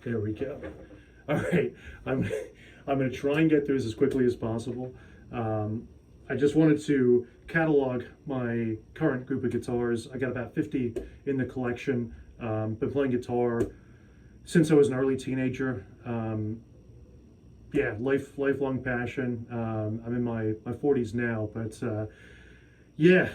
There we go. All right, I'm I'm going to try and get through this as quickly as possible. I just wanted to catalog my current group of guitars. I got about 50 in the collection. Been playing guitar since I was an early teenager. Yeah, lifelong passion. I'm in my 40s now, but yeah,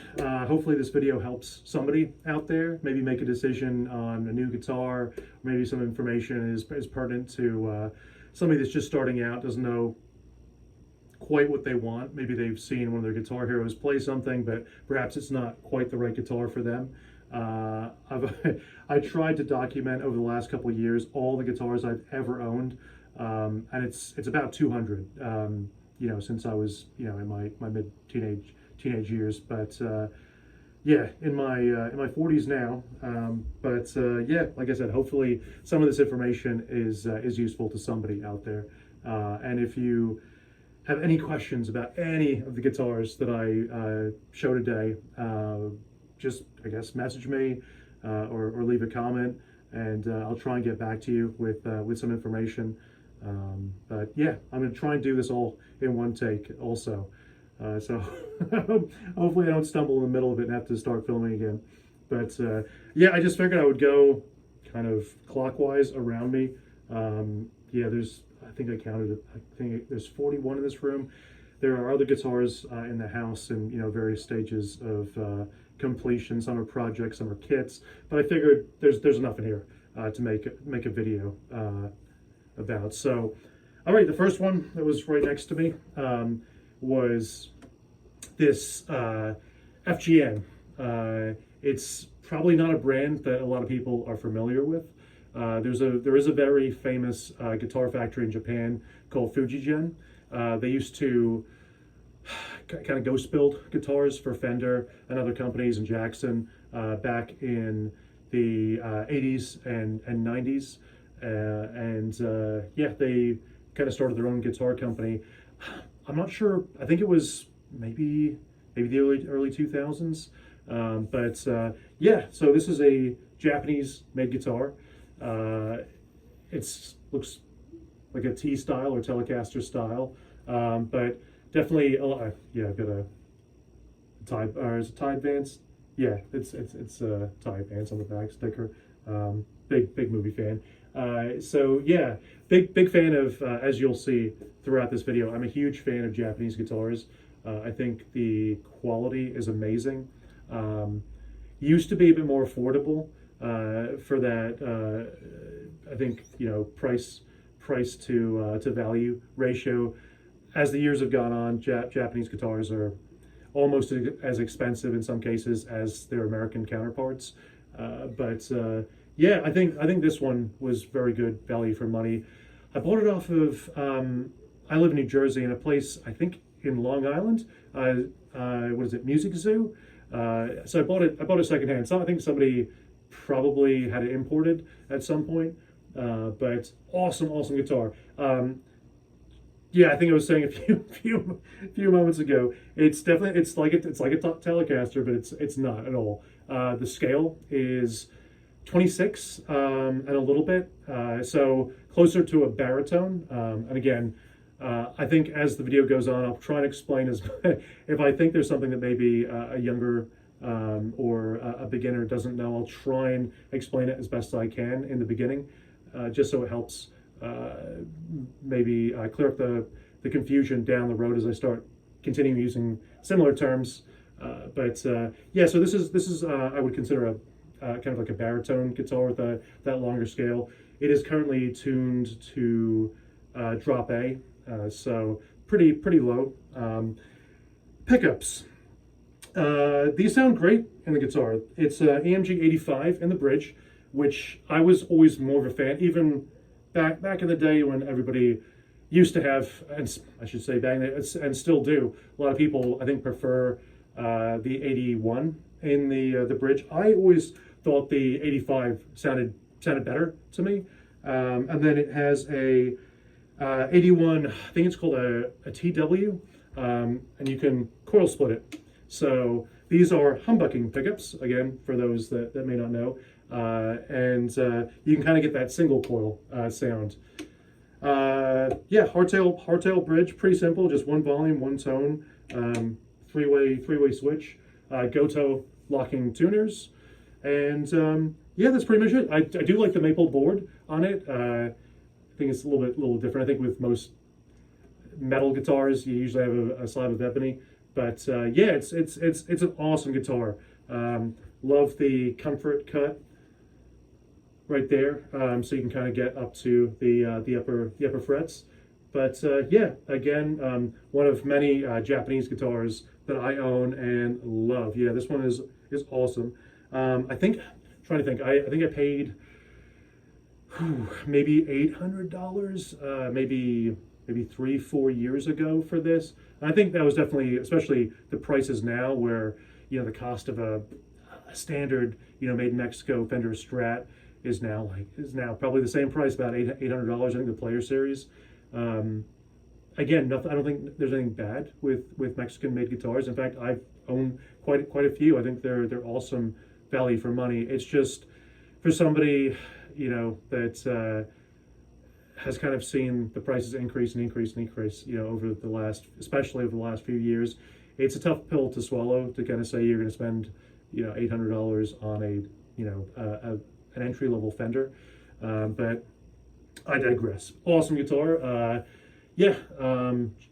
hopefully this video helps somebody out there maybe make a decision on a new guitar. Maybe some information is pertinent to somebody that's just starting out, doesn't know quite what they want. Maybe they've seen one of their guitar heroes play something, but perhaps it's not quite the right guitar for them. I tried to document over the last couple of years all the guitars I've ever owned, and it's about 200. You know, since I was in my mid teenage years, but yeah, in my 40s now. But yeah, like I said, hopefully some of this information is useful to somebody out there. And if you have any questions about any of the guitars that I show today, just, I guess, message me or leave a comment, and I'll try and get back to you with some information. But yeah, I'm going to try and do this all in one take also. So hopefully I don't stumble in the middle of it and have to start filming again. But yeah, I just figured I would go kind of clockwise around me. Yeah, I think I counted it. I think there's 41 in this room. There are other guitars in the house in various stages of completion. Some are projects, some are kits. But I figured there's enough in here to make a video about. So, all right, the first one that was right next to me was this FGN. It's probably not a brand that a lot of people are familiar with. There is a very famous guitar factory in Japan called Fujigen. They used to kind of ghost build guitars for Fender and other companies in Jackson back in the 80s and 90s. Yeah, they kind of started their own guitar company. I'm not sure. I think it was maybe the early 2000s. But yeah, so this is a Japanese-made guitar. It looks like a T style or Telecaster style, but definitely yeah. I've got a tie. Is it tie advance? Yeah, it's tie advance on the back sticker. Big movie fan. So yeah, big fan of, as you'll see throughout this video, I'm a huge fan of Japanese guitars. I think the quality is amazing. Used to be a bit more affordable for that. I think price to value ratio. As the years have gone on, Japanese guitars are almost as expensive in some cases as their American counterparts. But yeah, I think this one was very good value for money. I bought it off of, I live in New Jersey, in a place, I think in Long Island. What is it, Music Zoo? So I bought it secondhand. So I think somebody probably had it imported at some point. But awesome guitar. Yeah, I think I was saying a few moments ago. It's like a Telecaster, but it's not at all. The scale is 26 and a little bit, so closer to a baritone. And again, I think as the video goes on, I'll try and explain if I think there's something that maybe a younger or a beginner doesn't know, I'll try and explain it as best I can in the beginning, just so it helps maybe clear up the confusion down the road as I start continuing using similar terms. But yeah, so this is I would consider a kind of like a baritone guitar with that longer scale. It is currently tuned to drop A, so pretty low. Pickups. These sound great in the guitar. It's AMG 85 in the bridge, which I was always more of a fan, even back in the day when everybody used to have, and I should say back then, and still do. A lot of people, I think, prefer the 81 in the bridge. I always thought the 85 sounded better to me. And then it has a 81, I think it's called a TW, and you can coil split it. So these are humbucking pickups, again, for those that may not know. and you can kind of get that single coil sound. Yeah, hardtail bridge, pretty simple, just one volume, one tone, three-way switch, Goto locking tuners, and yeah, that's pretty much it. I do like the maple board on it. I think it's a little different. I think with most metal guitars, you usually have a slab of ebony, but yeah, it's an awesome guitar. Love the comfort cut right there, so you can kind of get up to the upper frets. But yeah, again, one of many Japanese guitars that I own and love. Yeah, this one is awesome. I think, trying to think, I think I paid maybe $800, maybe 3-4 years ago for this. And I think that was definitely, especially the prices now, where the cost of a standard made in Mexico Fender Strat is now probably the same price, about $800. I think the Player Series. Again, I don't think there's anything bad with Mexican made guitars. In fact, I've owned quite a few. I think they're awesome value for money. It's just for somebody that has kind of seen the prices increase over the last, especially over the last few years. It's a tough pill to swallow to kind of say you're going to spend $800 on an entry level Fender, but I digress. Awesome guitar. Yeah,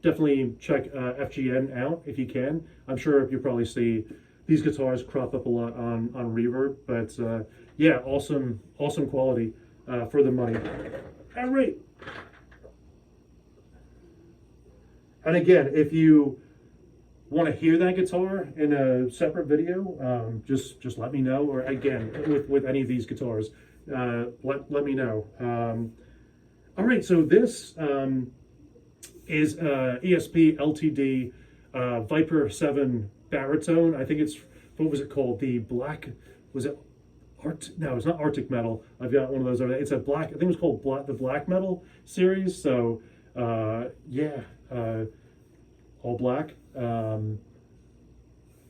definitely check FGN out if you can. I'm sure you'll probably see these guitars crop up a lot on Reverb, but yeah, awesome quality for the money. All right. And again, if you want to hear that guitar in a separate video, just let me know. Or again, with any of these guitars, let me know. All right, so this is ESP LTD Viper 7 baritone. I think it's, what was it called? The black, was it no, it's not Arctic Metal. I've got one of those over there. It's a black, I think it was called the Black Metal series. So yeah, all black.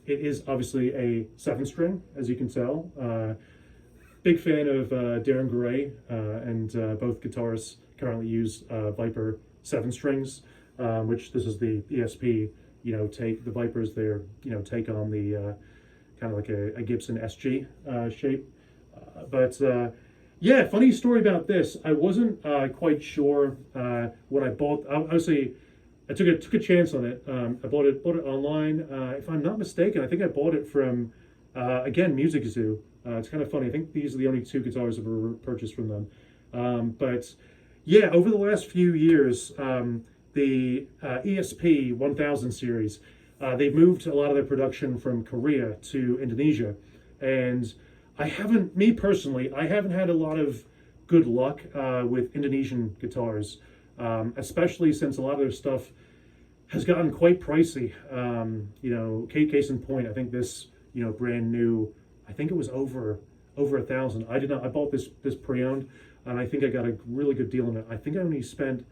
It is obviously a 7-string, as you can tell. Big fan of Darren Gray, and both guitarists currently use Viper 7-strings, which this is the ESP, take the Vipers, their, take on the kind of like a Gibson SG shape. But yeah, funny story about this. I wasn't quite sure when I bought. Obviously, I took a chance on it. I bought it online. If I'm not mistaken, I think I bought it from again, Music Zoo. It's kind of funny. I think these are the only 2 guitars I've ever purchased from them. But yeah, over the last few years, the ESP 1000 series, they've moved a lot of their production from Korea to Indonesia, and me personally, I haven't had a lot of good luck with Indonesian guitars, especially since a lot of their stuff has gotten quite pricey. Case in point, I think this, brand new, I think it was over $1,000. I bought this pre-owned, and I think I got a really good deal on it. I think I only spent,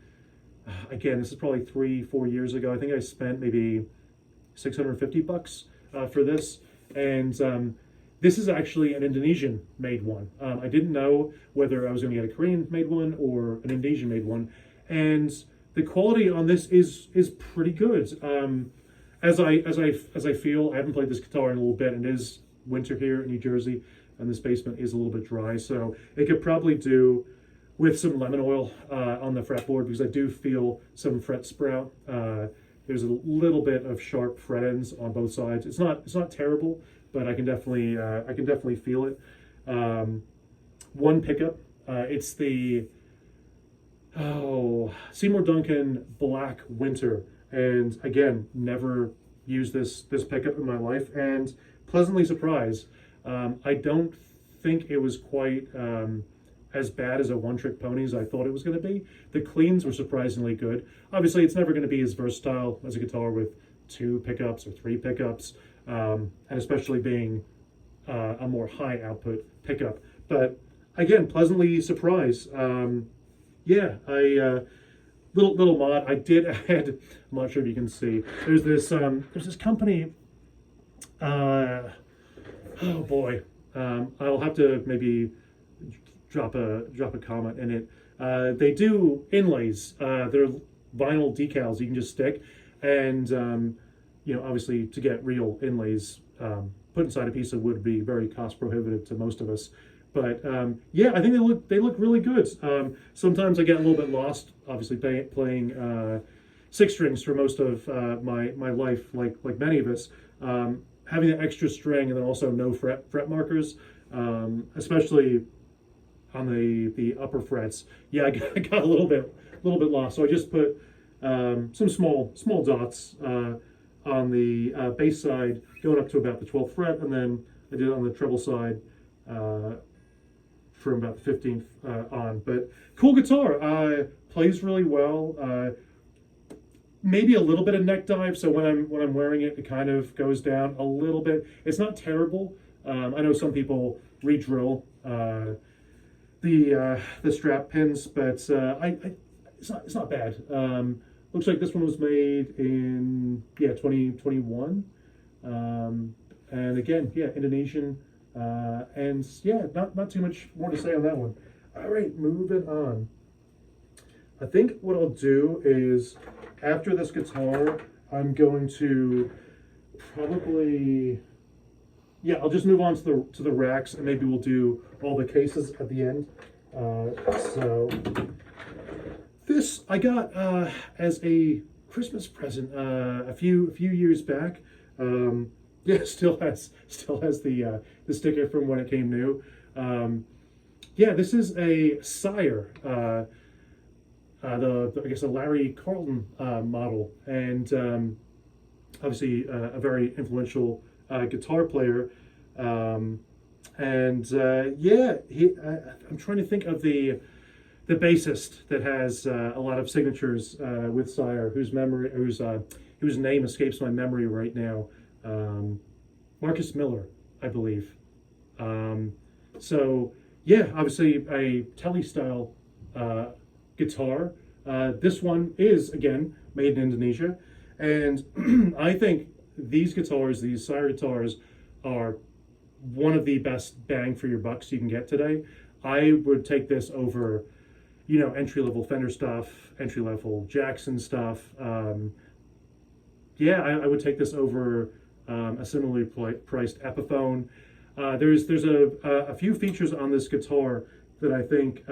again, this is probably 3-4 years ago. I think I spent maybe $650 for this, and this is actually an Indonesian-made one. I didn't know whether I was going to get a Korean-made one or an Indonesian-made one, and the quality on this is pretty good. As I feel, I haven't played this guitar in a little bit, and it is winter here in New Jersey, and this basement is a little bit dry, so it could probably do with some lemon oil on the fretboard, because I do feel some fret sprout. There's a little bit of sharp fret ends on both sides. It's not terrible, but I can definitely feel it. One pickup, it's the Seymour Duncan Black Winter, and again, never used this pickup in my life, and pleasantly surprised. I don't think it was quite as bad as a one-trick pony as I thought it was going to be. The cleans were surprisingly good. Obviously, it's never going to be as versatile as a guitar with 2 pickups or 3 pickups, and especially being a more high output pickup. But again, pleasantly surprised. Yeah, little mod. I did add. I'm not sure if you can see. There's this company. Oh boy, I'll have to maybe drop a comment in it. They do inlays. They're vinyl decals you can just stick, and obviously to get real inlays put inside a piece of wood would be very cost prohibitive to most of us. But yeah, I think they look really good. Sometimes I get a little bit lost, obviously playing six strings for most of my life, like many of us. Having that extra string and then also no fret markers, especially on the upper frets. Yeah, I got a little bit lost. So I just put some small dots on the bass side, going up to about the 12th fret, and then I did it on the treble side from about the 15th on. But cool guitar, plays really well. Maybe a little bit of neck dive, so when I'm wearing it, it kind of goes down a little bit. It's not terrible. I know some people re-drill the strap pins, but it's not bad. Looks like this one was made in 2021, and again, Indonesian, and not too much more to say on that one. All right, moving on. I think what I'll do is, after this guitar, I'm going to probably, I'll just move on to the racks, and maybe we'll do all the cases at the end. So this I got as a Christmas present a few years back. Still has the sticker from when it came new. This is a Sire. I guess a Larry Carlton model, and obviously a very influential guitar player. I'm trying to think of the bassist that has a lot of signatures with Sire, whose name escapes my memory right now. Marcus Miller, I believe. Obviously a Tele style guitar. This one is, again, made in Indonesia, and I think these Sire guitars, are one of the best bang for your bucks you can get today. I would take this over, entry-level Fender stuff, entry-level Jackson stuff. I would take this over a similarly priced Epiphone. There's a few features on this guitar that I think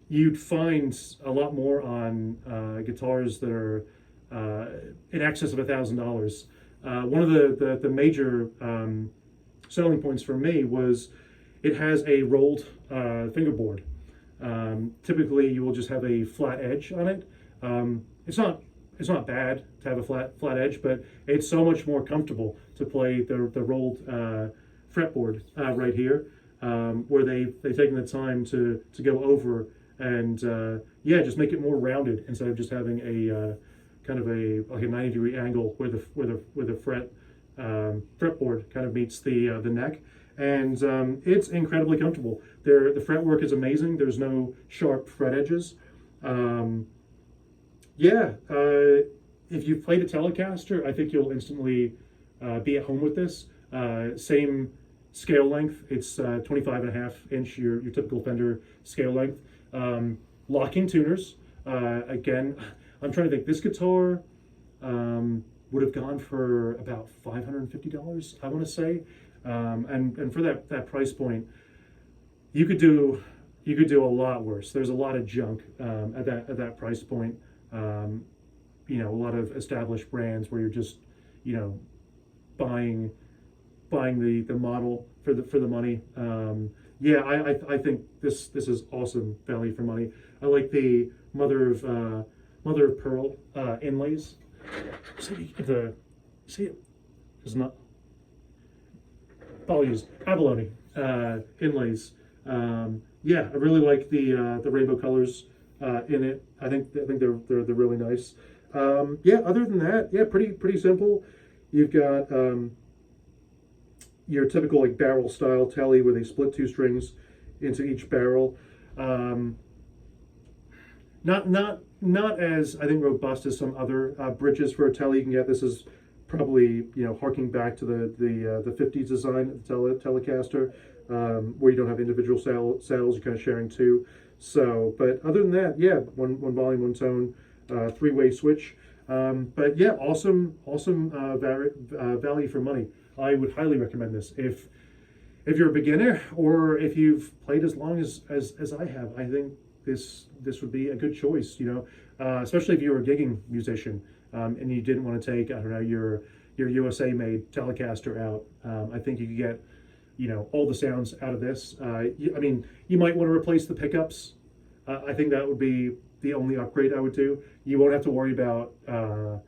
you'd find a lot more on guitars that are in excess of $1,000. One of the major selling points for me was it has a rolled fingerboard. Typically, you will just have a flat edge on it. It's not bad to have a flat edge, but it's so much more comfortable to play the rolled fretboard right here, where they've taken the time to go over and just make it more rounded instead of just having a kind of a 90-degree angle where the fretboard kind of meets the neck, and it's incredibly comfortable. The fretwork is amazing. There's no sharp fret edges. If you've played a Telecaster, I think you'll instantly be at home with this. Same scale length. It's 25.5-inch, your typical Fender scale length. Locking tuners. Again, I'm trying to think. This guitar would have gone for about $550, I want to say. And for that price point, you could do a lot worse. There's a lot of junk at that price point. A lot of established brands where you're just buying the model for the money. I think this is awesome value for money. I like the mother of pearl inlays. See it is not. Apologies, abalone inlays. I really like the rainbow colors in it. I think they're really nice. Other than that, pretty simple. You've got your typical barrel style Tele where they split two strings into each barrel. Not as I think robust as some other bridges for a Tele you can get. This is probably harking back to the 50s design of the Telecaster. where you don't have individual saddles, you're kind of sharing two. So, but other than that, yeah, one volume, one tone, three-way switch. But yeah, awesome value for money. I would highly recommend this if you're a beginner or if you've played as long as I have. I think this would be a good choice. Especially if you're a gigging musician and you didn't want to take, I don't know, your USA made Telecaster out. I think you could get all the sounds out of this. You might want to replace the pickups. I think that would be the only upgrade I would do. You won't have to worry about the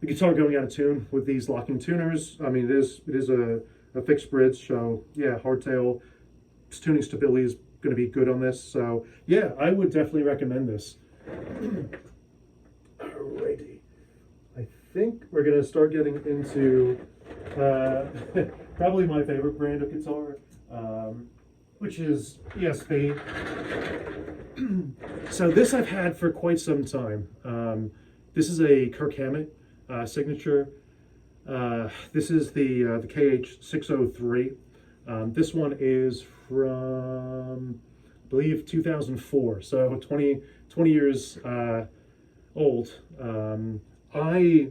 guitar going out of tune with these locking tuners. I mean, it is a fixed bridge, so yeah, hardtail tuning stability is going to be good on this. So yeah, I would definitely recommend this. Alrighty, I think we're going to start getting into probably my favorite brand of guitar, which is ESP. So this I've had for quite some time. This is a Kirk Hammett signature. This is the KH603. This one is from, I believe, 2004, so 20 years old. I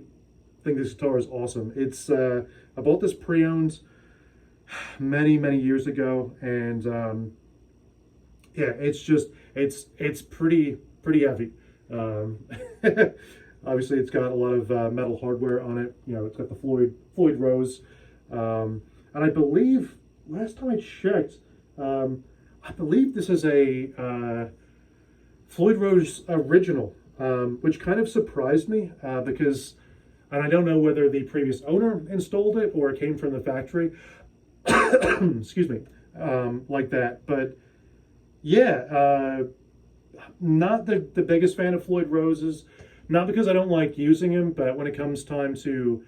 think this guitar is awesome. It's I bought this pre-owned many years ago, and yeah, it's pretty heavy. Obviously, it's got a lot of metal hardware on it. It's got the Floyd Rose, and I believe last time I checked, I believe this is a Floyd Rose original, which kind of surprised me because, and I don't know whether the previous owner installed it or it came from the factory. Excuse me, like that. But yeah, not the biggest fan of Floyd Roses. Not because I don't like using him, but when it comes time to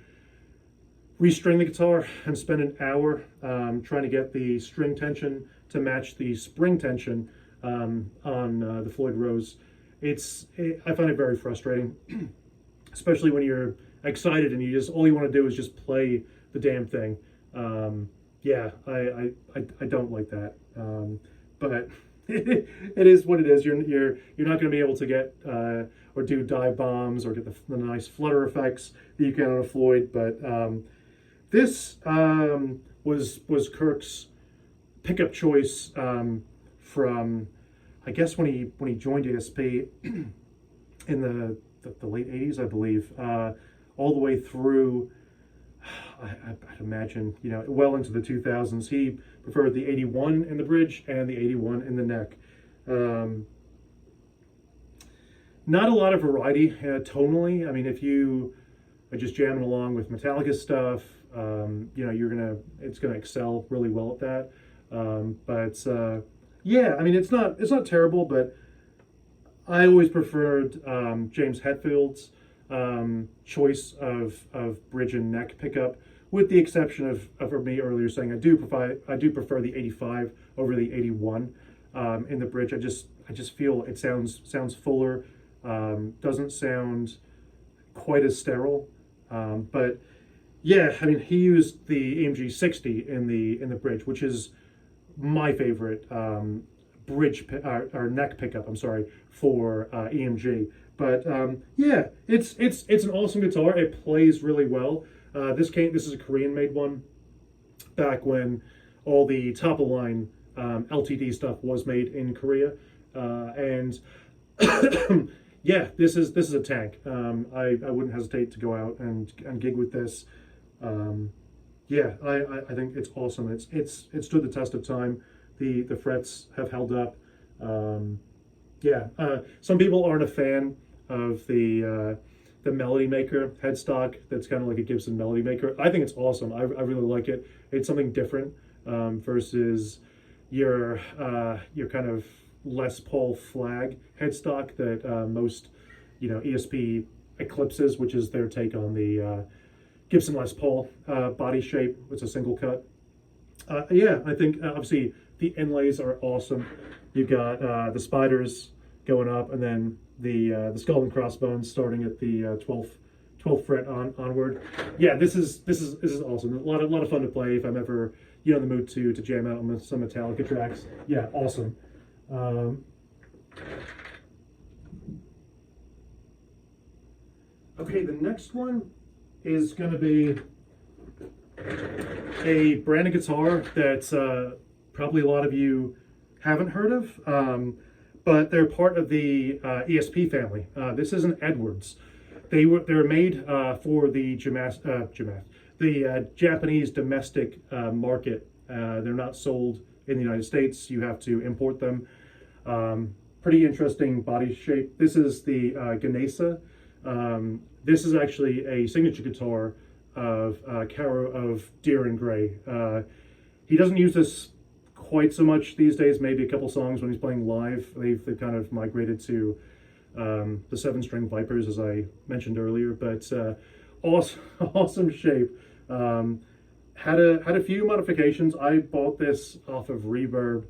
restring the guitar and spend an hour trying to get the string tension to match the spring tension on the Floyd Rose, I find it very frustrating, especially when you're excited and all you want to do is just play the damn thing. Yeah, I don't like that, but it is what it is. You're not going to be able to get or do dive bombs or get the nice flutter effects that you can on a Floyd. But this was Kirk's pickup choice from, I guess, when he joined ESP in the late '80s, I believe, all the way through. I'd imagine, well into the 2000s. He preferred the 81 in the bridge and the 81 in the neck. Not a lot of variety tonally. I mean, if you are just jamming along with Metallica stuff, it's gonna excel really well at that. But yeah, I mean, it's not terrible, but I always preferred James Hetfield's choice of bridge and neck pickup, with the exception of for me earlier saying I do prefer the 85 over the 81 in the bridge. I just feel it sounds fuller, doesn't sound quite as sterile. But yeah, I mean, he used the AMG 60 in the bridge, which is my favorite bridge or neck pickup. I'm sorry, for EMG. But yeah, it's an awesome guitar. It plays really well. This is a Korean-made one. Back when all the top of line LTD stuff was made in Korea, and yeah, this is a tank. I wouldn't hesitate to go out and gig with this. Yeah, I think it's awesome. It stood the test of time. The frets have held up. Yeah, some people aren't a fan of the Melody Maker headstock. That's kind of like a Gibson Melody Maker. I think it's awesome. I really like it. It's something different versus your kind of Les Paul flag headstock that most ESP eclipses, which is their take on the Gibson Les Paul body shape. It's a single cut. Yeah, I think obviously the inlays are awesome. You've got the spiders going up, and then the skull and crossbones starting at the 12th fret onward. Yeah, this is awesome. A lot of fun to play if I'm ever you're in the mood to jam out on some Metallica tracks, yeah, awesome. Um, okay, the next one is going to be a brand of guitar that probably a lot of you haven't heard of, but they're part of the ESP family. This is an Edwards. They're made for the Japanese domestic market. They're not sold in the United States. You have to import them. Pretty interesting body shape. This is the Ganesa. This is actually a signature guitar of Caro of Deeren Gray. He doesn't use this quite so much these days, maybe a couple songs when he's playing live. They've kind of migrated to the 7-string Vipers, as I mentioned earlier, but awesome, awesome shape. Had a few modifications. I bought this off of Reverb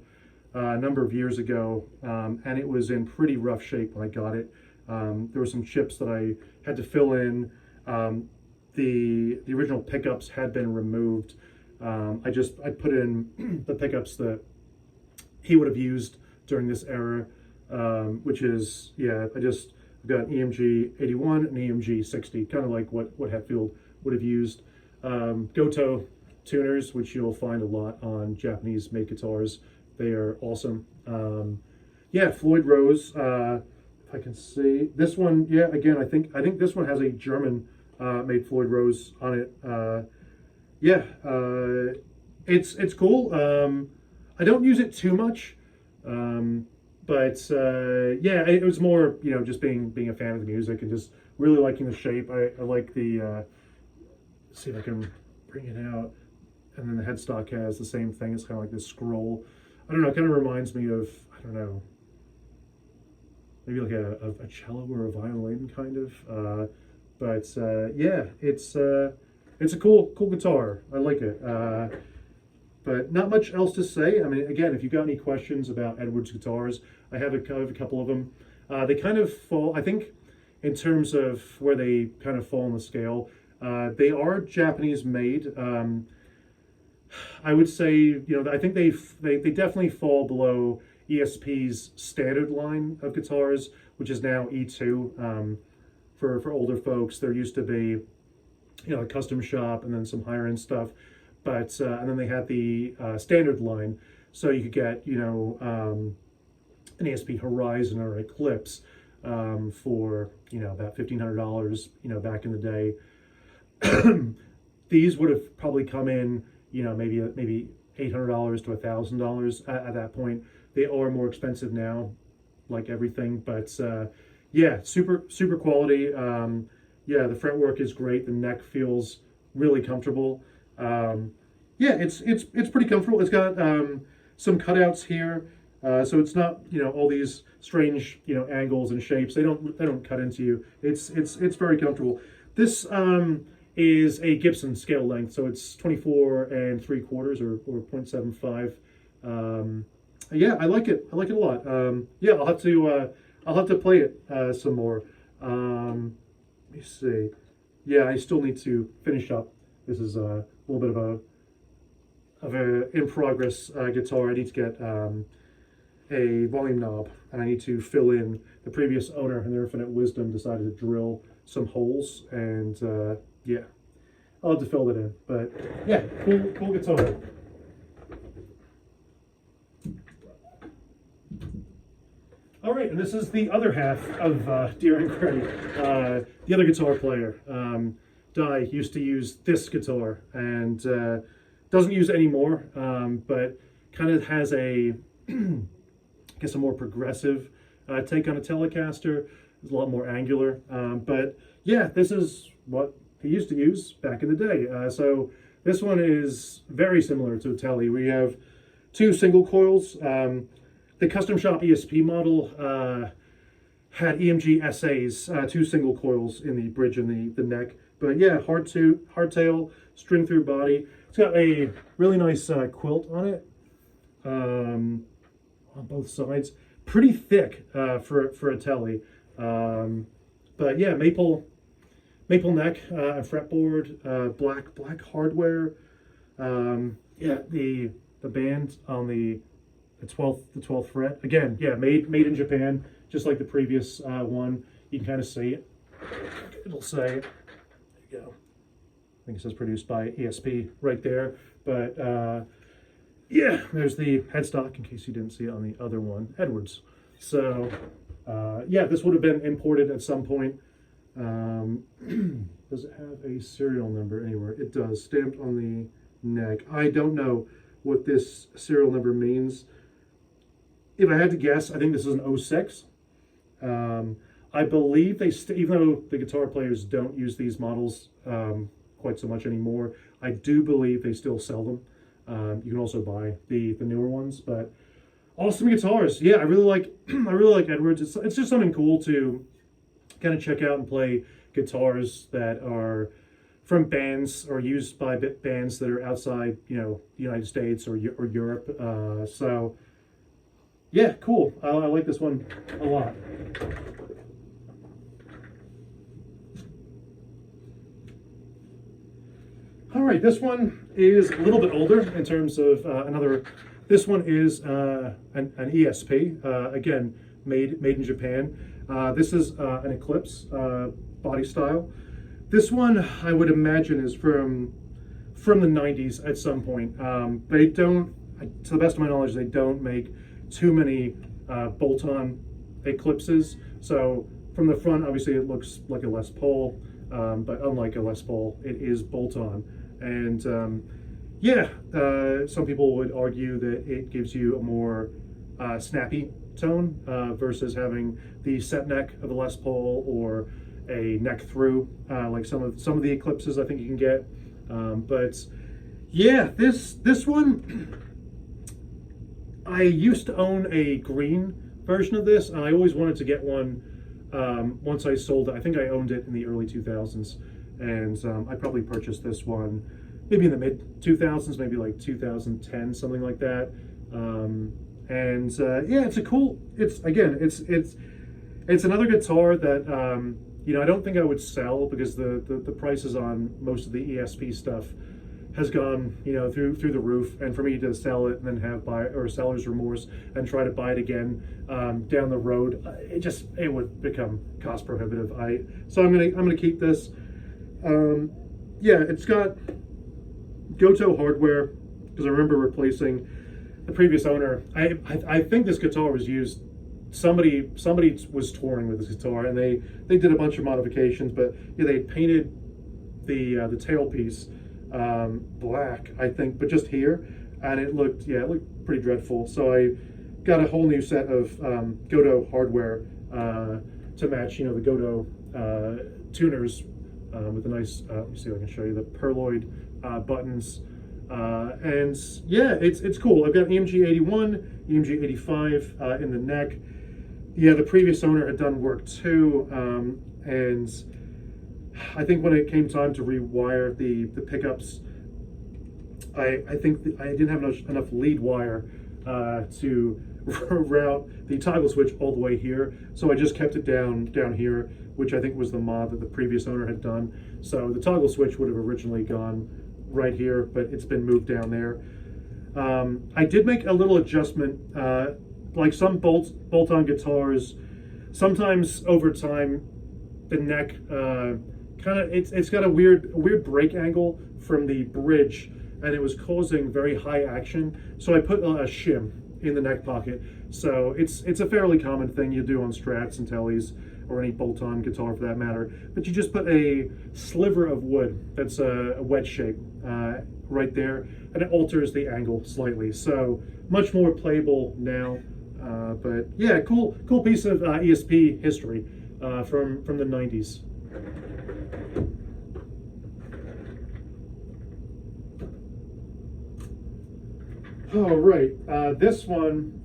a number of years ago, and it was in pretty rough shape when I got it. There were some chips that I had to fill in. The original pickups had been removed. I put in the pickups that he would have used during this era, which is, yeah, I've got an EMG 81 and EMG 60, kind of like what Hetfield would have used. Goto tuners, which you'll find a lot on Japanese made guitars. They are awesome. Yeah, Floyd Rose. If I can see this one, yeah. Again, I think this one has a German made Floyd Rose on it. Yeah, it's cool. I don't use it too much, but yeah, it was more, just being a fan of the music and just really liking the shape. I like the. See if I can bring it out. And then the headstock has the same thing. It's kind of like this scroll. I don't know. It kind of reminds me of, I don't know, maybe like a cello or a violin kind of. But yeah, it's a cool guitar. I like it. But not much else to say. I mean, again, if you've got any questions about Edwards guitars, I have a couple of them. They kind of fall, I think, in terms of where they kind of fall on the scale. They are Japanese made. I would say, I think they definitely fall below ESP's standard line of guitars, which is now E2. For older folks, there used to be, a custom shop and then some higher end stuff, but and then they had the standard line, so you could get an ESP Horizon or Eclipse for about $1,500 back in the day. These would have probably come in maybe $800 to $1,000 at that point. They are more expensive now, like everything, but yeah, super quality. Yeah, the fretwork is great. The neck feels really comfortable. Yeah, it's pretty comfortable. It's got some cutouts here, so it's not all these strange angles and shapes. They don't cut into you. It's very comfortable. This is a Gibson scale length, so it's 24 3/4 or 0.75. Yeah, I like it. I like it a lot. Yeah, I'll have to play it some more. Let me see. Yeah, I still need to finish up. This is a little bit of a in progress guitar. I need to get a volume knob, and I need to fill in. The previous owner, in their infinite wisdom, decided to drill some holes, and yeah, I'll have to fill it in. But yeah, cool guitar. All right, and this is the other half of Deeren Gray, the other guitar player. Dai used to use this guitar and doesn't use it anymore, but kind of has a, I guess, a more progressive take on a Telecaster. It's a lot more angular, but yeah, this is what he used to use back in the day. So this one is very similar to a Tele. We have two single coils. The custom shop ESP model had EMG SAs, two single coils in the bridge and the neck. But yeah, hardtail, string through body. It's got a really nice quilt on it on both sides. Pretty thick for a Tele. But yeah, maple neck, fretboard, black hardware. Yeah, the band on the twelfth fret again. Yeah, made in Japan, just like the previous one. You can kind of see it. It'll say, there you go. I think it says produced by ESP right there. But yeah, there's the headstock in case you didn't see it on the other one, Edwards. So yeah, this would have been imported at some point. Does it have a serial number anywhere? It does, stamped on the neck. I don't know what this serial number means. If I had to guess, I think this is an 06. I believe even though the guitar players don't use these models quite so much anymore, I do believe they still sell them. You can also buy the newer ones, but awesome guitars. Yeah, I really like Edwards. It's just something cool to kind of check out and play guitars that are from bands or used by bands that are outside, the United States or Europe. So yeah, cool. I like this one a lot. All right, this one is a little bit older in terms of another. This one is an ESP, again, made in Japan. This is an Eclipse body style. This one, I would imagine, is from the 90s at some point. They don't, to the best of my knowledge, they don't make too many bolt-on Eclipses. So from the front, obviously, it looks like a Les Paul, but unlike a Les Paul, it is bolt-on. And yeah, some people would argue that it gives you a more snappy tone versus having the set neck of a Les Paul or a neck through like some of the Eclipses I think you can get. But yeah, this one, I used to own a green version of this, and I always wanted to get one once I sold it. I think I owned it in the early 2000s, and I probably purchased this one maybe in the mid 2000s, maybe like 2010, something like that. And yeah, it's another guitar that I don't think I would sell because the prices on most of the ESP stuff has gone through the roof, and for me to sell it and then have seller's remorse and try to buy it again down the road, it would become cost prohibitive. So I'm gonna keep this. Yeah, it's got Gotoh hardware because I remember replacing the previous owner. I think this guitar was used. Somebody was touring with this guitar, and they did a bunch of modifications. But yeah, they painted the tailpiece black, I think, but just here, and it looked pretty dreadful. So I got a whole new set of Gotoh hardware to match the Gotoh tuners with a nice. Let me see if I can show you the Perloid buttons. And yeah, it's cool. I've got EMG 81, EMG 85 in the neck. Yeah, the previous owner had done work too, and I think when it came time to rewire the pickups, I think I didn't have enough lead wire to route the toggle switch all the way here, so I just kept it down here, which I think was the mod that the previous owner had done. So the toggle switch would have originally gone right here, but it's been moved down there. I did make a little adjustment, like some bolt-on guitars. Sometimes over time, the neck it's got a weird break angle from the bridge, and it was causing very high action. So I put a shim in the neck pocket. So it's a fairly common thing you do on Strats and Tellies, or any bolt-on guitar for that matter. But you just put a sliver of wood that's a wedge shape right there, and it alters the angle slightly. So much more playable now. But yeah, cool piece of ESP history from the 90s. All right, this one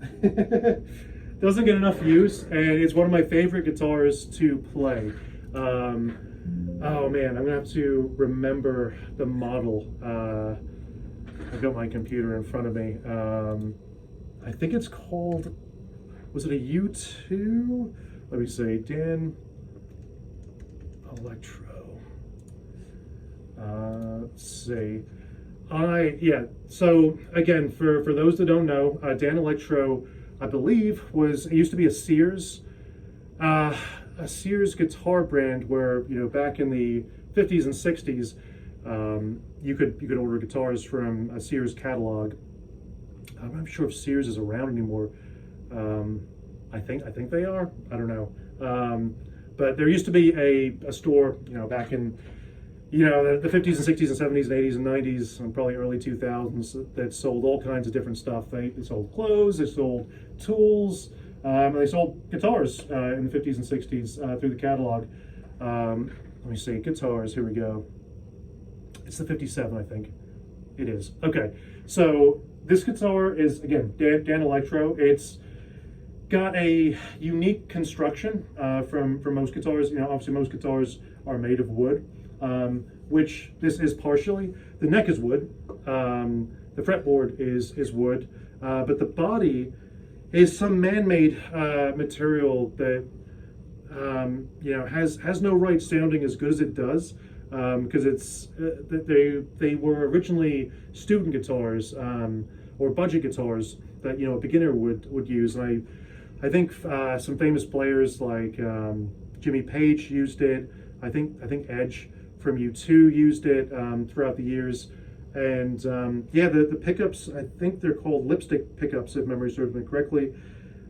doesn't get enough use, and it's one of my favorite guitars to play. Oh man, I'm gonna have to remember the model. I've got my computer in front of me. I think it's called, was it a U2? Let me see, Dan Electro. Let's see. Yeah. So again, for those that don't know, Dan Electro, I believe, was it used to be uh, a Sears guitar brand where back in the 50s and 60s, you could order guitars from a Sears catalog. I'm not sure if Sears is around anymore. Um, I think they are. I don't know. But there used to be a store, back in the 50s and 60s and 70s and 80s and 90s and probably early 2000s that sold all kinds of different stuff. They sold clothes, they sold tools, and they sold guitars in the 50s and 60s through the catalog. Let me see, guitars, here we go. It's the 57, I think. It is. Okay, so this guitar is, again, Dan Electro. It's got a unique construction from most guitars. Obviously most guitars are made of wood, which this is partially. The neck is wood, the fretboard is wood, but the body is some man-made material that has no right sounding as good as it does, because they were originally student guitars, or budget guitars that a beginner would use, and I think some famous players like Jimmy Page used it. I think Edge from U2 used it throughout the years, and the pickups, I think they're called lipstick pickups if memory serves me correctly.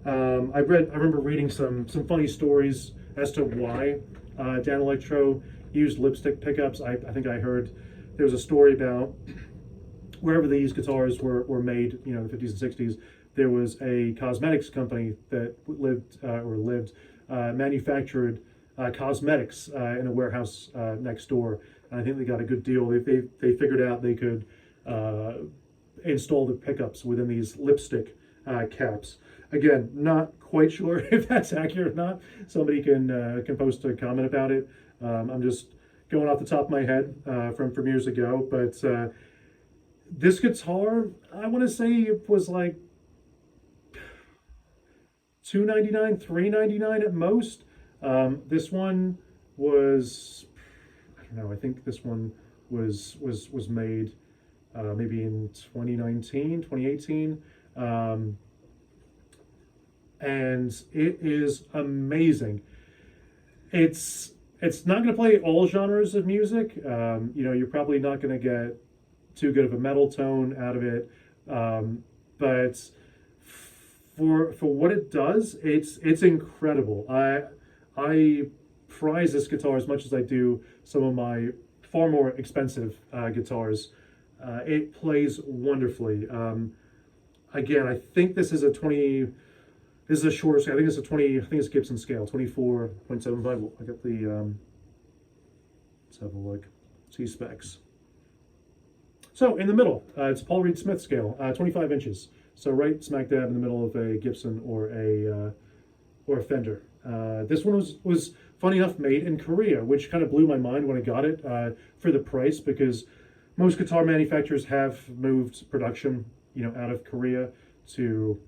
I remember reading some funny stories as to why Dan Electro used lipstick pickups. I think I heard there was a story about wherever these guitars were made, in the 50s and 60s, there was a cosmetics company that manufactured cosmetics in a warehouse next door. And I think they got a good deal. They figured out they could install the pickups within these lipstick caps. Again, not quite sure if that's accurate or not. Somebody can post a comment about it. I'm just going off the top of my head from years ago, but this guitar, I want to say it was like $299, $399 at most. This one was, I don't know, I think this one was made maybe in 2019, 2018. And it is amazing. It's not going to play all genres of music. You're probably not going to get too good of a metal tone out of it. But for what it does, it's incredible. I prize this guitar as much as I do some of my far more expensive guitars. It plays wonderfully. Again, I think this is a 20. This is a shorter scale. I think it's a 20. I think it's Gibson scale, 24.75. I got the. Let's have a look. See specs. So in the middle, it's Paul Reed Smith scale, 25 inches. So right smack dab in the middle of a Gibson or a Fender. This one was funny enough made in Korea, which kind of blew my mind when I got it for the price, because most guitar manufacturers have moved production, out of Korea to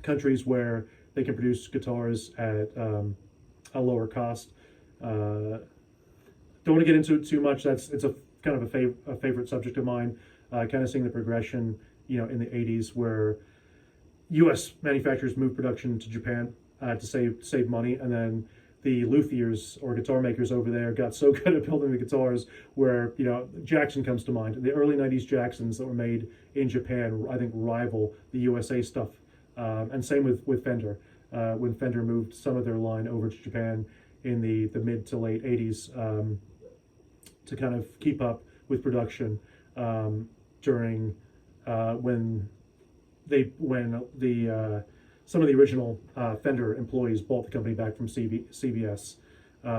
countries where they can produce guitars at a lower cost. Don't want to get into it too much. It's a kind of a favorite subject of mine. Kind of seeing the progression, in the 80s where U.S. manufacturers moved production to Japan to save money, and then the luthiers or guitar makers over there got so good at building the guitars where, Jackson comes to mind. The early 90s Jacksons that were made in Japan, I think, rival the USA stuff. And same with Fender. When Fender moved some of their line over to Japan in the mid to late 80s to kind of keep up with production during when some of the original Fender employees bought the company back from CBS, they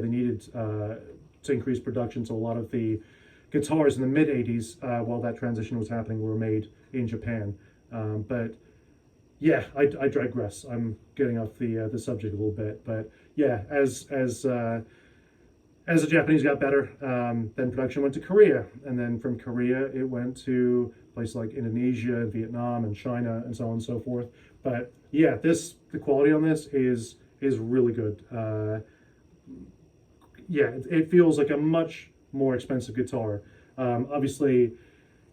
needed to increase production. So a lot of the guitars in the mid 80s, while that transition was happening, were made in Japan. But yeah, I digress. I'm getting off the subject a little bit, but yeah, as the Japanese got better, then production went to Korea, and then from Korea it went to places like Indonesia, Vietnam, and China, and so on and so forth. But yeah, the quality on this is really good. It feels like a much more expensive guitar. Obviously,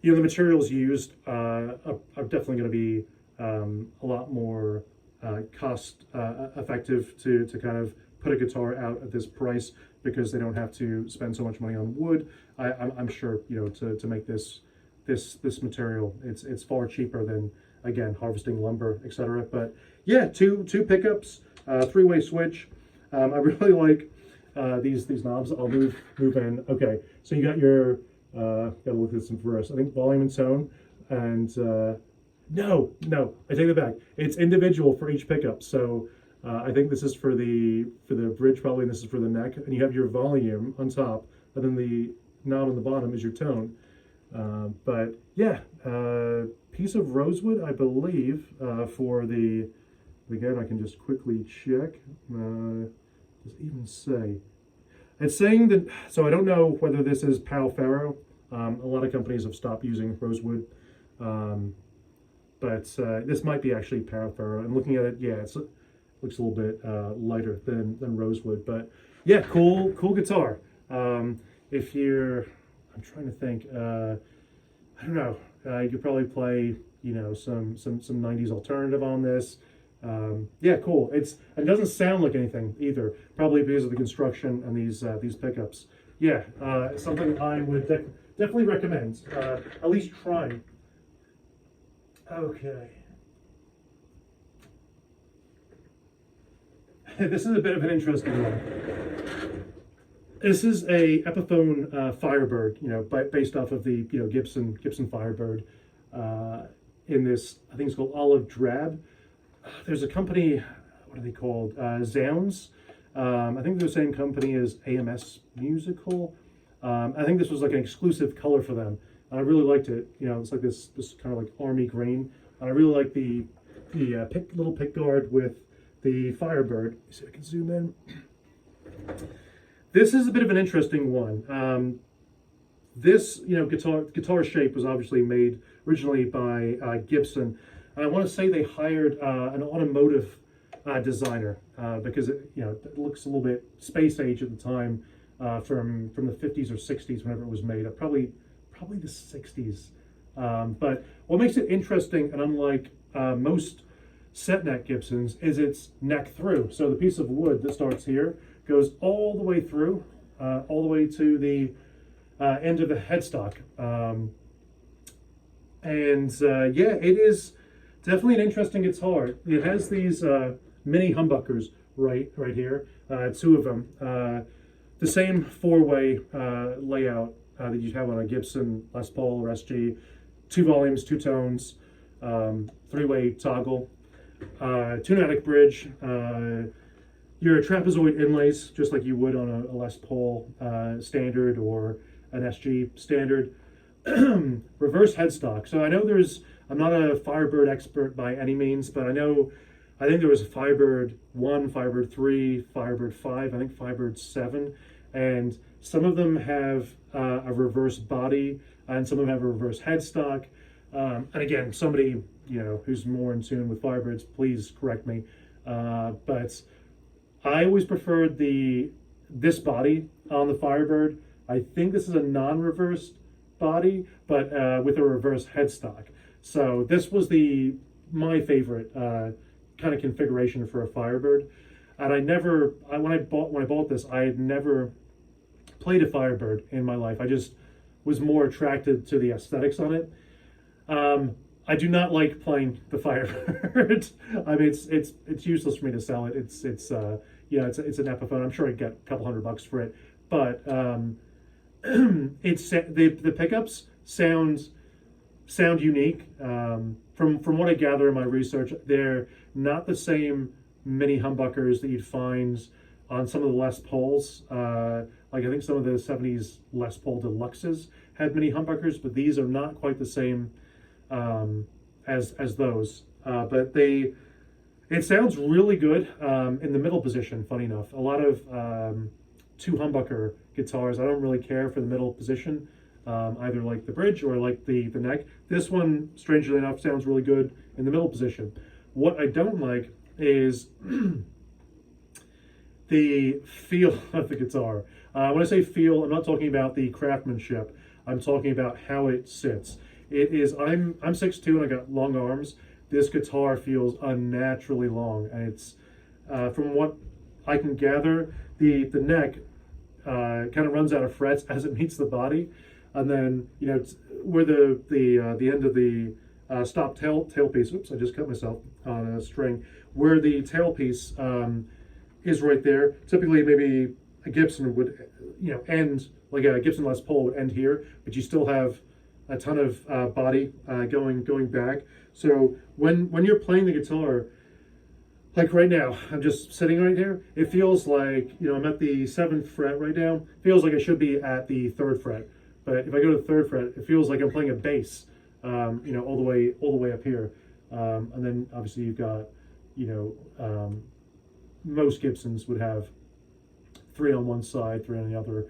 you know, the materials used are definitely going to be a lot more cost effective to kind of put a guitar out at this price, because they don't have to spend so much money on wood. I'm sure, you know, to make this material, it's far cheaper than, again, harvesting lumber, etc. But yeah, two pickups, three-way switch. I really like these knobs. I'll move in. Okay, so you got your gotta look at this in reverse. I think volume and tone, and no, I take it back. It's individual for each pickup. So I think this is for the bridge probably, and this is for the neck. And you have your volume on top, and then the knob on the bottom is your tone. But yeah, piece of rosewood, I believe, for the, again, I can just quickly check. Does it even say? It's saying that, so I don't know whether this is Pau Ferro. A lot of companies have stopped using rosewood. But this might be actually Pau Ferro. And looking at it, yeah, it looks a little bit lighter than rosewood. But yeah, cool guitar. If you're, I'm trying to think, I don't know, you could probably play, you know, some 90s alternative on this. Yeah, cool. It doesn't sound like anything either, probably because of the construction and these pickups. Yeah, something I would definitely recommend, at least trying. Okay. This is a bit of an interesting one. This is a Epiphone Firebird, you know, based off of the, you know, Gibson Firebird. In this, I think it's called Olive Drab. There's a company, what are they called? Zounds. I think they're the same company as AMS Musical. I think this was like an exclusive color for them. I really liked it. You know, it's like this kind of like army green. I really like the little pick guard with the Firebird. See if I can zoom in. This is a bit of an interesting one. This, you know, guitar shape was obviously made originally by Gibson. And I want to say they hired an automotive designer because you know, it looks a little bit space age at the time, from the 50s or 60s whenever it was made. Probably the 60s. But what makes it interesting and unlike most set neck Gibsons is its neck through. So the piece of wood that starts here goes all the way through, all the way to the end of the headstock. Yeah, it is definitely an interesting guitar. It has these mini humbuckers right here, two of them. The same four-way layout that you'd have on a Gibson Les Paul or SG. 2 volumes, 2 tones, 3-way toggle, tunetic bridge, your trapezoid inlays, just like you would on a Les Paul standard or an SG standard. Reverse headstock. So I know I'm not a Firebird expert by any means, but I think there was a Firebird 1, Firebird 3, Firebird 5, I think Firebird 7, and some of them have a reverse body, and some of them have a reverse headstock. And again, somebody, you know, who's more in tune with Firebirds, please correct me. But I always preferred this body on the Firebird. I think this is a non-reversed body, but with a reverse headstock. So this was my favorite kind of configuration for a Firebird. And when I bought this, I had never played a Firebird in my life. I just was more attracted to the aesthetics on it. I do not like playing the Firebird. I mean, it's useless for me to sell it. It's an Epiphone. I'm sure I'd get a couple $100 for it, but it's the pickups sound unique. From what I gather in my research, they're not the same mini humbuckers that you'd find on some of the Les Pauls. Like I think some of the 70s Les Paul Deluxes had mini humbuckers, but these are not quite the same as those. But it sounds really good in the middle position, funny enough. A lot of 2 humbucker guitars, I don't really care for the middle position, either like the bridge or like the neck. This one, strangely enough, sounds really good in the middle position. What I don't like is the feel of the guitar. When I say feel, I'm not talking about the craftsmanship. I'm talking about how it sits. It is. I'm 6'2" and I got long arms. This guitar feels unnaturally long, and it's from what I can gather, the neck kind of runs out of frets as it meets the body, and then where the end of the stop tailpiece. Oops, I just cut myself on a string. Where the tailpiece is right there. Typically, maybe a Gibson would end like a Gibson Les Paul would end here, but you still have a ton of body going back. So when you're playing the guitar, like right now, I'm just sitting right here. It feels like I'm at the 7th fret right now. It feels like I should be at the 3rd fret, but if I go to the 3rd fret, it feels like I'm playing a bass. All the way up here, and then obviously you've got most Gibsons would have 3 on one side, 3 on the other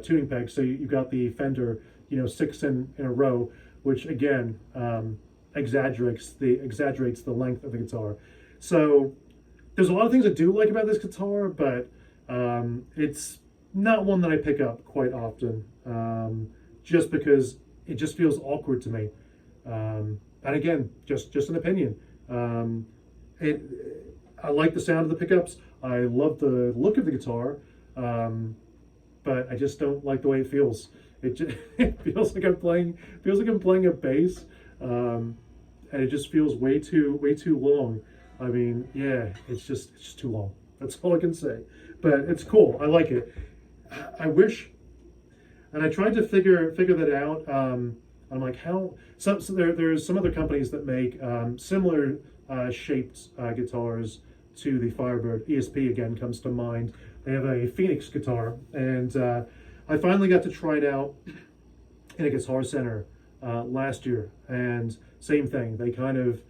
tuning peg. So you've got the Fender, 6 in a row, which again exaggerates the length of the guitar. So there's a lot of things I do like about this guitar, but it's not one that I pick up quite often, just because it just feels awkward to me. And again, just an opinion. I like the sound of the pickups. I love the look of the guitar, but I just don't like the way it feels. It feels like I'm playing a bass, and it just feels way too long. I mean, yeah, it's just too long. That's all I can say. But it's cool. I like it. I wish, and I tried to figure that out. I'm like, how? There's some other companies that make similar shaped guitars to the Firebird. ESP again comes to mind. They have a Phoenix guitar, and I finally got to try it out in a Guitar Center last year, and same thing. They kind of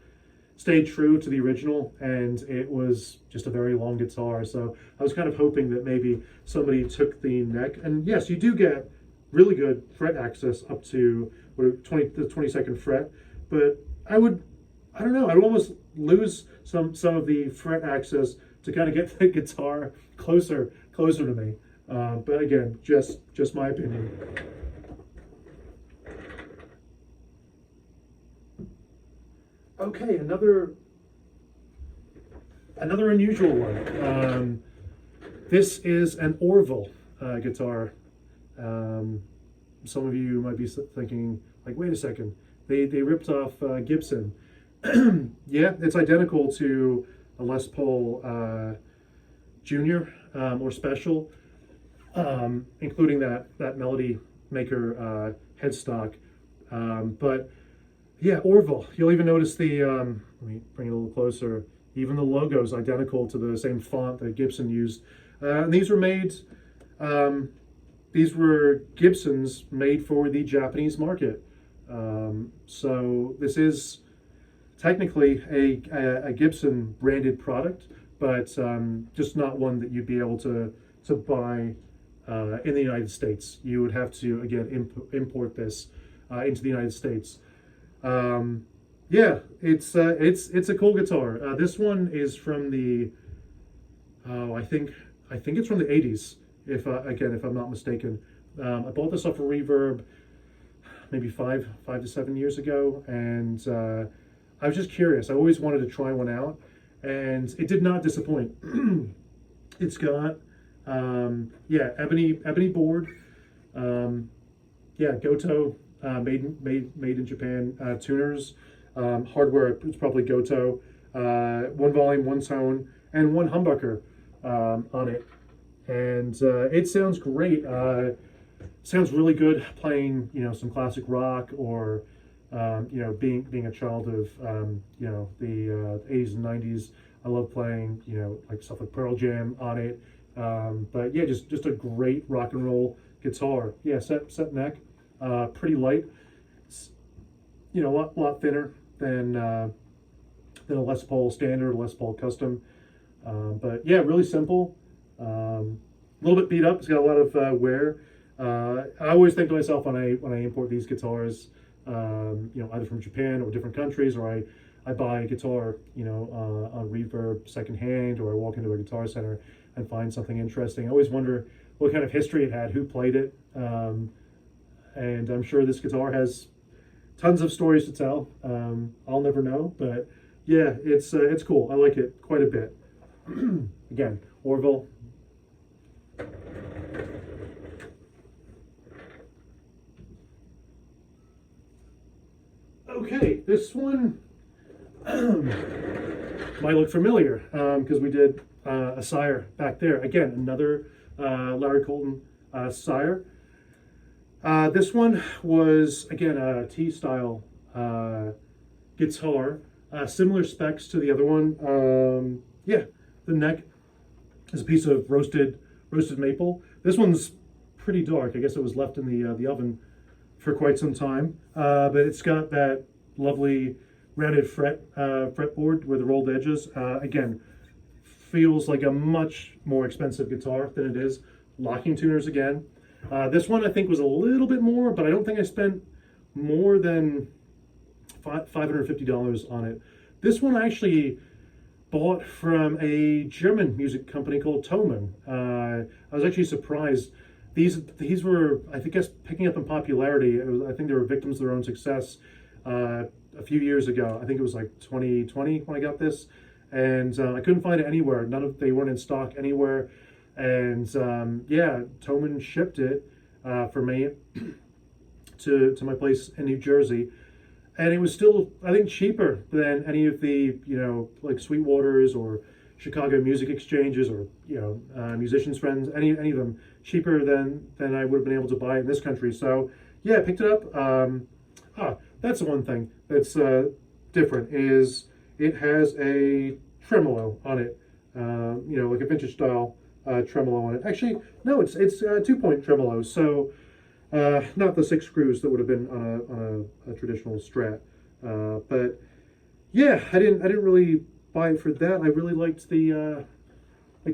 stayed true to the original, and it was just a very long guitar. So I was kind of hoping that maybe somebody took the neck, and yes, you do get really good fret access up to the 22nd fret, but I don't know, I'd almost lose some of the fret access to kind of get the guitar closer to me. But again, just my opinion. Okay, another unusual one. This is an Orville guitar. Some of you might be thinking, like, wait a second, they ripped off Gibson. Yeah, it's identical to a Les Paul Junior or Special, including that Melody Maker headstock. But yeah, Orville. You'll even notice the, let me bring it a little closer, even the logo is identical to the same font that Gibson used. And these were Gibsons made for the Japanese market. So this is technically a Gibson branded product, but just not one that you'd be able to buy in the United States. You would have to, again, import this into the United States. Yeah, it's a cool guitar. This one is from the I think it's from the 80s. If I'm not mistaken. I bought this off of Reverb maybe 5 to 7 years ago, and I was just curious. I always wanted to try one out, and it did not disappoint. It's got ebony board, Goto, made in Japan, tuners, hardware. It's probably Goto, 1 volume, 1 tone, and 1 humbucker on it. And it sounds great. Sounds really good playing, some classic rock, or being a child of the 80s and 90s. I love playing like stuff like Pearl Jam on it. But yeah, just a great rock and roll guitar. Yeah, set neck, pretty light. It's a lot thinner than a Les Paul Standard, Les Paul Custom. But yeah, really simple. A little bit beat up. It's got a lot of wear. I always think to myself when I import these guitars, either from Japan or different countries, or I buy a guitar, on Reverb secondhand, or I walk into a Guitar Center and find something interesting. I always wonder what kind of history it had, who played it, and I'm sure this guitar has tons of stories to tell. I'll never know, but yeah, it's cool. I like it quite a bit. Again, Orville. Okay, this one might look familiar because we did a Sire back there. Again, another Larry Colton Sire. This one was, again, a T-style guitar, similar specs to the other one. Yeah, the neck is a piece of roasted maple. This one's pretty dark. I guess it was left in the oven for quite some time, but it's got that lovely rounded fretboard with the rolled edges. Again, feels like a much more expensive guitar than it is. Locking tuners again. This one I think was a little bit more, but I don't think I spent more than $550 on it. This one I actually bought from a German music company called Thomann. I was actually surprised. These were, I think, picking up in popularity. I think they were victims of their own success a few years ago. I think it was like 2020 when I got this, and I couldn't find it anywhere. They weren't in stock anywhere. And yeah, Thomann shipped it for me to my place in New Jersey, and it was still, I think, cheaper than any of the like Sweetwaters or Chicago Music Exchanges or Musicians Friends, any of them, cheaper than I would have been able to buy in this country. So yeah, I picked it up. That's the one thing that's different, is it has a tremolo on it, like a vintage style tremolo on it. Actually, no, it's 2-point tremolo, so not the 6 screws that would have been on a traditional Strat. But yeah, I didn't really buy it for that. I really liked the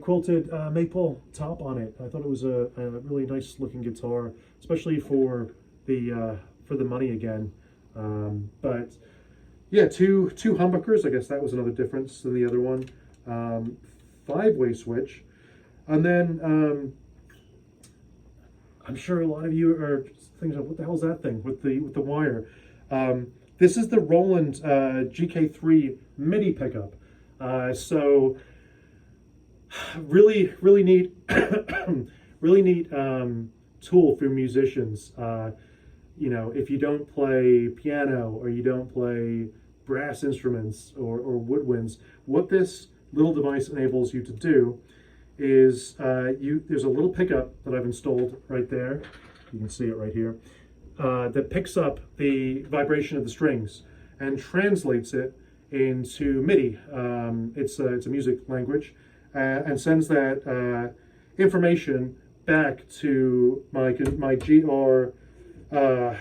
quilted maple top on it. I thought it was a really nice looking guitar, especially for the money again. But yeah, two humbuckers. I guess that was another difference than the other one. 5-way switch. And then I'm sure a lot of you are thinking, what the hell is that thing with the wire? This is the Roland GK3 MIDI pickup. So really neat, really neat tool for musicians. If you don't play piano or you don't play brass instruments or woodwinds, what this little device enables you to do is there's a little pickup that I've installed right there. You can see it right here. That picks up the vibration of the strings and translates it into MIDI. It's a music language, and sends that information back to my GR. What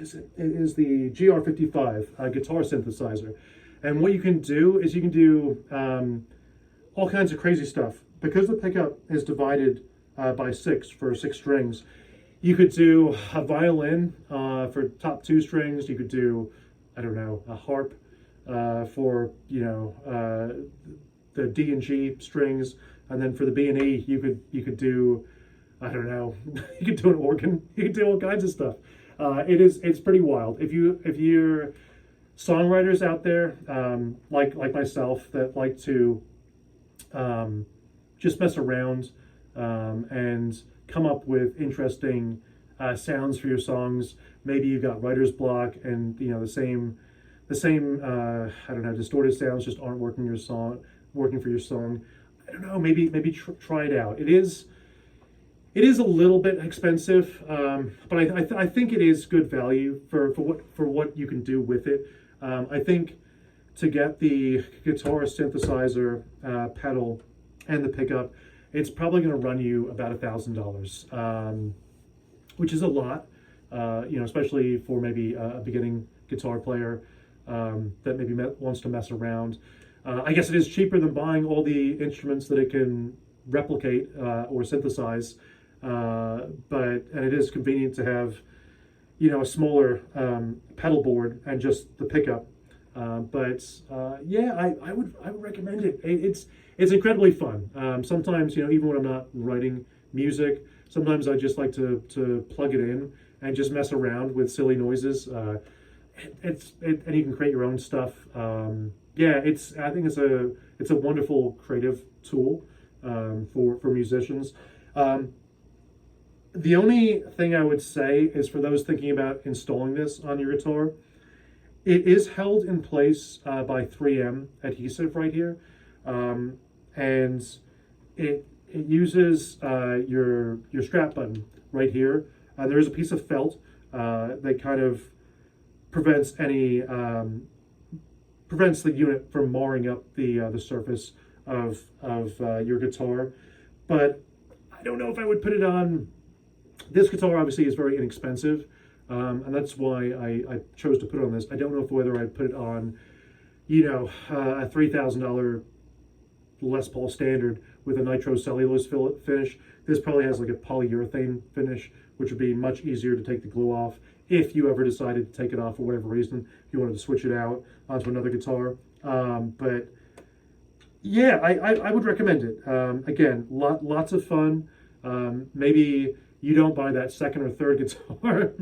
is it? It is the GR55 guitar synthesizer. And what you can do is you can do all kinds of crazy stuff. Because the pickup is divided by 6 for 6 strings, you could do a violin for top 2 strings. You could do, I don't know, a harp for the D and G strings, and then for the B and E, you could do, I don't know, you could do an organ. You could do all kinds of stuff. It's pretty wild. If you're songwriters out there like myself that like to just mess around and come up with interesting sounds for your songs. Maybe you've got writer's block, and the same I don't know, distorted sounds just aren't working for your song. I don't know. Maybe try it out. It is a little bit expensive, but I think it is good value for what you can do with it. I think to get the guitar synthesizer pedal and the pickup, it's probably going to run you about $1,000, which is a lot, especially for maybe a beginning guitar player that maybe wants to mess around. I guess it is cheaper than buying all the instruments that it can replicate or synthesize, and it is convenient to have, a smaller pedal board and just the pickup. Yeah, I would recommend it. It's incredibly fun. Sometimes, even when I'm not writing music, sometimes I just like to plug it in and just mess around with silly noises. And you can create your own stuff. Yeah, I think it's a wonderful creative tool for musicians. Um, the only thing I would say is for those thinking about installing this on your guitar, it is held in place by 3M adhesive right here, um, and it uses your strap button right here. There is a piece of felt that kind of prevents any prevents the unit from marring up the surface of your guitar. But I don't know if I would put it on. This guitar obviously is very inexpensive, and that's why I chose to put it on this. I don't know if whether I'd put it on, a $3,000 Les Paul Standard with a nitrocellulose finish. This probably has like a polyurethane finish, which would be much easier to take the glue off if you ever decided to take it off for whatever reason, if you wanted to switch it out onto another guitar. But yeah, I would recommend it. Again, lots of fun. Maybe you don't buy that second or third guitar.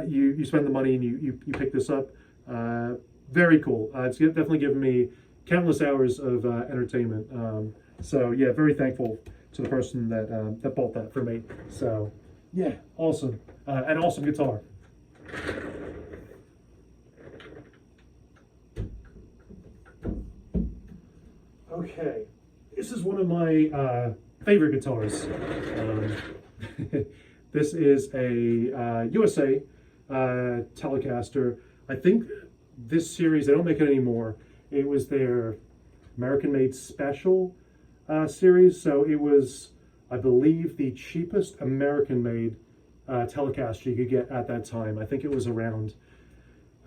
You spend the money and you pick this up. Very cool. It's definitely given me countless hours of entertainment. So yeah, very thankful to the person that bought that for me. So yeah, awesome. An awesome guitar. Okay, this is one of my favorite guitars. Um, this is a USA Telecaster. I think this series, they don't make it anymore. It was their American Made Special series, so it was, I believe, the cheapest American Made Telecaster you could get at that time. I think it was around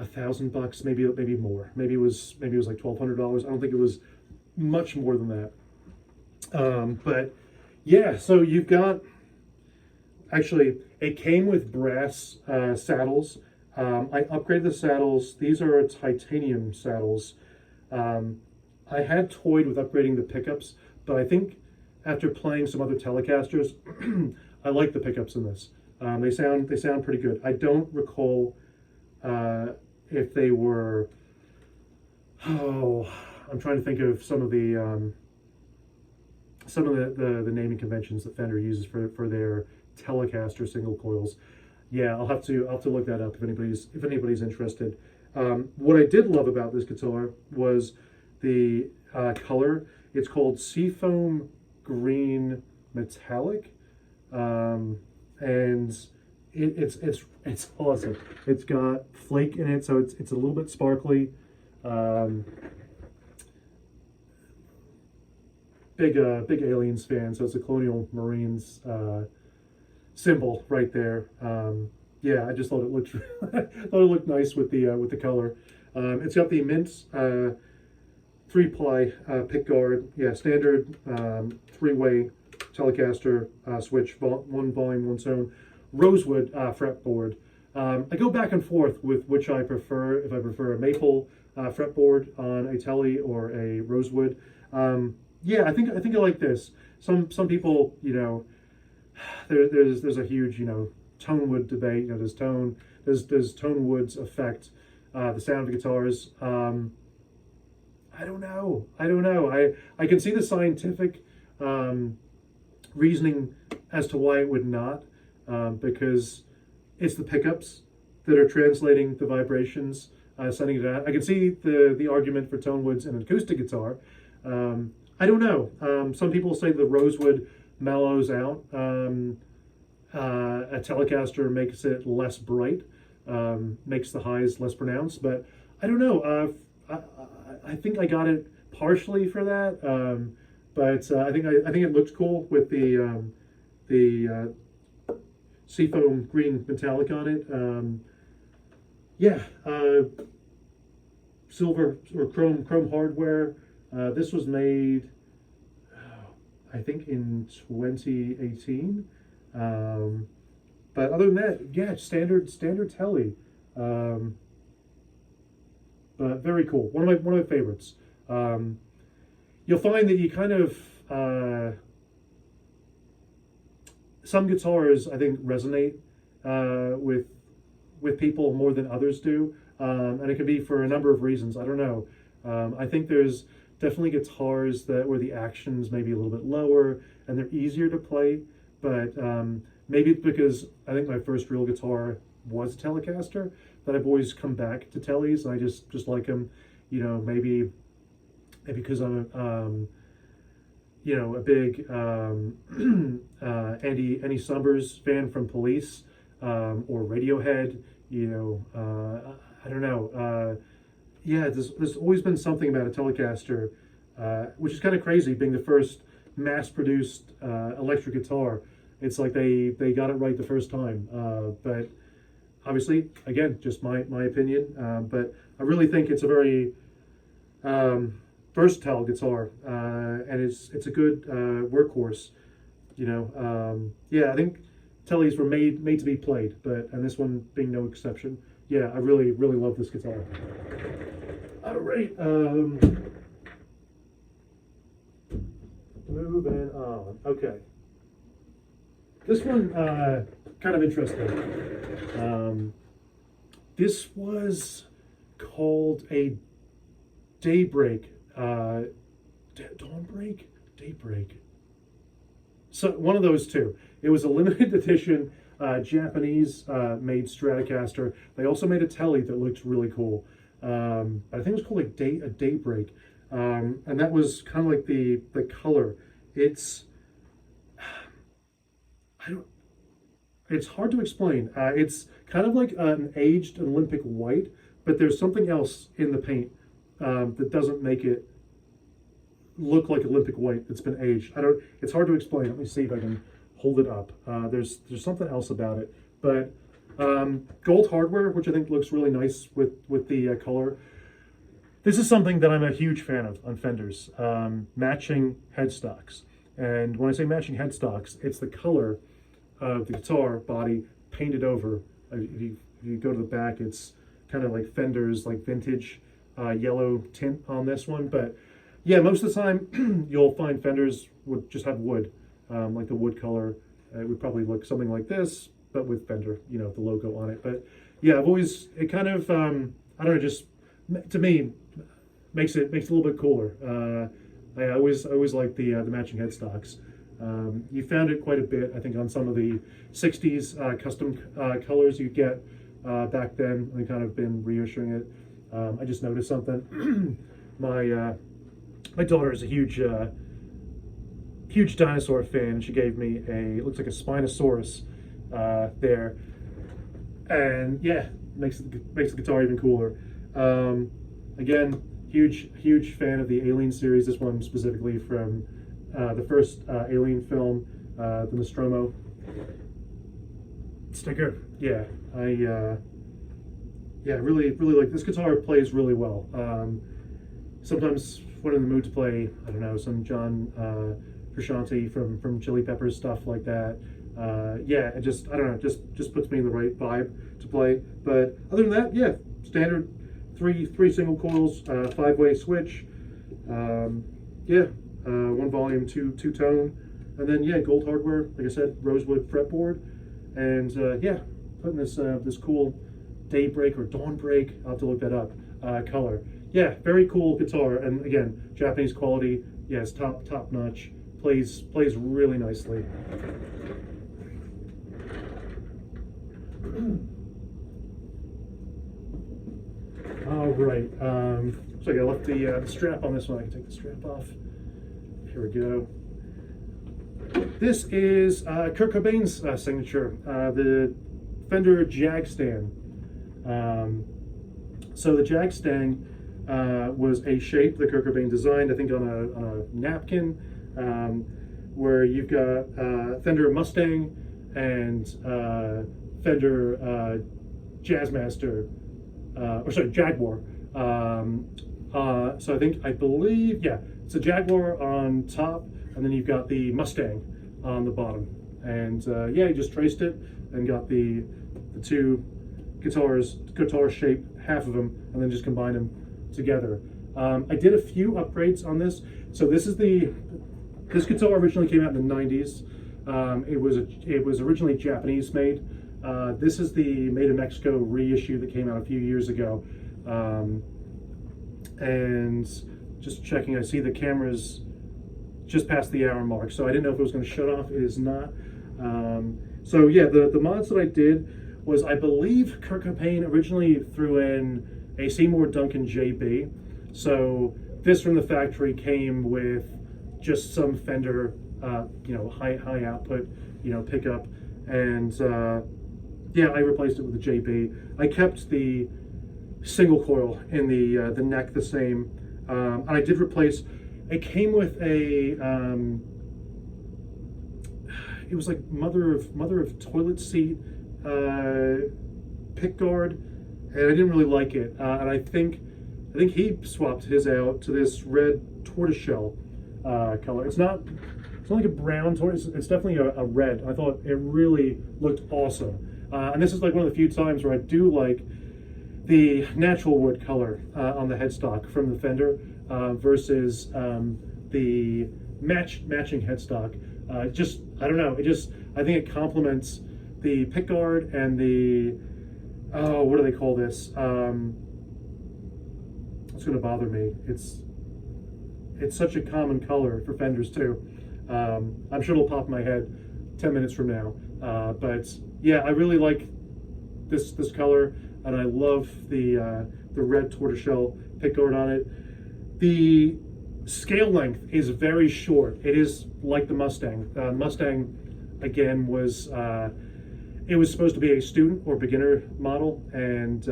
$1,000, maybe more. Maybe it was like $1,200. I don't think it was much more than that. But yeah, so you've got, actually, it came with brass saddles. I upgraded the saddles. These are titanium saddles. I had toyed with upgrading the pickups, but I think after playing some other Telecasters, I like the pickups in this. They sound pretty good. I don't recall if they were. Oh, I'm trying to think of some of the naming conventions that Fender uses for their Telecaster single coils. Yeah, I'll have to look that up if anybody's interested. What I did love about this guitar was the color. It's called Seafoam Green Metallic, and it's awesome. It's got flake in it, so it's a little bit sparkly. Big Aliens fan, so it's a Colonial Marines symbol right there. Yeah, I just thought it looked nice with the color. It's got the mint 3-ply pick guard. Yeah, standard 3-way Telecaster switch, one volume, one tone, rosewood fretboard. I go back and forth with which I prefer. If I prefer a maple fretboard on a Tele or a rosewood. Yeah, I think I like this. Some people, there's a huge, tone wood debate. Does tone woods affect the sound of guitars? I don't know. I can see the scientific reasoning as to why it would not, because it's the pickups that are translating the vibrations, sending it out. I can see the argument for tone woods in an acoustic guitar. I don't know. Some people say the rosewood mellows out. A Telecaster makes it less bright, makes the highs less pronounced. But I don't know. I think I got it partially for that. But I think it looks cool with the seafoam green metallic on it. Yeah, silver or chrome hardware. This was made, I think, in 2018. But other than that, yeah, standard Tele. but very cool. One of my favorites. You'll find that you kind of some guitars I think resonate with people more than others do, and it can be for a number of reasons. I don't know. I think there's definitely guitars where the action's maybe a little bit lower and they're easier to play, but maybe it's because I think my first real guitar was a Telecaster that I've always come back to Tellies, and I just like them. You know, maybe because I'm a big Andy Summers fan from Police, or Radiohead. I don't know. Yeah, there's always been something about a Telecaster, which is kind of crazy, being the first mass-produced electric guitar. It's like they got it right the first time. But obviously, again, just my opinion. But I really think it's a very versatile guitar, and it's a good workhorse. Yeah, I think Tellys were made to be played, and this one being no exception. Yeah, I really love this guitar. All right, moving on. Okay, this one kind of interesting. This was called a Daybreak, Dawnbreak, Daybreak. So one of those two. It was a limited edition Japanese made Stratocaster. They also made a Telly that looked really cool. I think it was called like a Daybreak, and that was kind of like the color. It's It's hard to explain. It's kind of like an aged Olympic white, but there's something else in the paint that doesn't make it look like Olympic white that's been aged. It's hard to explain. Let me see if I can hold it up. There's something else about it, but gold hardware, which I think looks really nice with the color. This is something that I'm a huge fan of on Fenders, matching headstocks. And when I say matching headstocks, it's the color of the guitar body painted over. If you go to the back, it's kind of like Fender's like vintage yellow tint on this one. But yeah, most of the time you'll find Fenders would just have wood, like the wood color. It would probably look something like this, but with Fender, the logo on it. But yeah, it kind of, I don't know, just to me, makes it a little bit cooler. I always like the matching headstocks. You found it quite a bit, I think, on some of the 60s custom colors you get back then. They've kind of been reissuing it. I just noticed something. My daughter is a huge dinosaur fan. She gave me it looks like a Spinosaurus there, and yeah, makes the guitar even cooler. Again, huge fan of the Alien series. This one specifically from the first Alien film, the Nostromo sticker. Yeah, I really like this guitar. Plays really well. Sometimes when in the mood to play, I don't know, some John Frusciante from Chili Peppers, stuff like that. Yeah, it just, I don't know, just puts me in the right vibe to play. But other than that, yeah, standard three single coils, 5-way switch. Yeah, 1 volume, two tone, and then yeah, gold hardware. Like I said, rosewood fretboard, and yeah, putting this cool Daybreak or Dawnbreak. I'll have to look that up. Color. Yeah, very cool guitar, and again, Japanese quality. Yes, top notch. Plays really nicely. All right. So I left the strap on this one. I can take the strap off. Here we go. This is Kurt Cobain's signature, the Fender Jag Stand. So the Jag Stand was a shape that Kurt Cobain designed, I think, on a napkin, where you've got Fender Mustang and Fender Jazzmaster, Jaguar. So I believe, yeah, it's a Jaguar on top, and then you've got the Mustang on the bottom. And yeah, he just traced it and got the two guitar shape, half of them, and then just combined them together. I did a few upgrades on this. So this guitar originally came out in the 90s. It was originally Japanese made. This is the Made in Mexico reissue that came out a few years ago. And just checking, I see the camera's just past the hour mark, so I didn't know if it was going to shut off. It is not. So yeah, the mods that I did was, I believe Kurt Cobain originally threw in a Seymour Duncan JB. So this from the factory came with just some Fender, high output, pickup, and yeah, I replaced it with a JB. I kept the single coil in the neck the same, and I did replace. It came with a it was like mother of toilet seat pick guard, and I didn't really like it. And I think he swapped his out to this red tortoiseshell color. It's not like a brown tortoise. It's definitely a red. I thought it really looked awesome. And this is like one of the few times where I do like the natural wood color on the headstock from the Fender versus the matching headstock. I don't know. I think it complements the pickguard and the, what do they call this? It's going to bother me. It's such a common color for Fenders too. I'm sure it'll pop in my head 10 minutes from now. But yeah, I really like this color, and I love the red tortoiseshell pickguard on it. The scale length is very short. It is like the Mustang. Mustang, again, was it was supposed to be a student or beginner model, and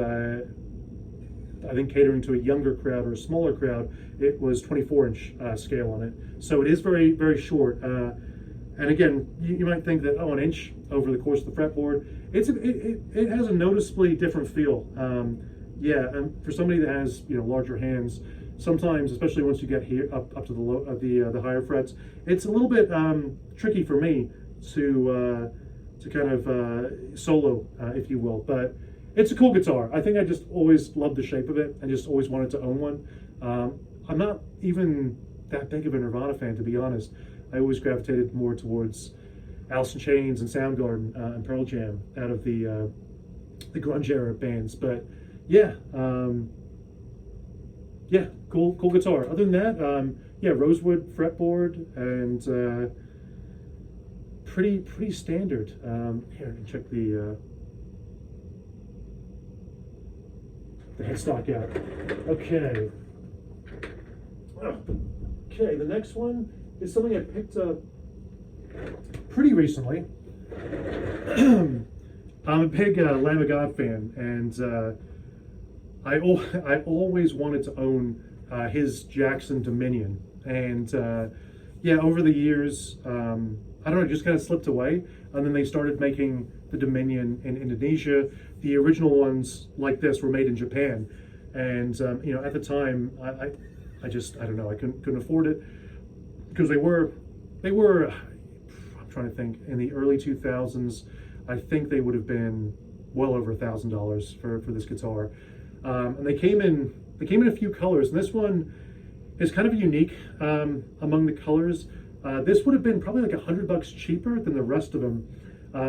I think catering to a younger crowd or a smaller crowd, it was 24-inch scale on it. So it is very, very short. And again, you might think that, an inch over the course of the fretboard, it has a noticeably different feel. Yeah, and for somebody that has larger hands, sometimes, especially once you get here up to the higher frets, it's a little bit tricky for me to kind of solo, if you will. But it's a cool guitar. I think I just always loved the shape of it and just always wanted to own one. I'm not even that big of a Nirvana fan, to be honest. I always gravitated more towards Alice in Chains and Soundgarden and Pearl Jam out of the grunge era bands. But yeah, yeah, cool guitar. Other than that, yeah, rosewood fretboard and pretty standard. Here, I can check the headstock out. Okay. Okay, the next one is something I picked up pretty recently. I'm a big Lamb of God fan, and I always wanted to own his Jackson Dominion. And yeah, over the years, I don't know, it just kind of slipped away. And then they started making the Dominion in Indonesia. The original ones like this were made in Japan. And at the time, I don't know, I couldn't afford it, because they were I'm trying to think, in the early 2000s, I think they would have been well over $1,000 for this guitar. And they came in a few colors, and this one is kind of unique among the colors. This would have been probably like $100 cheaper than the rest of them,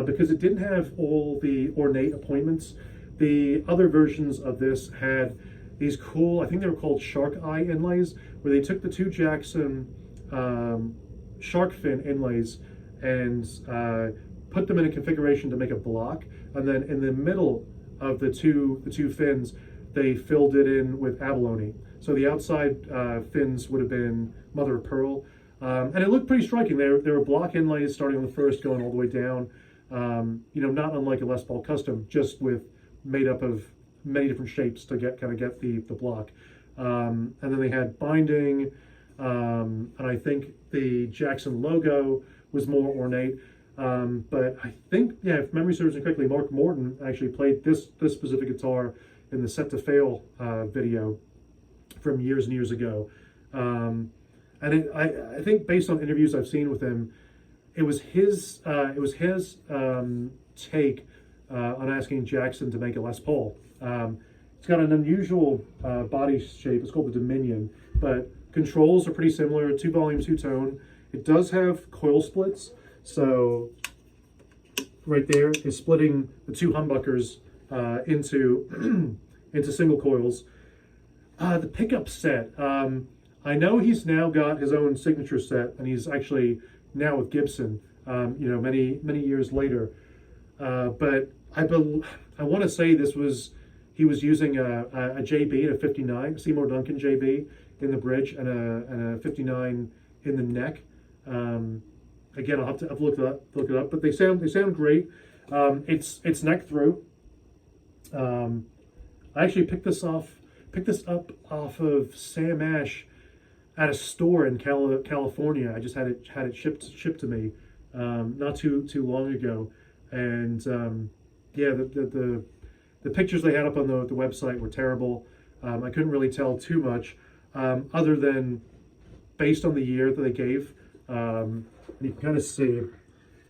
because it didn't have all the ornate appointments. The other versions of this had these cool, I think they were called shark eye inlays, where they took the two Jackson shark fin inlays and put them in a configuration to make a block, and then in the middle of the two fins, they filled it in with abalone. So the outside fins would have been mother of pearl, and it looked pretty striking. There were block inlays starting on the first, going all the way down. Not unlike a Les Paul Custom, just made up of many different shapes to get the block. And then they had binding, and I think the Jackson logo was more ornate. But I think, yeah, if memory serves me correctly, Mark Morton actually played this specific guitar in the Set to Fail video from years and years ago. And I think, based on interviews I've seen with him, it was his take on asking Jackson to make a Les Paul. It's got an unusual body shape. It's called the Dominion, but controls are pretty similar. 2 volume, 2 tone. It does have coil splits, so right there is splitting the 2 humbuckers into into single coils. The pickup set. I know he's now got his own signature set, and he's actually now with Gibson. Many years later. But I want to say he was using a JB and a 59 Seymour Duncan JB in the bridge and a 59 in the neck. Again, I'll have to look it up. But they sound great. It's neck through. I actually picked this up off of Sam Ash at a store in California. I just had it shipped to me not too long ago, and the pictures they had up on the website were terrible. I couldn't really tell too much other than based on the year that they gave. You can kind of see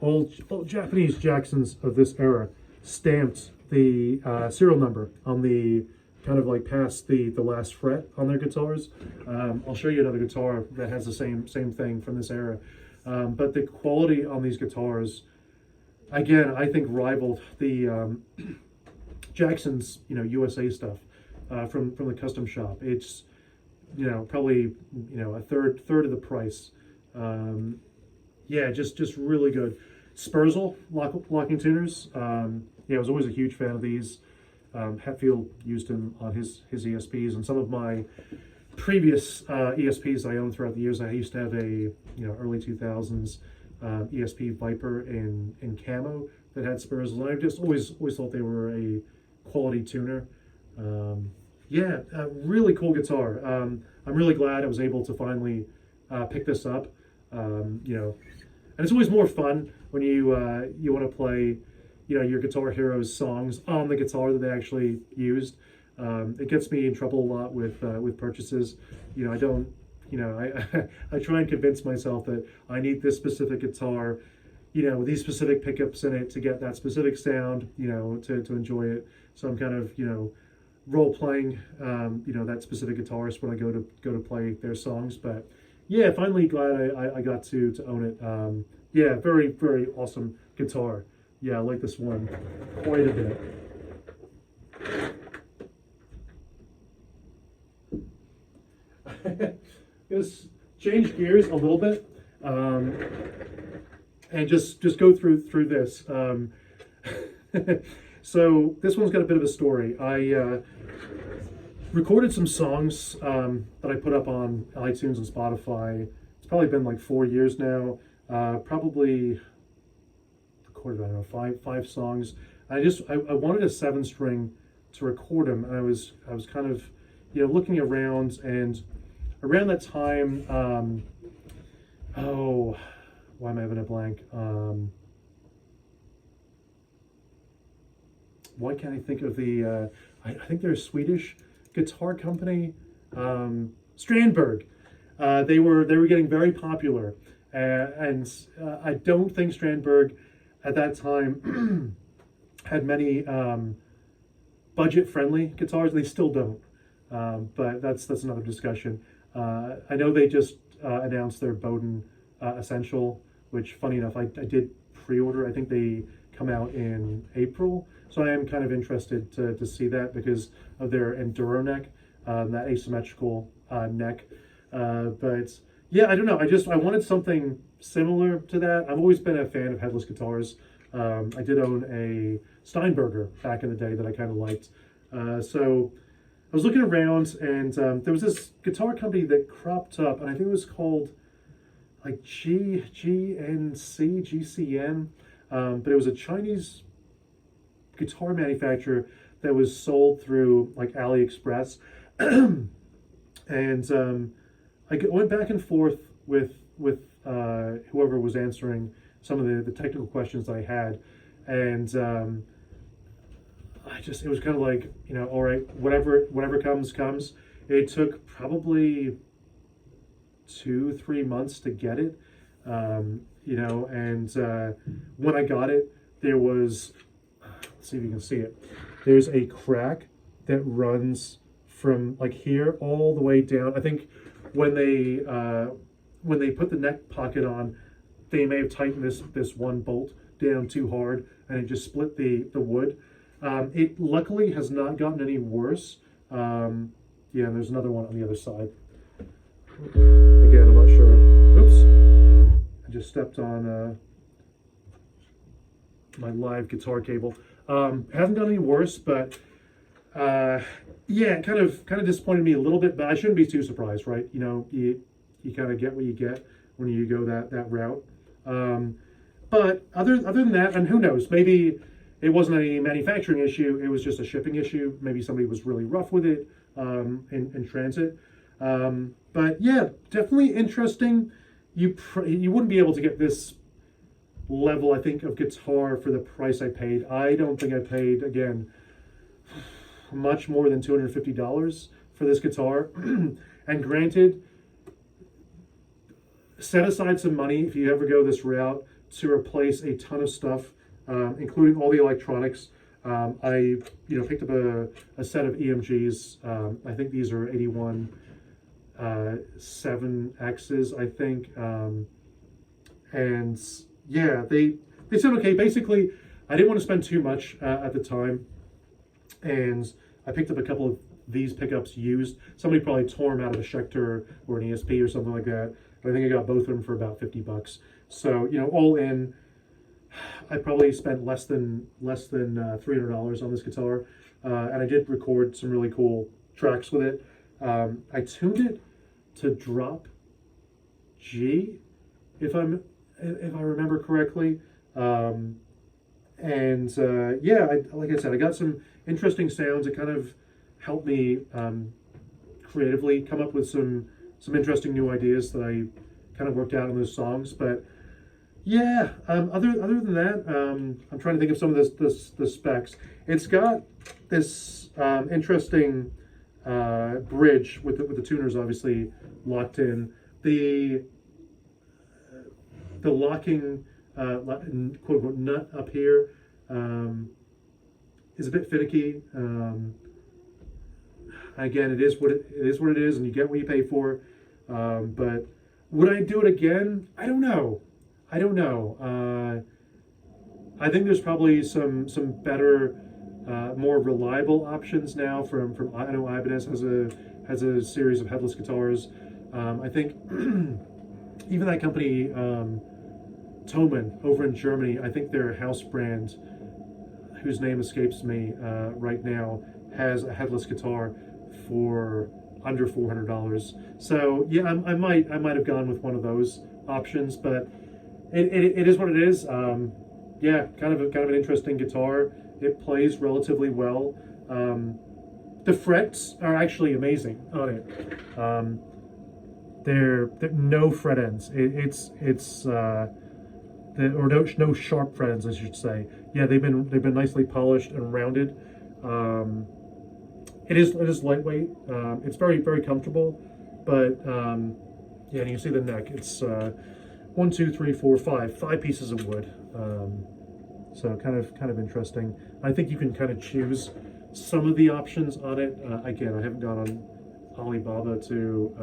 old Japanese Jacksons of this era stamped the serial number on the kind of like past the last fret on their guitars. I'll show you another guitar that has the same thing from this era. But the quality on these guitars, again, I think rivaled the Jackson's USA stuff from the custom shop. It's probably a third of the price. Just really good. Spurzl locking tuners. I was always a huge fan of these. Hetfield used him on his ESPs, and some of my previous ESPs I owned throughout the years. I used to have a early 2000s ESP Viper in camo that had Spurzl, and I just always thought they were a quality tuner. A really cool guitar. I'm really glad I was able to finally pick this up. And it's always more fun when you want to play your Guitar Heroes songs on the guitar that they actually used. It gets me in trouble a lot with purchases. I don't. I try and convince myself that I need this specific guitar, with these specific pickups in it to get that specific sound, to enjoy it. So I'm kind of role playing, that specific guitarist when I go to play their songs. But finally glad I got to own it. Very very awesome guitar. I like this one quite a bit. Just change gears a little bit, and just go through this. So this one's got a bit of a story. I recorded some songs that I put up on iTunes and Spotify. It's probably been like 4 years now. Probably recorded, I don't know, five songs. I wanted a 7-string to record them, and I was kind of looking around, and around that time, why am I having a blank? Why can't I think of the? I think they're a Swedish guitar company, Strandberg. They were getting very popular, and I don't think Strandberg at that time had many budget-friendly guitars. They still don't, but that's another discussion. I know they just announced their Bowden Essential, which, funny enough, I did pre-order. I think they come out in April, so I am kind of interested to see that because of their Enduro neck, that asymmetrical neck. But I don't know. I wanted something similar to that. I've always been a fan of headless guitars. I did own a Steinberger back in the day that I kind of liked. So I was looking around, and there was this guitar company that cropped up, and I think it was called like GCN, but it was a Chinese guitar manufacturer that was sold through like AliExpress. And I went back and forth with whoever was answering some of the technical questions I had, and it was kind of like, all right, whatever comes. It took probably 2-3 months to get it, and when I got it, there was, let's see if you can see it. There's a crack that runs from like here all the way down. I think when they put the neck pocket on, they may have tightened this one bolt down too hard, and it just split the wood. It luckily has not gotten any worse. Yeah, and there's another one on the other side. Again, I'm not sure. Oops, I just stepped on my live guitar cable. Hasn't gotten any worse, but yeah, it kind of disappointed me a little bit. But I shouldn't be too surprised, right? You know, you kind of get what you get when you go that route. But other than that, and who knows, maybe it wasn't any manufacturing issue. It was just a shipping issue. Maybe somebody was really rough with it in transit. But yeah, definitely interesting. You wouldn't be able to get this level, I think, of guitar for the price I paid. I don't think I paid, again, much more than $250 for this guitar. And granted, set aside some money if you ever go this route to replace a ton of stuff, including all the electronics. I picked up a set of EMGs. I think these are 81 7Xs, I think. And yeah, they sound okay. Basically, I didn't want to spend too much at the time, and I picked up a couple of these pickups used. Somebody probably tore them out of a Schecter or an ESP or something like that. But I think I got both of them for about $50. So all in, I probably spent less than $300 on this guitar, and I did record some really cool tracks with it. I tuned it to drop G, if I remember correctly, and yeah, like I said, I got some interesting sounds. It kind of helped me creatively come up with some interesting new ideas that I kind of worked out in those songs. But yeah, other than that, I'm trying to think of some of the specs. It's got this interesting bridge with the tuners obviously locked in. The locking quote unquote nut up here is a bit finicky. Again, it is what it is, and you get what you pay for. But would I do it again? I don't know. I think there's probably some better, more reliable options now from I know Ibanez has a series of headless guitars. I think even that company, Thomann over in Germany, I think their house brand, whose name escapes me right now, has a headless guitar for under $400. So yeah, I might have gone with one of those options, but it is what it is. Yeah, kind of an interesting guitar. It plays relatively well. The frets are actually amazing on it. They're no fret ends. No sharp fret ends, I should say. Yeah, they've been nicely polished and rounded. It is lightweight. It's very, very comfortable, but yeah, and you see the neck. It's 1, 2, 3, 4, 5 pieces of wood. So kind of interesting. I think you can kind of choose some of the options on it. Again, I haven't gone on Alibaba to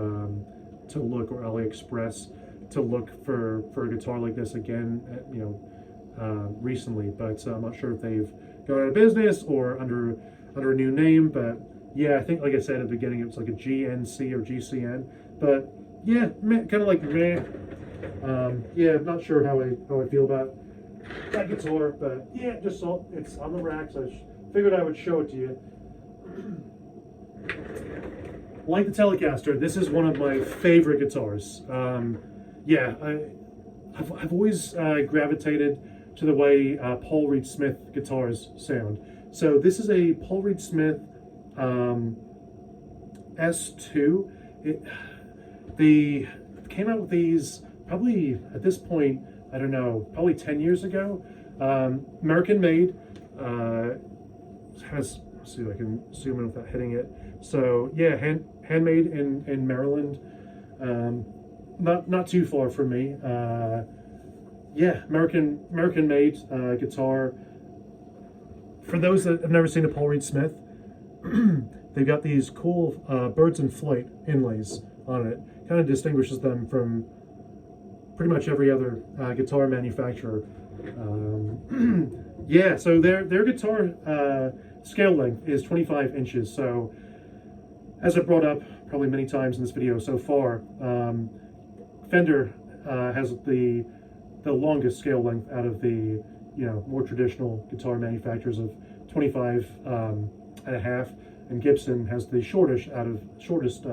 look, or AliExpress to look for a guitar like this again. Recently, but I'm not sure if they've gone out of business or under a new name. But yeah, I think, like I said at the beginning, it was like a GNC or GCN. But yeah, kind of like meh. Yeah, I'm not sure how I feel about that guitar, but yeah, just saw it's on the rack, so I figured I would show it to you. Like the Telecaster, this is one of my favorite guitars. Yeah, I've always gravitated to the way Paul Reed Smith guitars sound. So this is a Paul Reed Smith S2. They came out with these probably at this point, I don't know, probably 10 years ago. American made. Let's see if I can zoom in without hitting it. So yeah, handmade in Maryland. Not too far from me. Yeah, American made guitar. For those that have never seen a Paul Reed Smith, they've got these cool birds in flight inlays on it. Kind of distinguishes them from pretty much every other guitar manufacturer. Yeah, so their guitar scale length is 25 inches. So as I brought up probably many times in this video so far, Fender has the longest scale length out of the more traditional guitar manufacturers of 25 and a half, and Gibson has the shortest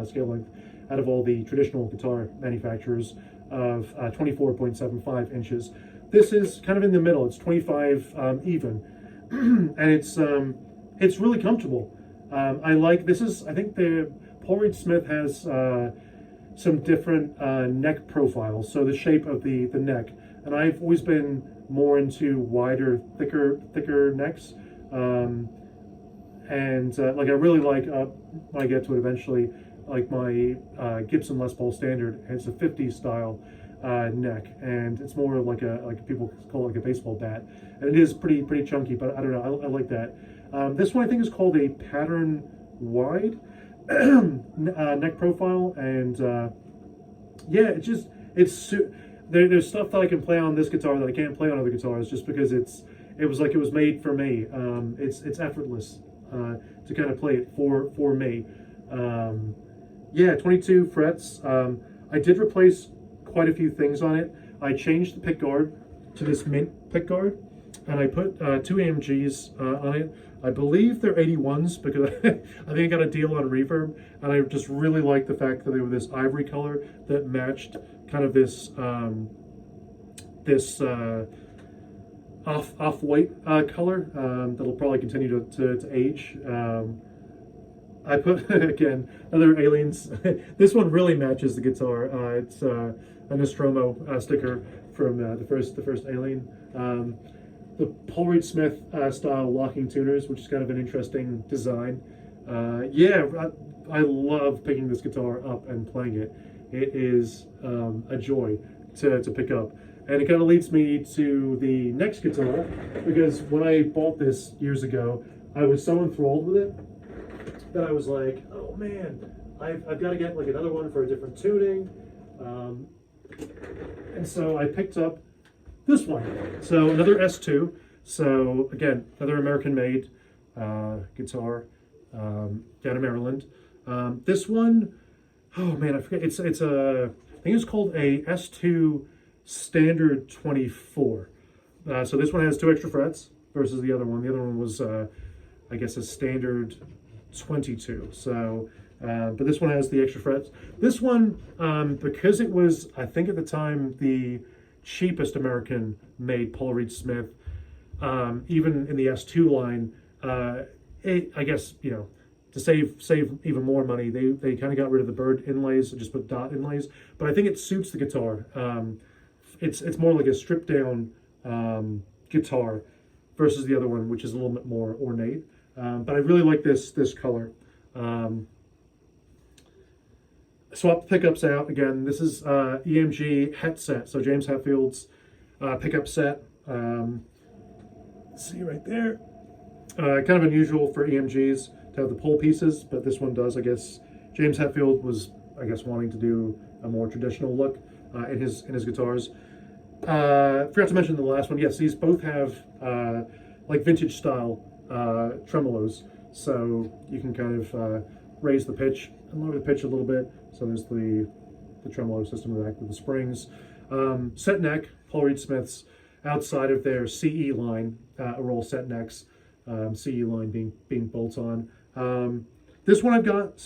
scale length out of all the traditional guitar manufacturers of 24.75 inches. This is kind of in the middle. It's 25 even, and it's really comfortable. I like this is I think the Paul Reed Smith has some different neck profiles. So the shape of the neck, and I've always been more into wider, thicker necks. Like I really like when I get to it eventually, like my Gibson Les Paul Standard. It's a 50s style neck, and it's more like people call it like a baseball bat, and it is pretty chunky. But I don't know, I like that. This one I think is called a pattern wide neck profile, and yeah, there's stuff that I can play on this guitar that I can't play on other guitars, just because it was made for me. It's effortless to kind of play it for me. Yeah, 22 frets. I did replace quite a few things on it. I changed the pick guard to this mint pick guard, and I put 2 AMGs on it. I believe they're 81s because I think I got a deal on Reverb, and I just really like the fact that they were this ivory color that matched kind of this off-white color that'll probably continue to age. I put again other Aliens. This one really matches the guitar. It's a Nostromo sticker from the first Alien. The Paul Reed Smith style locking tuners, which is kind of an interesting design. Yeah, I love picking this guitar up and playing it. It is a joy to pick up. And it kind of leads me to the next guitar, because when I bought this years ago, I was so enthralled with it that I was like, oh man, I've got to get like another one for a different tuning. And so I picked up this one. So another S2. So again, another American-made guitar down in Maryland. This one, oh man, I forget. It's I think it's called a S2 Standard 24. So this one has 2 extra frets versus the other one. The other one was, I guess, a Standard 22. So, but this one has the extra frets. This one, because it was, I think at the time, the cheapest American-made Paul Reed Smith, even in the S2 line, I guess, to save even more money, they kind of got rid of the bird inlays and just put dot inlays. But I think it suits the guitar. It's more like a stripped down guitar versus the other one, which is a little bit more ornate. But I really like this color. Swap the pickups out again. This is EMG Het set, so James Hetfield's pickup set. See right there. Kind of unusual for EMGs to have the pull pieces, but this one does. I guess James Hetfield was, wanting to do a more traditional look in his guitars. Forgot to mention the last one. Yes, these both have like vintage style tremolos, so you can kind of raise the pitch and lower the pitch a little bit. So there's the tremolo system in the back with the springs. Set neck, Paul Reed Smith's, outside of their CE line, are all set necks. CE line being bolt on. This one I've got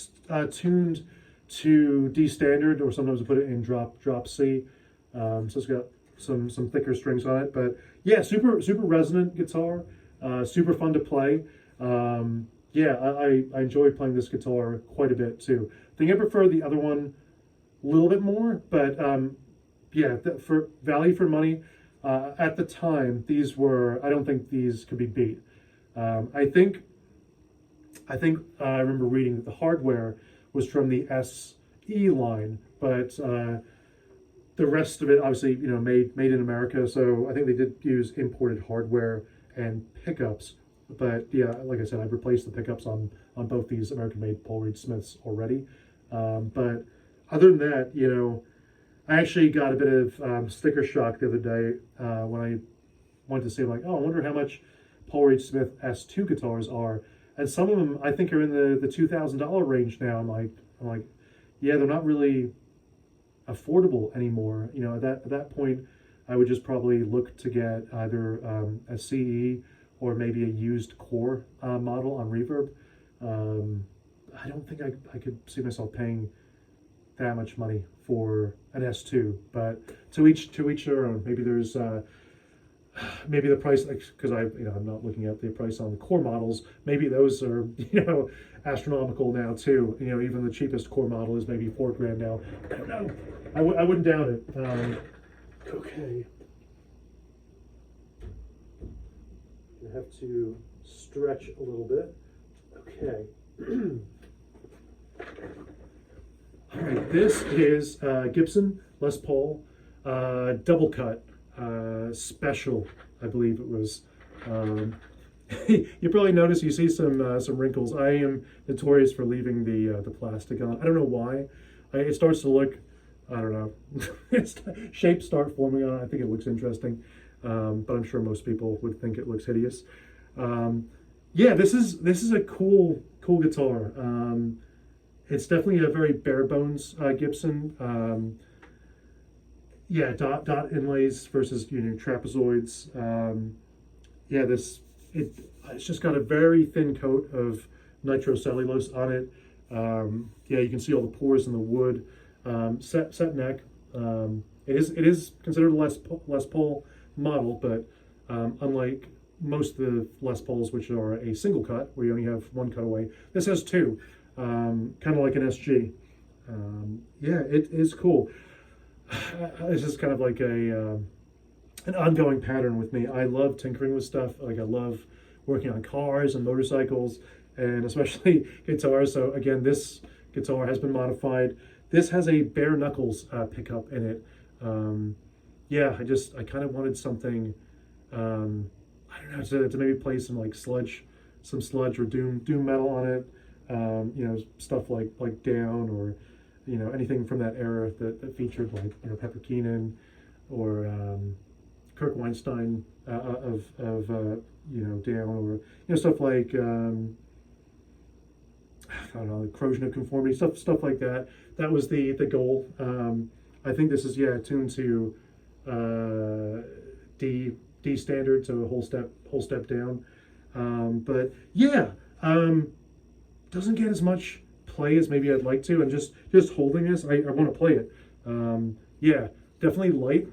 tuned to D standard, or sometimes I put it in drop C. So it's got some thicker strings on it, but yeah, super resonant guitar, super fun to play. Yeah, I enjoy playing this guitar quite a bit too. I think I prefer the other one a little bit more, but yeah, for value for money, at the time, I don't think these could be beat. I think I remember reading that the hardware was from the SE line, but the rest of it, obviously, made in America. So I think they did use imported hardware and pickups. But yeah, like I said, I've replaced the pickups on on both these American-made Paul Reed Smiths already. But other than that, I actually got a bit of sticker shock the other day when I went to see, like, oh, I wonder how much Paul Reed Smith S2 guitars are. And some of them I think are in the $2,000 range now. I'm like, yeah, they're not really affordable anymore. At that point, I would just probably look to get either a CE or maybe a used core model on Reverb. I don't think I could see myself paying that much money for an S2, but to each their own. Maybe there's maybe the price, because I'm not looking at the price on the core models. Maybe those are astronomical now too. Even the cheapest core model is maybe $4,000 now. I don't know. I wouldn't doubt it. Okay. I have to stretch a little bit. Okay. All right, this is Gibson Les Paul double cut special, I believe it was. You probably notice you see some wrinkles. I am notorious for leaving the plastic on. I don't know why. It starts to look, I don't know, shapes start forming on it. I think it looks interesting, but I'm sure most people would think it looks hideous. Yeah, this is a cool guitar. It's definitely a very bare bones Gibson. Yeah, dot inlays versus trapezoids. Yeah, it's just got a very thin coat of nitrocellulose on it. Yeah, you can see all the pores in the wood. Set neck. It is considered a Les Paul model, but unlike most of the Les Pauls, which are a single cut, where you only have one cutaway, this has two, kind of like an SG. Yeah, it is cool. This is kind of like an ongoing pattern with me. I love tinkering with stuff. Like, I love working on cars and motorcycles, and especially guitars. So again, this guitar has been modified. This has a bare knuckles pickup in it. Yeah, I kind of wanted something, I don't know, to maybe play some like sludge or doom metal on it. Stuff like Down, or anything from that era that featured like Pepper Keenan or Kirk Weinstein of Down, or stuff like I don't know, the Corrosion of Conformity, stuff like that. That was the goal. I think this is tuned to D standard, so a whole step down. But yeah, doesn't get as much play as maybe I'd like to, and just holding this, I want to play it. Yeah, definitely light.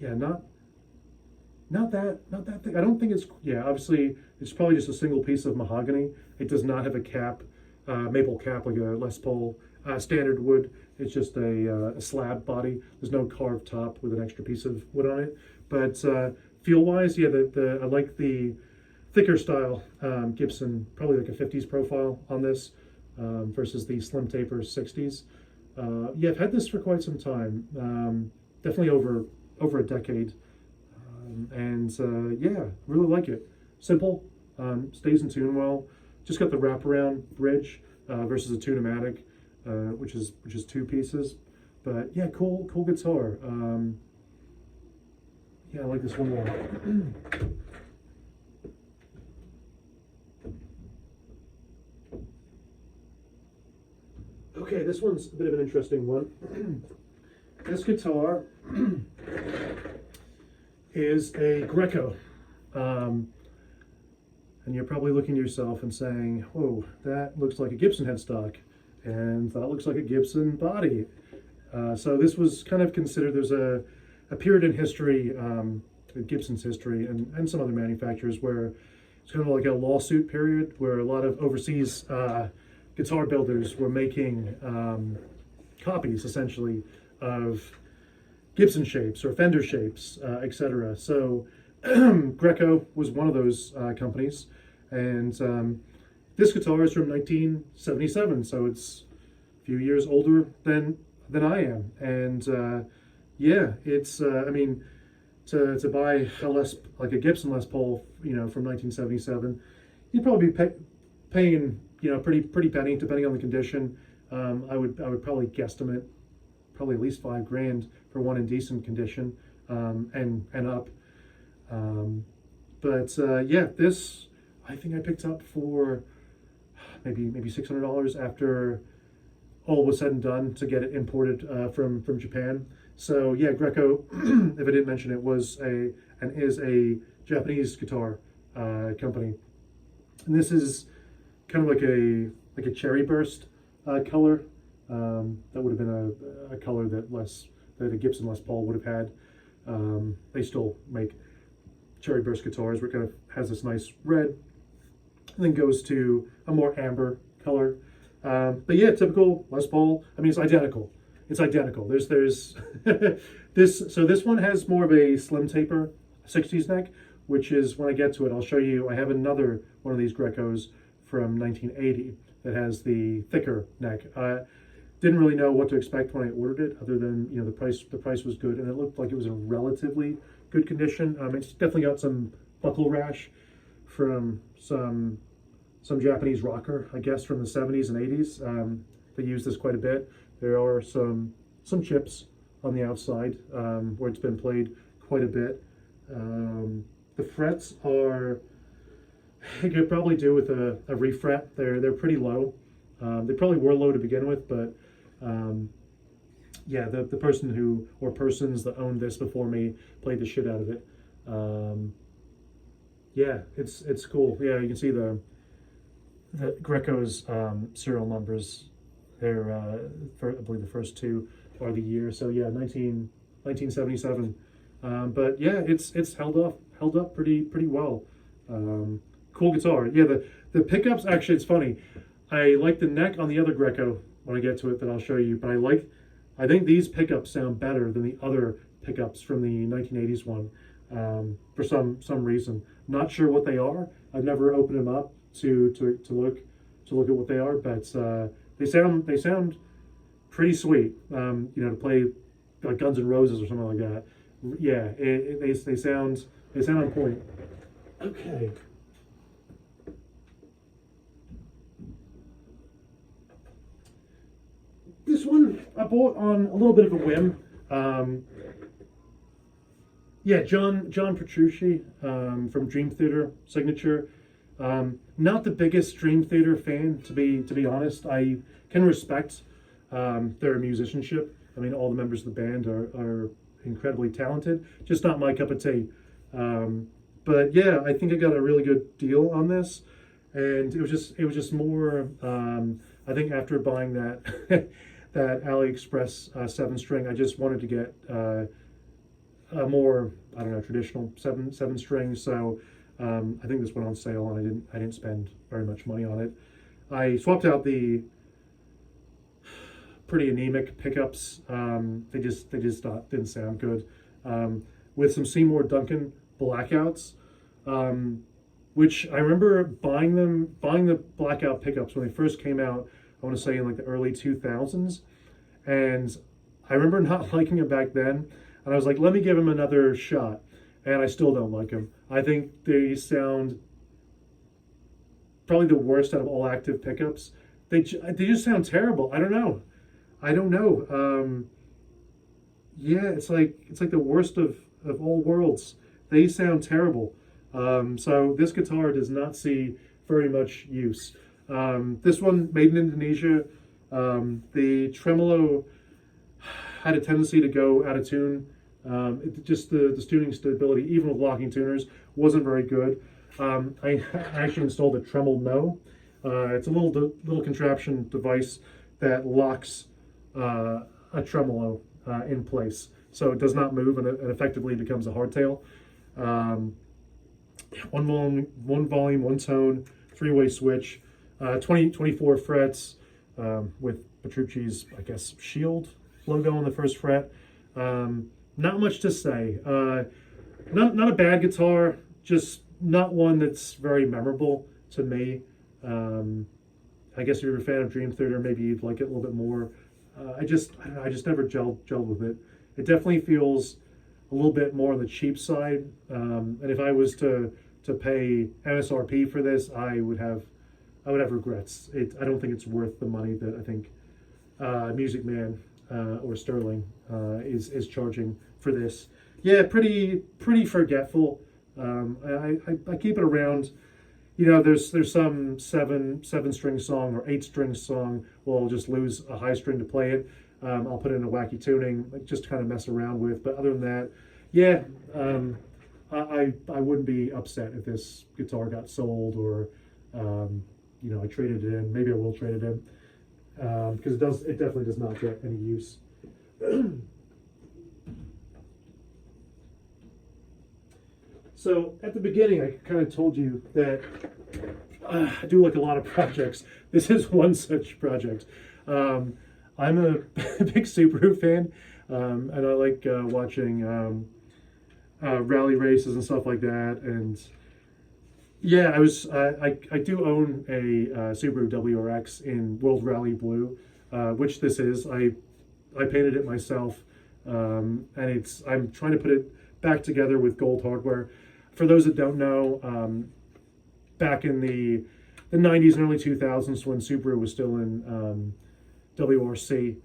Yeah, not that thick. I don't think it's, obviously it's probably just a single piece of mahogany. It does not have a cap, maple cap like a Les Paul standard wood. It's just a slab body. There's no carved top with an extra piece of wood on it. But feel wise, yeah, I like the thicker style Gibson, probably like a 50s profile on this versus the slim taper 60s. Yeah, I've had this for quite some time, definitely over a decade, and yeah, really like it. Simple, stays in tune well. Just got the wraparound bridge versus a Tune-o-matic, which is two pieces. But yeah, cool guitar. Yeah, I like this one more. Okay, this one's a bit of an interesting one. This guitar is a Greco. And you're probably looking to yourself and saying, whoa, that looks like a Gibson headstock, and that looks like a Gibson body. So this was kind of considered, there's a period in history, Gibson's history, and some other manufacturers, where it's kind of like a lawsuit period, where a lot of overseas guitar builders were making copies, essentially, of Gibson shapes or Fender shapes, etc. So Greco was one of those companies, and this guitar is from 1977, so it's a few years older than I am. And yeah, it's I mean, to buy a Gibson Les Paul, from 1977, you'd probably be paying, pretty penny depending on the condition. I would probably guesstimate probably at least $5,000 for one in decent condition, and up. But yeah, this I think I picked up for maybe $600 after all was said and done to get it imported from Japan. So yeah, Greco, if I didn't mention it, was and is a Japanese guitar company, and this is kind of like a cherry burst color. That would have been a color that a Gibson Les Paul would have had. They still make cherry burst guitars where it kind of has this nice red and then goes to a more amber color. But yeah, typical Les Paul. I mean, it's identical. It's identical. There's this. So this one has more of a slim taper 60s neck, which is, when I get to it, I'll show you. I have another one of these Grecos from 1980 that has the thicker neck. Didn't really know what to expect when I ordered it, other than the price. The price was good, and it looked like it was in relatively good condition. It's definitely got some buckle rash from some Japanese rocker, I guess, from the 70s and 80s. They use this quite a bit. There are some chips on the outside where it's been played quite a bit. The frets are, you could probably do with a refret. They're pretty low. They probably were low to begin with, but yeah, the person or persons that owned this before me played the shit out of it. Yeah, it's cool. Yeah, you can see the Greco's serial numbers. They're I believe the first two are the year. So yeah, 1977. But yeah, it's held up pretty well. Cool guitar. Yeah, the pickups, actually, it's funny. I like the neck on the other Greco when I get to it, that I'll show you, but I think these pickups sound better than the other pickups from the 1980s one, for some reason. Not sure what they are. I've never opened them up to look at what they are, but they sound pretty sweet. To play like Guns N' Roses or something like that. Yeah, they sound on point. Okay. This one I bought on a little bit of a whim. Yeah, John Petrucci from Dream Theater Signature. Not the biggest Dream Theater fan, to be honest. I can respect their musicianship. I mean, all the members of the band are incredibly talented. Just not my cup of tea. But yeah, I think I got a really good deal on this, and it was just more. I think after buying that that AliExpress 7-string, I just wanted to get a more, I don't know, traditional seven string. So I think this went on sale, and I didn't spend very much money on it. I swapped out the pretty anemic pickups. They just didn't sound good. With some Seymour Duncan blackouts, which I remember buying the blackout pickups when they first came out. I want to say in like the early 2000s, and I remember not liking them back then. And I was like, let me give them another shot, and I still don't like them. I think they sound probably the worst out of all active pickups. They just sound terrible. I don't know. Yeah, it's like the worst of all worlds. They sound terrible. So this guitar does not see very much use. This one, made in Indonesia. The tremolo had a tendency to go out of tune. The tuning stability, even with locking tuners, wasn't very good. I actually installed a Tremel No. It's a little contraption device that locks a tremolo in place, so it does not move, and it effectively becomes a hardtail. One volume, one tone, 3-way switch, 24 frets with Petrucci's, I guess, Shield logo on the first fret. Not much to say. Not a bad guitar, just not one that's very memorable to me. I guess if you're a fan of Dream Theater, maybe you'd like it a little bit more. I don't know, I just never gelled with it. It definitely feels a little bit more on the cheap side. And if I was to pay MSRP for this, I I would have regrets. I don't think it's worth the money that I think Music Man or Sterling is charging for this. Yeah, pretty forgetful. I keep it around. You know, there's some seven string song or 8 string song. Well, I'll just lose a high string to play it. I'll put in a wacky tuning, like, just to kind of mess around with. But other than that, yeah, I wouldn't be upset if this guitar got sold or you know, I traded it in. Maybe I will trade it in because it definitely does not get any use. So at the beginning, I kind of told you that I do like a lot of projects. This is one such project. I'm a big Subaru fan, and I like watching rally races and stuff like that. And yeah, I do own a Subaru WRX in World Rally Blue, which this is. I painted it myself, and I'm trying to put it back together with gold hardware. For those that don't know, back in the 90s and early 2000s, when Subaru was still in WRC,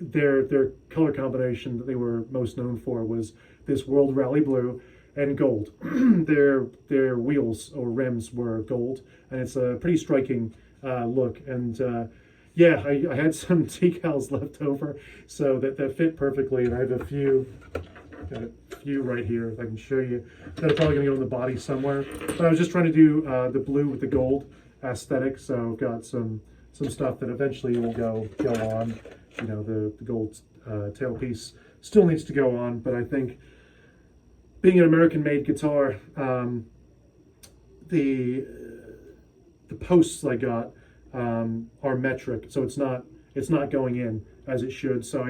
their color combination that they were most known for was this World Rally Blue and gold. their wheels or rims were gold, and it's a pretty striking look. And yeah, I had some decals left over, so that fit perfectly. And I have a few right here if I can show you. That are probably going to go in the body somewhere. But I was just trying to do the blue with the gold aesthetic, so I've got some stuff that eventually will go on. You know, the gold tailpiece still needs to go on, but I think being an American-made guitar, the posts I got are metric, so it's not going in as it should. So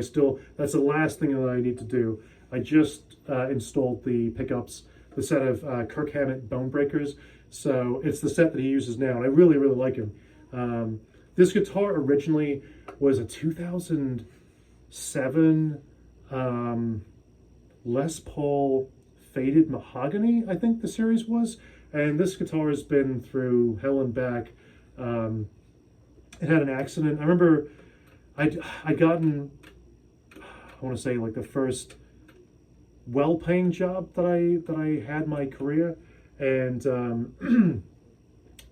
that's the last thing that I need to do. I just installed the pickups, the set of Kirk Hammett Bone Breakers. So it's the set that he uses now, and I really like him. This guitar originally was a 2007 Les Paul Faded Mahogany, I think the series was. And this guitar has been through hell and back. It had an accident. I remember I'd gotten, I want to say, like the first well-paying job that I had in my career, and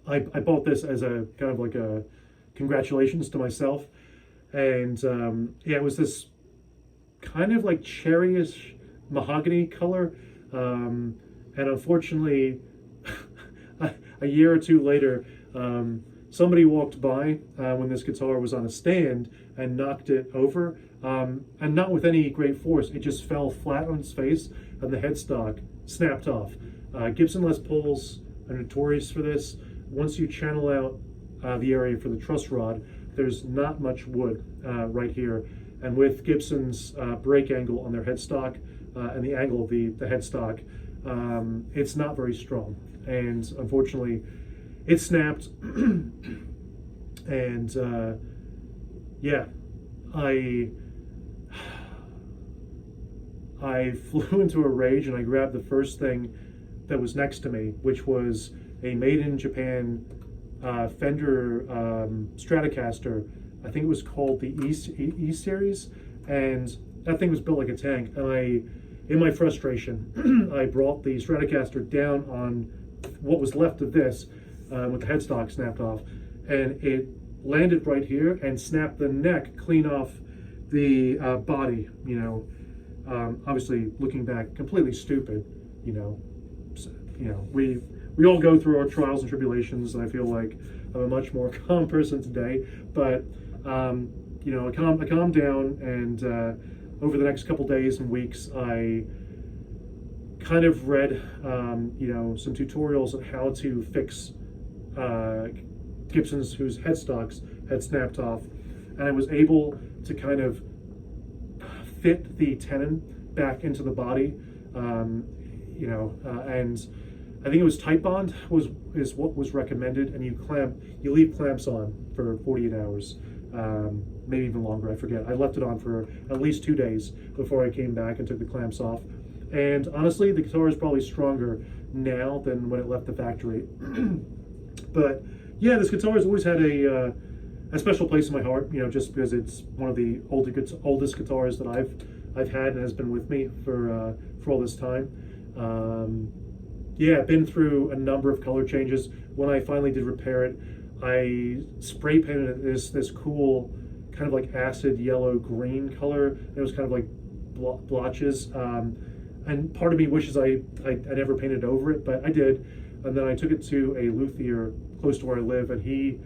I bought this as a kind of like a congratulations to myself. And yeah, it was this kind of like cherryish mahogany color, and unfortunately a year or two later, somebody walked by when this guitar was on a stand and knocked it over, and not with any great force. It just fell flat on its face, and the headstock snapped off. Gibson Les Pauls are notorious for this. Once you channel out the area for the truss rod, there's not much wood right here. And with Gibson's break angle on their headstock and the angle of the headstock, it's not very strong. And unfortunately, it snapped. And yeah, I flew into a rage, and I grabbed the first thing that was next to me, which was a made in Japan Fender Stratocaster. I think it was called the E series, and that thing was built like a tank. And in my frustration, I brought the Stratocaster down on what was left of this with the headstock snapped off, and it landed right here and snapped the neck clean off the body. You know, obviously looking back, completely stupid. You know, we all go through our trials and tribulations, and I feel like I'm a much more calm person today. But you know, I calmed down, and over the next couple days and weeks, I kind of read you know, some tutorials on how to fix Gibsons whose headstocks had snapped off, and I was able to kind of fit the tenon back into the body. You know, and I think it was Titebond is what was recommended, and you leave clamps on for 48 hours, maybe even longer. I forget. I left it on for at least 2 days before I came back and took the clamps off. And honestly, the guitar is probably stronger now than when it left the factory. But Yeah, this guitar has always had a special place in my heart. You know, just because it's one of the oldest guitars that I've had and has been with me for all this time. Yeah, been through a number of color changes. When I finally did repair it, I spray painted it this cool kind of like acid yellow green color. It was kind of like blotches. And part of me wishes I never painted over it, but I did. And then I took it to a luthier close to where I live, and he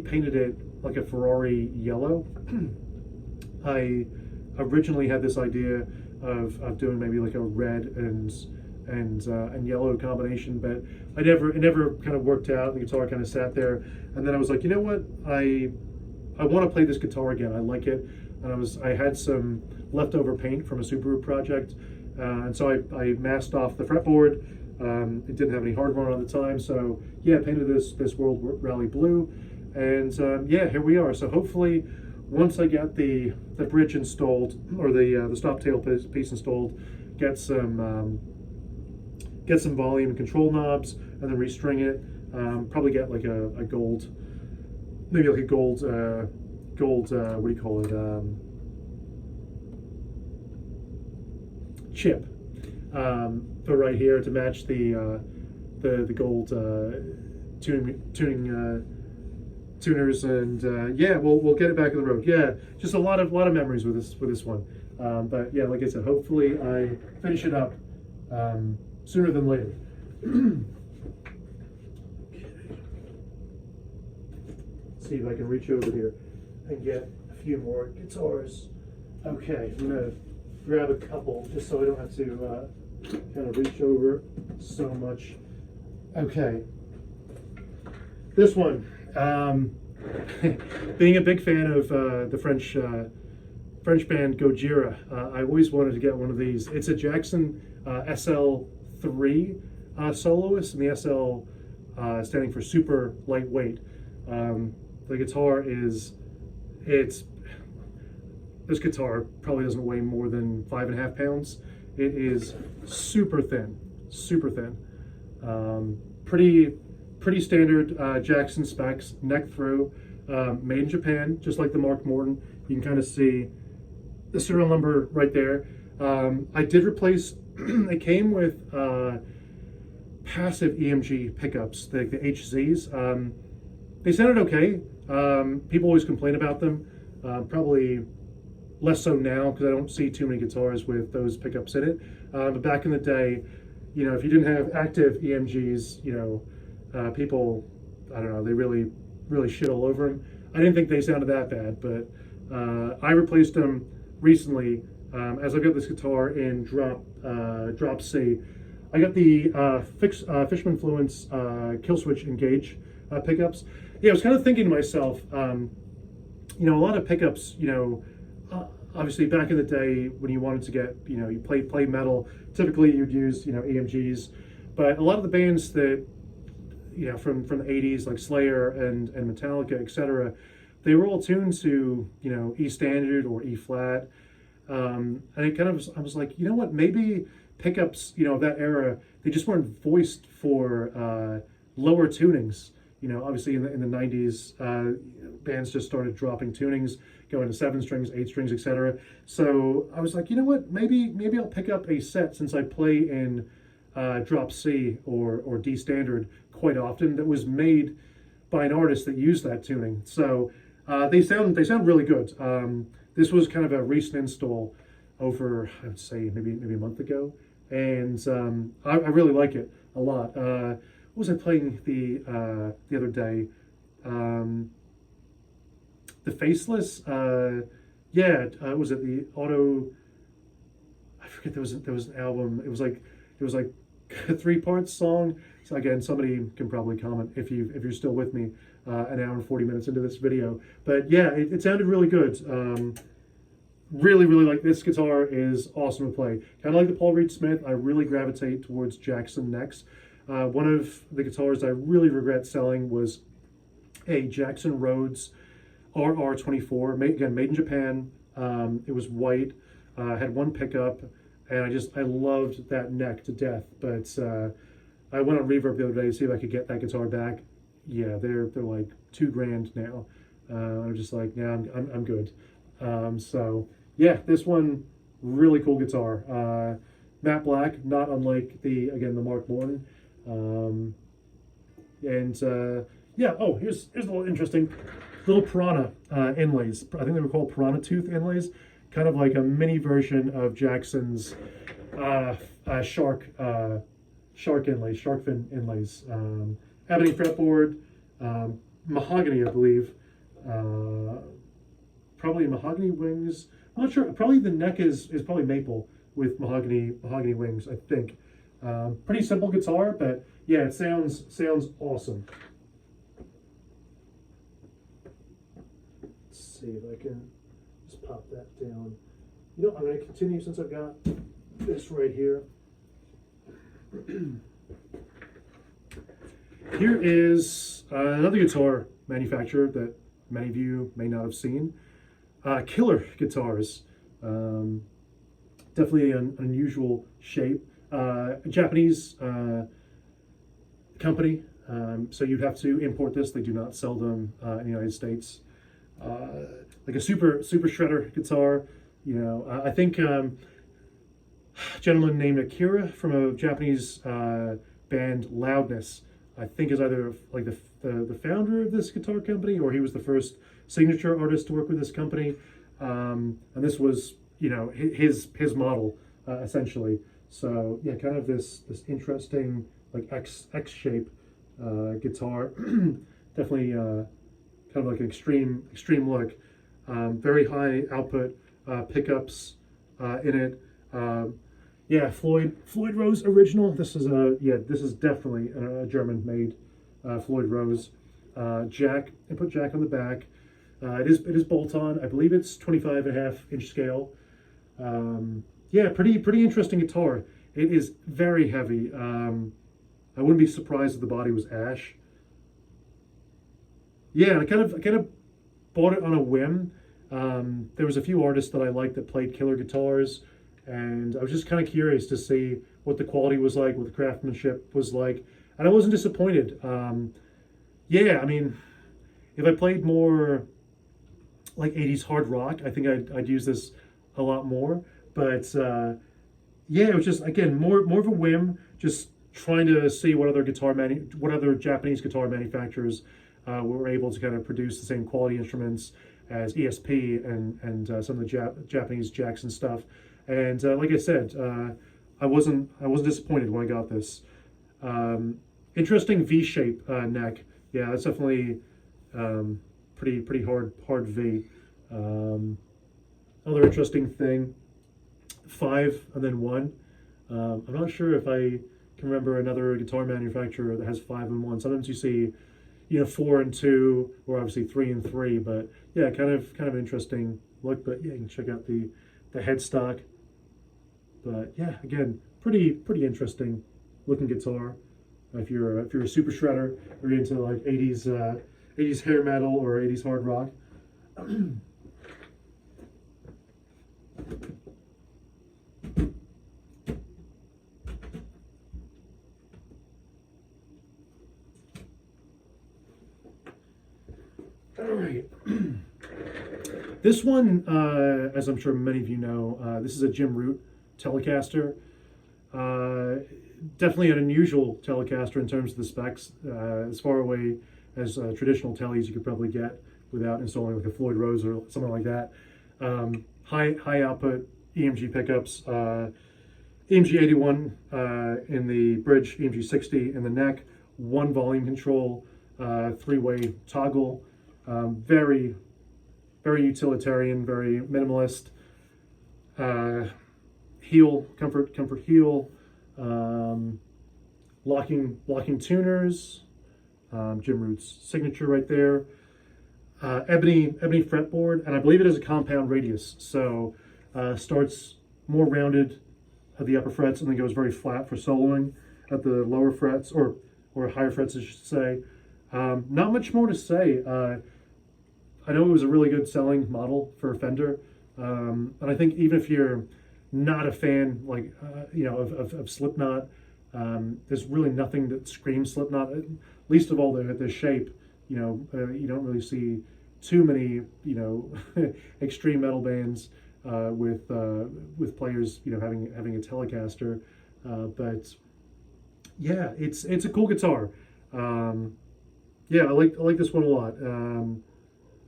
painted it like a Ferrari yellow. I originally had this idea of doing maybe like a red and yellow combination, but it never kind of worked out. The guitar kind of sat there, and then I was like, you know what, I want to play this guitar again. I like it, and I had some leftover paint from a Subaru project, and so I masked off the fretboard. It didn't have any hardware on at the time, so yeah, painted this World Rally blue, and yeah, here we are. So hopefully, once I get the bridge installed, or the stop tail piece installed, get some volume and control knobs, and then restring it. Probably get like a gold, maybe like a gold what do you call it? Chip. But right here to match the gold tuners, and yeah, we'll get it back on the road. Yeah, just a lot of memories with this one. But yeah, like I said, hopefully I finish it up sooner than later. Okay. See if I can reach over here and get a few more guitars. Okay, I'm gonna grab a couple just so I don't have to kind of reach over so much. Okay, this one. Being a big fan of the French band Gojira, I always wanted to get one of these. It's a Jackson SL3 soloist, and the SL standing for super lightweight. The guitar this guitar probably doesn't weigh more than 5.5 pounds. It is super thin, super thin. Pretty standard Jackson specs, neck through, made in Japan, just like the Mark Morton. You can kind of see the serial number right there. I did replace, it came with passive EMG pickups, the HZs. They sounded okay. People always complain about them. Probably less so now because I don't see too many guitars with those pickups in it. But back in the day, you know, if you didn't have active EMGs, you know, people, I don't know, they really shit all over them. I didn't think they sounded that bad, but I replaced them recently as I got this guitar in drop C. I got the Fishman Fluence Killswitch Engage pickups. Yeah, I was kind of thinking to myself, you know, a lot of pickups, you know, obviously back in the day when you wanted to get, you know, you play metal, typically you'd use, you know, EMGs, but a lot of the bands that, you know, from the 80s, like Slayer and Metallica, etc., they were all tuned to, you know, E standard or E flat. And it kind of, I was like, you know what, maybe pickups, you know, of that era, they just weren't voiced for lower tunings. You know, obviously in the 90s, bands just started dropping tunings, going to 7 strings, 8 strings, etc. So I was like, you know what, maybe I'll pick up a set, since I play in drop C or D standard quite often, that was made by an artist that used that tuning. So they sound really good. This was kind of a recent install over, I would say maybe a month ago, and I really like it a lot. What was I playing the other day? The Faceless. Was it the Auto? I forget. There was an album. It was like a 3-part song. So again, somebody can probably comment if you're still with me an hour and 40 minutes into this video. But yeah, it sounded really good. Really like this guitar is awesome to play. Kind of like the Paul Reed Smith, I really gravitate towards Jackson necks. One of the guitars I really regret selling was a Jackson Rhodes RR24, again made in Japan. It was white, had one pickup, and I loved that neck to death. But I went on Reverb the other day to see if I could get that guitar back. yeah, they're like 2 grand now. I'm just like, yeah, I'm good. So yeah, this one really cool guitar. Matte black, not unlike the Mark Morton. Um, and yeah, oh, here's a little interesting little piranha inlays. I think they were called piranha tooth inlays, kind of like a mini version of Jackson's shark shark inlays, shark fin inlays. Ebony fretboard, mahogany, I believe. Probably mahogany wings. I'm not sure. Probably the neck is probably maple with mahogany wings, I think. Pretty simple guitar, but yeah, it sounds awesome. Let's see if I can just pop that down. You know, I'm going to continue since I've got this right here. Here is another guitar manufacturer that many of you may not have seen. Killer Guitars. Definitely an unusual shape. A Japanese company, so you'd have to import this. They do not sell them in the United States. Like a super shredder guitar. You know, I think a gentleman named Akira from a Japanese band Loudness, I think is either like the founder of this guitar company, or he was the first signature artist to work with this company. And this was, you know, his model essentially. So yeah, kind of this interesting like X shape guitar. Definitely kind of like an extreme look. Very high output pickups in it. Yeah, Floyd Rose original. This is definitely a German made Floyd Rose. Input jack on the back. It is bolt on. I believe it's 25.5 inch scale. Yeah, pretty interesting guitar. It is very heavy. I wouldn't be surprised if the body was ash. Yeah, and I kind of bought it on a whim. There was a few artists that I liked that played killer guitars, and I was just kind of curious to see what the quality was like, what the craftsmanship was like, and I wasn't disappointed. Yeah, I mean, if I played more like 80s hard rock, I think I'd use this a lot more. But yeah, it was just, again, more of a whim, just trying to see what other Japanese guitar manufacturers were able to kind of produce the same quality instruments as ESP and some of the Japanese Jackson stuff. And like I said, I wasn't disappointed when I got this. Interesting V-shape neck. Yeah, that's definitely pretty hard V. Another interesting thing, 5 and then 1. I'm not sure if I can remember another guitar manufacturer that has 5 and 1. Sometimes you see, you know, 4 and 2, or obviously 3 and 3. But yeah, kind of an interesting look. But yeah, you can check out the headstock. But yeah, again, pretty interesting looking guitar. If you're a super shredder, or you're into like 80s hair metal or 80s hard rock. All right. This one, as I'm sure many of you know, this is a Jim Root Telecaster. Definitely an unusual Telecaster in terms of the specs. As far away as traditional Tellies you could probably get without installing like a Floyd Rose or something like that. High output EMG pickups, EMG 81 in the bridge, EMG 60 in the neck, 1 volume control, 3-way toggle. Very utilitarian, very minimalist. Heel, comfort heel. Locking tuners. Jim Root's signature right there. Ebony fretboard, and I believe it is a compound radius. So starts more rounded at the upper frets and then goes very flat for soloing at the lower frets, or higher frets, I should say. Not much more to say. I know it was a really good selling model for Fender, and I think even if you're not a fan, like you know, of Slipknot, There's really nothing that screams Slipknot. Least of all the shape. You don't really see too many extreme metal bands with players having a Telecaster, but yeah, it's a cool guitar. Yeah, I like this one a lot.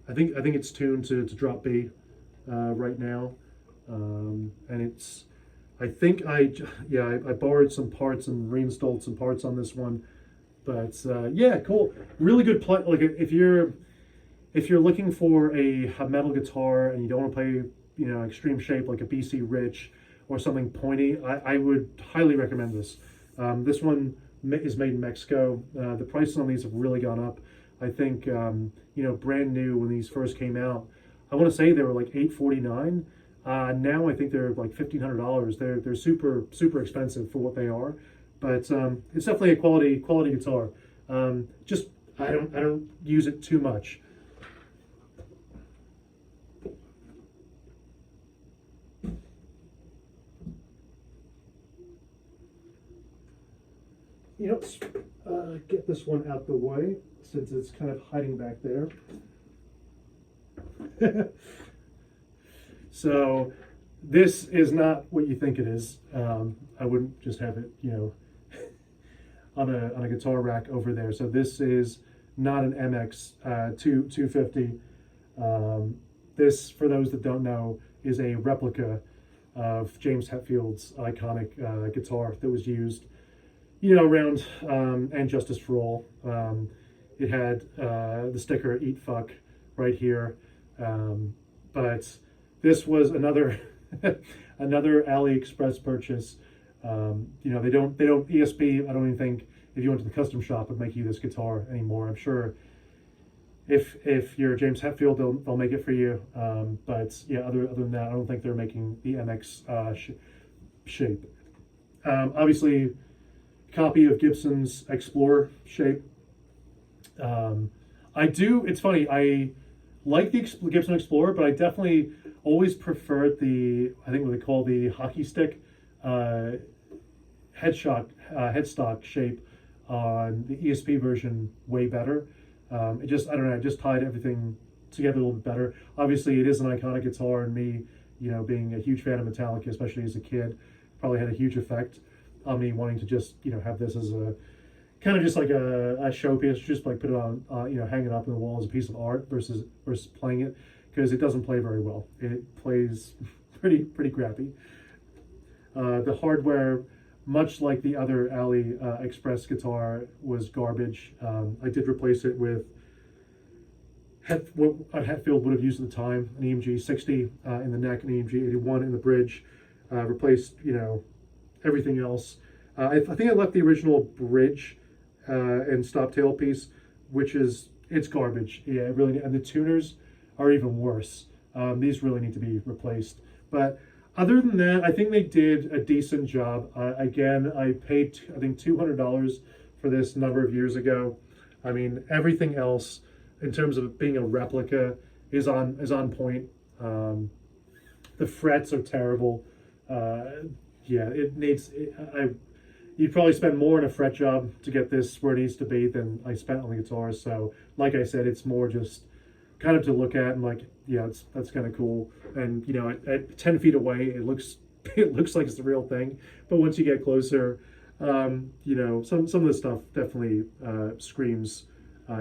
I think it's tuned to drop B right now, and I think I borrowed some parts and reinstalled some parts on this one, but yeah, cool, really good play. Like if you're looking for a metal guitar and you don't want to play extreme shape like a BC Rich or something pointy, I would highly recommend this. This one is made in Mexico. The prices on these have really gone up. I think brand new when these first came out, I want to say they were like $849. Now I think they're like $1,500. They're super expensive for what they are, but it's definitely a quality guitar. Just I don't use it too much. Let's get this one out the way since it's kind of hiding back there. So this is not what you think it is. I wouldn't just have it, on a guitar rack over there. So this is not an MX 250. This, for those that don't know, is a replica of James Hetfield's iconic guitar that was used around And Justice for All. It had the sticker "Eat Fuck" right here, but this was another another AliExpress purchase. They don't ESP. I don't even think if you went to the custom shop would make you this guitar anymore. I'm sure if you're James Hetfield, they'll make it for you. But yeah, other than that, I don't think they're making the MX shape. Obviously, copy of Gibson's Explorer shape. It's funny, I like the Gibson Explorer, but I definitely always preferred I think what they call the hockey stick headstock shape on the ESP version way better. I don't know, it just tied everything together a little bit better. Obviously, it is an iconic guitar, and me, being a huge fan of Metallica, especially as a kid, probably had a huge effect on me wanting to just have this as a kind of just like a showpiece, just like put it on hang it up on the wall as a piece of art versus playing it, because it doesn't play very well. It plays pretty crappy. The hardware, much like the other AliExpress guitar, was garbage. I did replace it with what a Hetfield would have used at the time, an EMG 60 in the neck, an EMG 81 in the bridge. Replaced everything else. I think I left the original bridge and stop tailpiece, it's garbage. Yeah, it really, and the tuners are even worse. These really need to be replaced. But other than that, I think they did a decent job. Again, I paid I think $200 for this a number of years ago. I mean, everything else in terms of being a replica is on point. The frets are terrible. You'd probably spend more on a fret job to get this where it needs to be than I spent on the guitar. So, like I said, it's more just kind of to look at and like, yeah, that's kind of cool. And at 10 feet away, it looks like it's the real thing. But once you get closer, some of the stuff definitely screams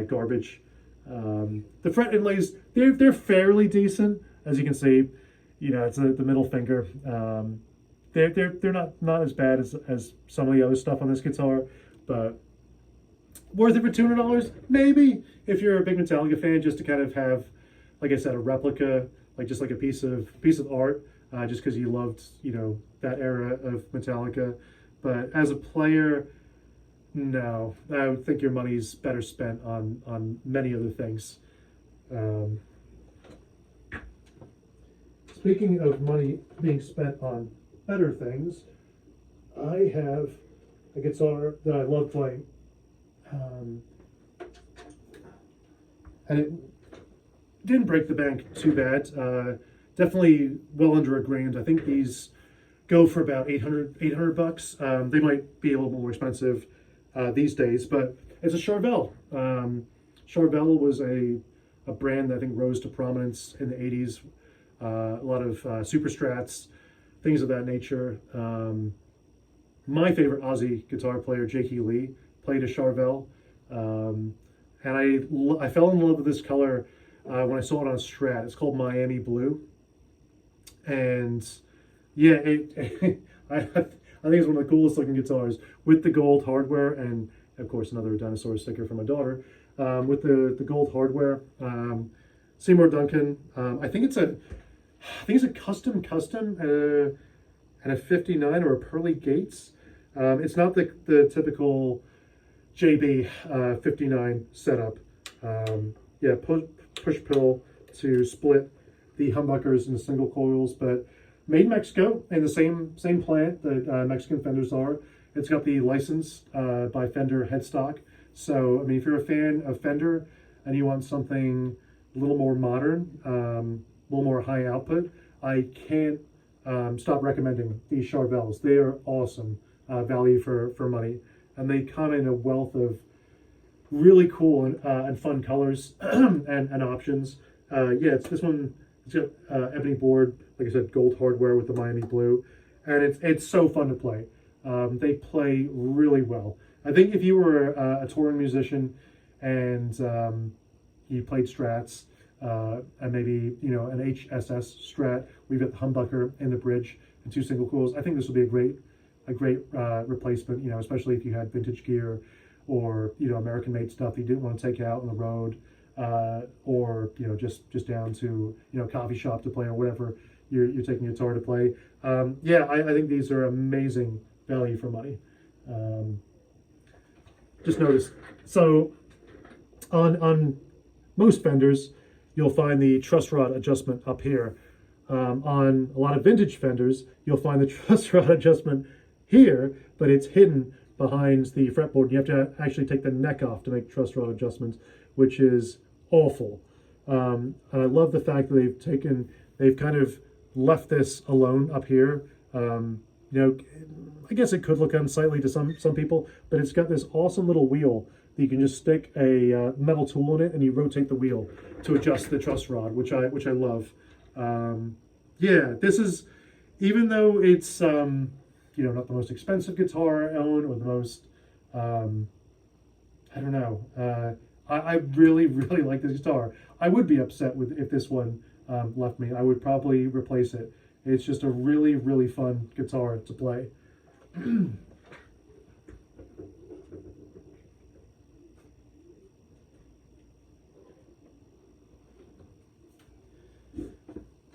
garbage. The fret inlays, they're fairly decent, as you can see. It's the middle finger. They're not as bad as some of the other stuff on this guitar, but worth it for $200? Maybe, if you're a big Metallica fan, just to kind of have, like I said, a replica, like just like a piece of art, just because you loved that era of Metallica. But as a player, no, I would think your money's better spent on many other things. Speaking of money being spent on better things, I have a guitar that I love playing, and it didn't break the bank too bad. Definitely well under $1,000. I think these go for about 800 bucks. They might be a little more expensive these days, but it's a Charvel. Charvel was a brand that I think rose to prominence in the 80s. A lot of super strats, things of that nature. My favorite Aussie guitar player, Jakey Lee, played a Charvel. And I fell in love with this color when I saw it on Strat. It's called Miami Blue. And yeah, I think it's one of the coolest looking guitars with the gold hardware, and of course another dinosaur sticker for my daughter. With the gold hardware, Seymour Duncan. I think it's a custom and a 59 or a Pearly Gates. It's not the typical JB 59 setup. Yeah, push pill to split the humbuckers into single coils, but made in Mexico in the same plant that Mexican Fenders are. It's got the license by Fender headstock. So, I mean, if you're a fan of Fender and you want something a little more modern, a little more high output, I can't stop recommending these Charvels. They are awesome value for money. And they come in a wealth of really cool and fun colors and options. Yeah, this one. It's got ebony board, like I said, gold hardware with the Miami Blue, and it's so fun to play. They play really well. I think if you were a touring musician and you played Strats and maybe an HSS Strat, we've got the humbucker and the bridge and 2 single coils. I think this would be a great replacement. Especially if you had vintage gear or American made stuff that you didn't want to take out on the road. Or just down to coffee shop to play or whatever you're taking a guitar to play. Yeah, I think these are amazing value for money. Just notice, so on most Fenders you'll find the truss rod adjustment up here. On a lot of vintage Fenders you'll find the truss rod adjustment here, but it's hidden behind the fretboard. You have to actually take the neck off to make truss rod adjustments, which is awful. And I love the fact that they've kind of left this alone up here. I guess it could look unsightly to some people, but it's got this awesome little wheel that you can just stick a metal tool in it and you rotate the wheel to adjust the truss rod, which I love. Yeah, this is, even though it's not the most expensive guitar I own or the most I don't know. I really, really like this guitar. I would be upset if this one left me. I would probably replace it. It's just a really, really fun guitar to play.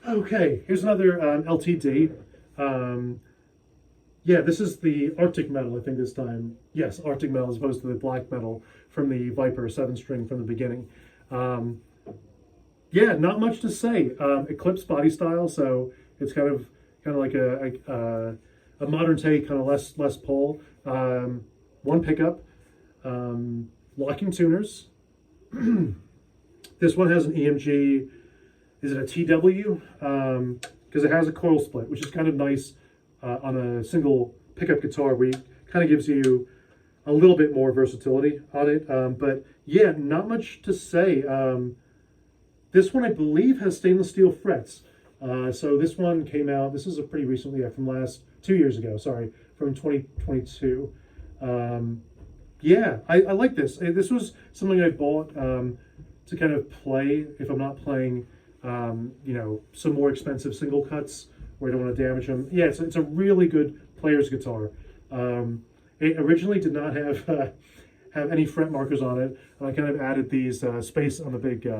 Okay, here's another LTD. Yeah, this is the Arctic Metal, I think this time. Yes, Arctic Metal as opposed to the black metal from the Viper 7-string from the beginning. Yeah, not much to say. Eclipse body style, so it's kind of like a modern take, kind of less Paul. One pickup, locking tuners. This one has an EMG. Is it a TW? Because it has a coil split, which is kind of nice. On a single pickup guitar, where kind of gives you a little bit more versatility on it. But yeah, not much to say. This one, I believe, has stainless steel frets. So this one came out, this is a pretty recently, from 2 years ago, sorry, from 2022. Yeah, I like this. This was something I bought to kind of play if I'm not playing, some more expensive single cuts where I don't want to damage them. Yeah, it's a really good player's guitar. It originally did not have any fret markers on it, and I kind of added these space. I'm a big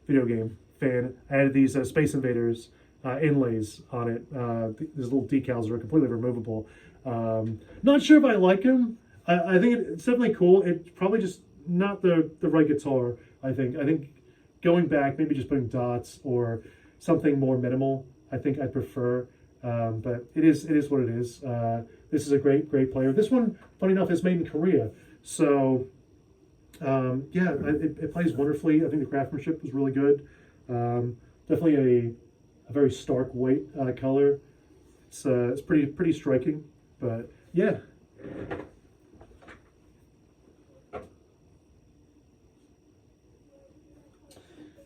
video game fan. I added these Space Invaders inlays on it. These little decals are completely removable. Not sure if I like them. I think it's definitely cool. It's probably just not the right guitar. I think going back, maybe just putting dots or something more minimal, I think I'd prefer, but it is what it is. This is a great player. This one, funny enough, is made in Korea. So, yeah, it plays wonderfully. I think the craftsmanship was really good. Definitely a very stark white color. It's pretty striking, but yeah.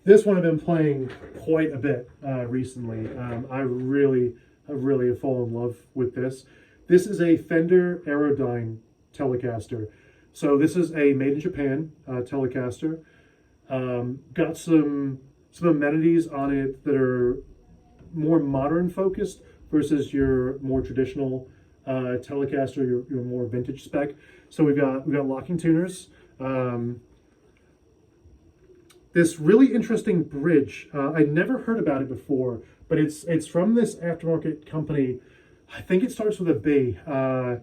This one I've been playing quite a bit recently. I really have fallen in love with this. This is a Fender Aerodyne Telecaster. So this is a made in Japan Telecaster. Got some amenities on it that are more modern focused versus your more traditional Telecaster, your more vintage spec. So we've got locking tuners. This really interesting bridge. I never heard about it before, but it's from this aftermarket company. I think it starts with a B, but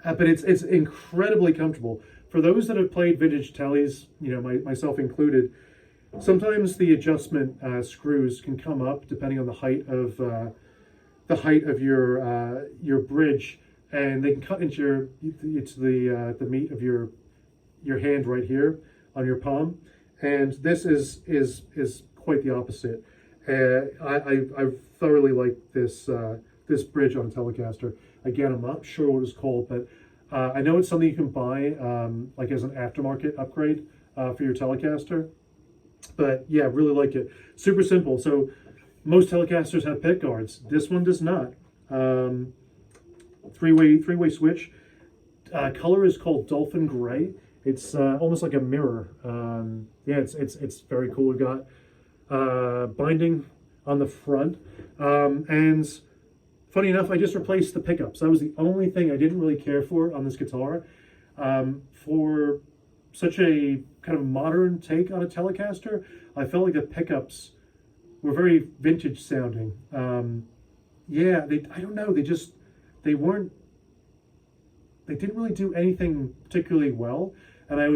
it's incredibly comfortable. For those that have played vintage tellies, myself included, sometimes the adjustment screws can come up depending on the height of your bridge, and they can cut into the meat of your hand right here on your palm. And this is quite the opposite. I thoroughly like this bridge on Telecaster. Again, I'm not sure what it's called, but I know it's something you can buy like as an aftermarket upgrade for your Telecaster. But yeah, really like it. Super simple. So most Telecasters have pick guards. This one does not. Three-way switch. Color is called Dolphin Gray. It's almost like a mirror. Yeah, it's very cool. We've got binding on the front, and funny enough, I just replaced the pickups. That was the only thing I didn't really care for on this guitar. For such a kind of modern take on a Telecaster, I felt like the pickups were very vintage sounding. Yeah, I don't know. They weren't. They didn't really do anything particularly well, and I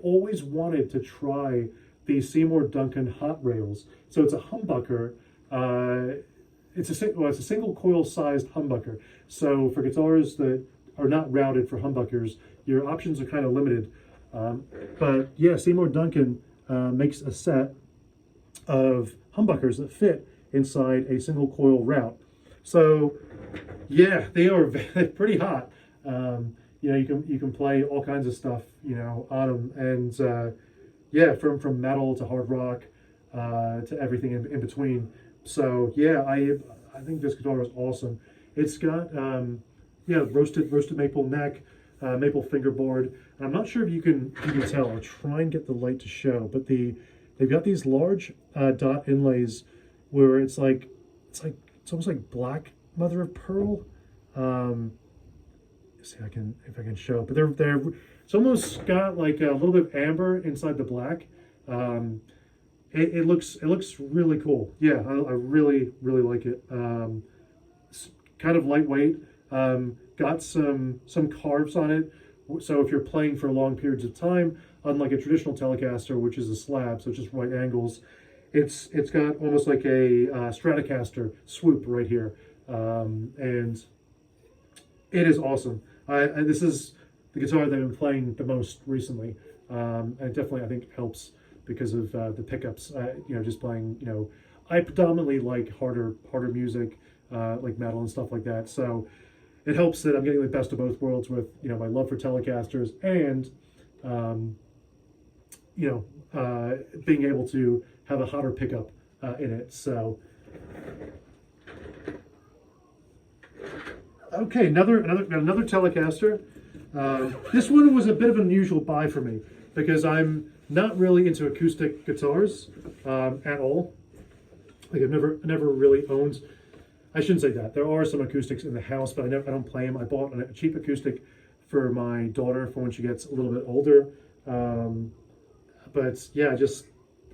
always wanted to try the Seymour Duncan hot rails. So it's a humbucker. It's a single coil sized humbucker. So for guitars that are not routed for humbuckers, your options are kind of limited. But yeah, Seymour Duncan makes a set of humbuckers that fit inside a single coil route. So yeah, they are pretty hot. You can play all kinds of stuff, on them, and yeah, from metal to hard rock to everything in between. So yeah, I think this guitar is awesome. It's got roasted maple neck, maple fingerboard. And I'm not sure if you can tell. I'll try and get the light to show, but they've got these large dot inlays where it's almost like black mother of pearl. See if I can show, but it's almost got like a little bit of amber inside the black. It looks really cool. Yeah, I really like it. It's kind of lightweight. Got some carves on it, so if you're playing for long periods of time, unlike a traditional Telecaster, which is a slab, so it's just right angles, it's got almost like a Stratocaster swoop right here, and it is awesome. This is the guitar that I've been playing the most recently, and it definitely I think helps because of the pickups. Just playing. I predominantly like harder music, like metal and stuff like that. So it helps that I'm getting the best of both worlds with my love for Telecasters and being able to have a hotter pickup in it. So. Okay, another Telecaster. This one was a bit of an unusual buy for me because I'm not really into acoustic guitars at all. Like I've never really owned. I shouldn't say that. There are some acoustics in the house, but I don't play them. I bought a cheap acoustic for my daughter for when she gets a little bit older. But yeah, I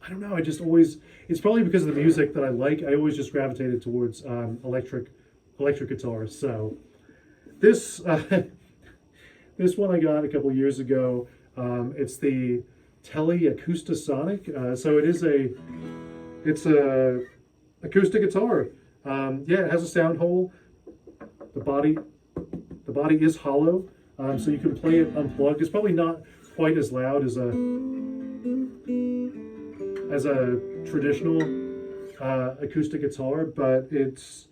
don't know. I just always. It's probably because of the music that I like. I always just gravitated towards electric guitars. So this this one I got a couple years ago. It's the Tele Acoustasonic. So it's a acoustic guitar. Yeah, it has a sound hole. The body is hollow, so you can play it unplugged. It's probably not quite as loud as a traditional acoustic guitar, but it's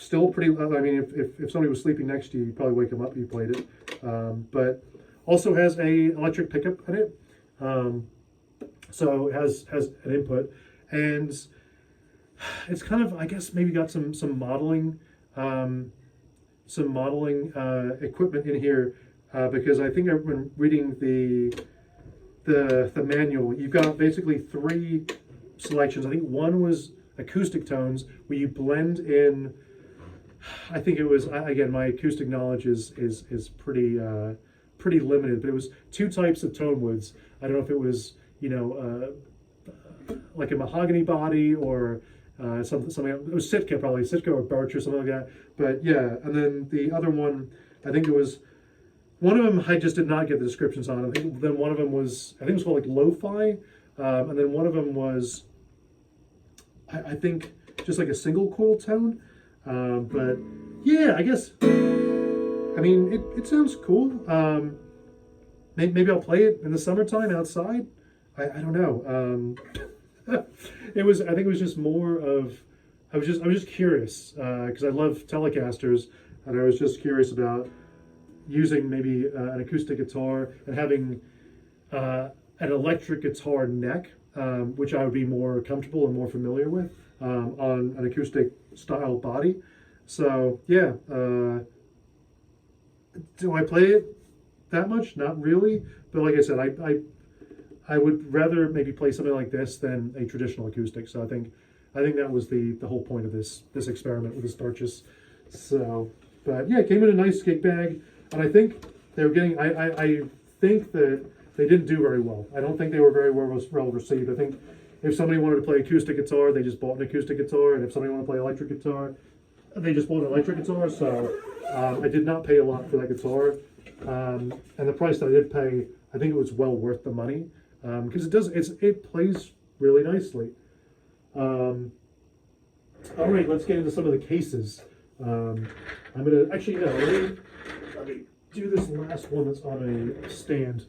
still pretty. I mean, if somebody was sleeping next to you, you'd probably wake them up if you played it. But also has a electric pickup in it, so it has an input, and it's kind of, I guess, maybe got some modeling equipment in here, because I think I've been reading the manual. You've got basically three selections. I think one was acoustic tones where you blend in. I think it was, again, my acoustic knowledge is pretty pretty limited, but it was two types of tone woods. I don't know if it was, you know, like a mahogany body or something. It was Sitka, probably Sitka or birch or something like that. But yeah, and then the other one, I think it was one of them. I just did not get the descriptions on. I think then one of them was, I think it was called like lo-fi, and then one of them was, I think, just like a single coil tone. But yeah, I guess, I mean, it sounds cool. Maybe I'll play it in the summertime outside. I don't know. I think it was just more of, I was just curious, because I love Telecasters, and I was just curious about using maybe an acoustic guitar and having an electric guitar neck, which I would be more comfortable and more familiar with, on an acoustic style body. So yeah, do I play it that much? Not really, but like I said, I would rather maybe play something like this than a traditional acoustic. So I think that was the whole point of this experiment with the Starchus. So, but yeah, it came in a nice gig bag, and I think they were getting. I think that they didn't do very well. I don't think they were very well received. I think if somebody wanted to play acoustic guitar, they just bought an acoustic guitar, and if somebody wanted to play electric guitar, they just bought an electric guitar. So I did not pay a lot for that guitar, and the price that I did pay, I think it was well worth the money, because it plays really nicely. All right, let's get into some of the cases. I'm gonna actually no. Let me do this last one that's on a stand.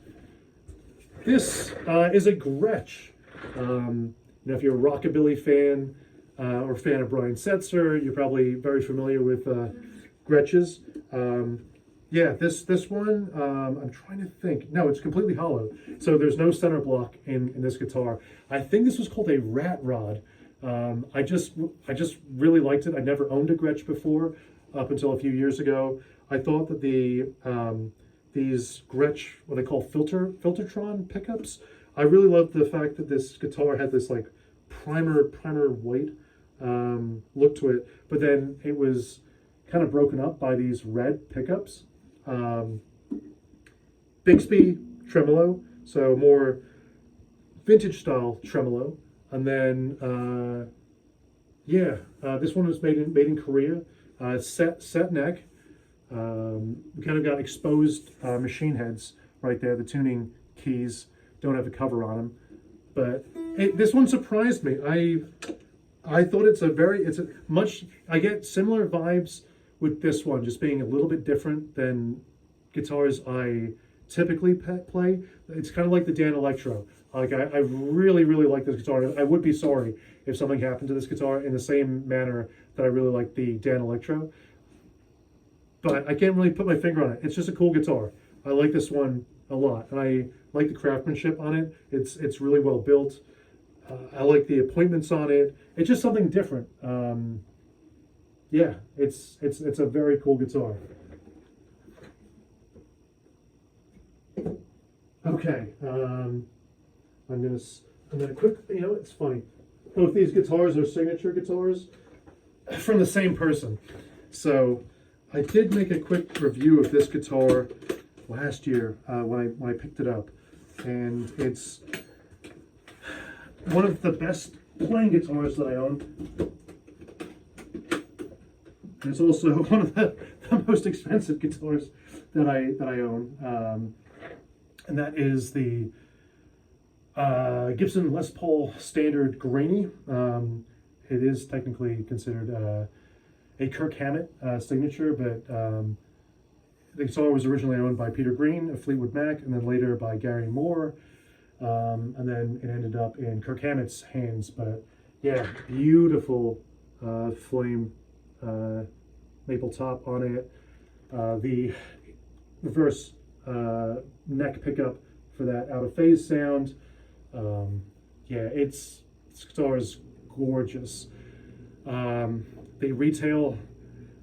This is a Gretsch. You know, if you're a rockabilly fan or fan of Brian Setzer, you're probably very familiar with Gretsch's. Yeah, this one, I'm trying to think. No, it's completely hollow. So there's no center block in this guitar. I think this was called a Rat Rod. I just really liked it. I never owned a Gretsch before, up until a few years ago. I thought that these Gretsch, what they call Filtertron pickups, I really loved the fact that this guitar had this like primer white look to it, but then it was kind of broken up by these red pickups. Bixby tremolo, so more vintage style tremolo, and then this one was made in Korea. Set neck. We kind of got exposed machine heads right there. The tuning keys don't have a cover on them, but this one surprised me. I thought I get similar vibes with this one, just being a little bit different than guitars I typically play. It's kind of like the Dan Electro. Like I really like this guitar. I would be sorry if something happened to this guitar in the same manner that I really like the Dan Electro. But I can't really put my finger on it. It's just a cool guitar. I like this one a lot, and I like the craftsmanship on it. It's really well built. I like the appointments on it. It's just something different. Yeah, it's a very cool guitar. Okay, I'm gonna quick. You know, it's funny. Both these guitars are signature guitars from the same person. So I did make a quick review of this guitar last year when I picked it up, and it's one of the best playing guitars that I own. And it's also one of the most expensive guitars that I own, and that is the Gibson Les Paul Standard Grainy. It is technically considered a Kirk Hammett signature, but the guitar was originally owned by Peter Green of Fleetwood Mac, and then later by Gary Moore, and then it ended up in Kirk Hammett's hands. But yeah, beautiful flame maple top on it. The reverse neck pickup for that out of phase sound. Yeah, this guitar is gorgeous. They retail,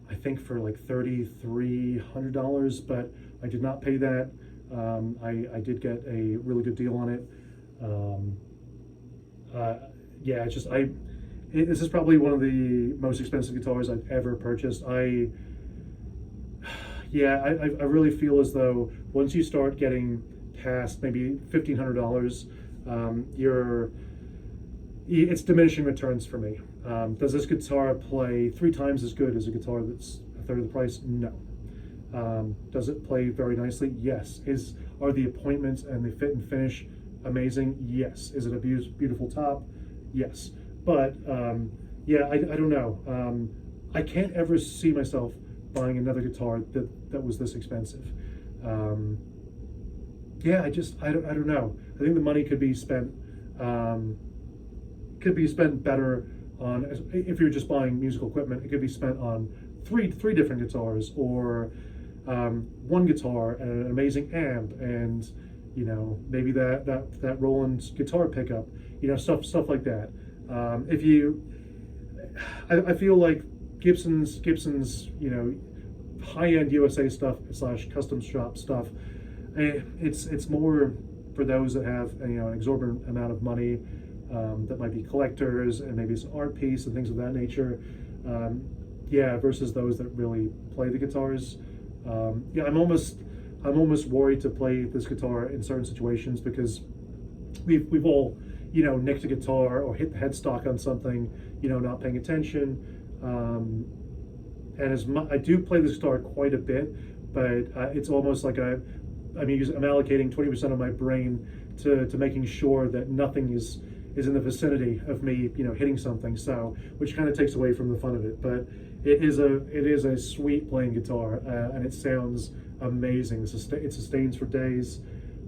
I think, for like $3,300, but I did not pay that. I did get a really good deal on it. Yeah, this is probably one of the most expensive guitars I've ever purchased. I really feel as though once you start getting past maybe $1,500, it's diminishing returns for me. Does this guitar play 3 times as good as a guitar that's a third of the price? No. Does it play very nicely? Yes. Are the appointments and the fit and finish amazing? Yes. Is it a beautiful top? Yes. But yeah, I don't know. I can't ever see myself buying another guitar that was this expensive. Yeah, I don't know. I think the money could be spent better on, if you're just buying musical equipment, it could be spent on three different guitars, or one guitar and an amazing amp, and maybe that Roland guitar pickup, stuff like that. I feel like Gibson's high-end USA stuff / custom shop stuff, it's more for those that have an exorbitant amount of money, that might be collectors, and maybe it's an art piece and things of that nature. Yeah, versus those that really play the guitars. Yeah, I'm almost worried to play this guitar in certain situations, because we've all nicked a guitar or hit the headstock on something, not paying attention. And I do play this guitar quite a bit, but it's almost like I'm allocating 20% of my brain to making sure that nothing is in the vicinity of me, hitting something. So, which kind of takes away from the fun of it. But it is a sweet playing guitar, and it sounds amazing. It sustains for days,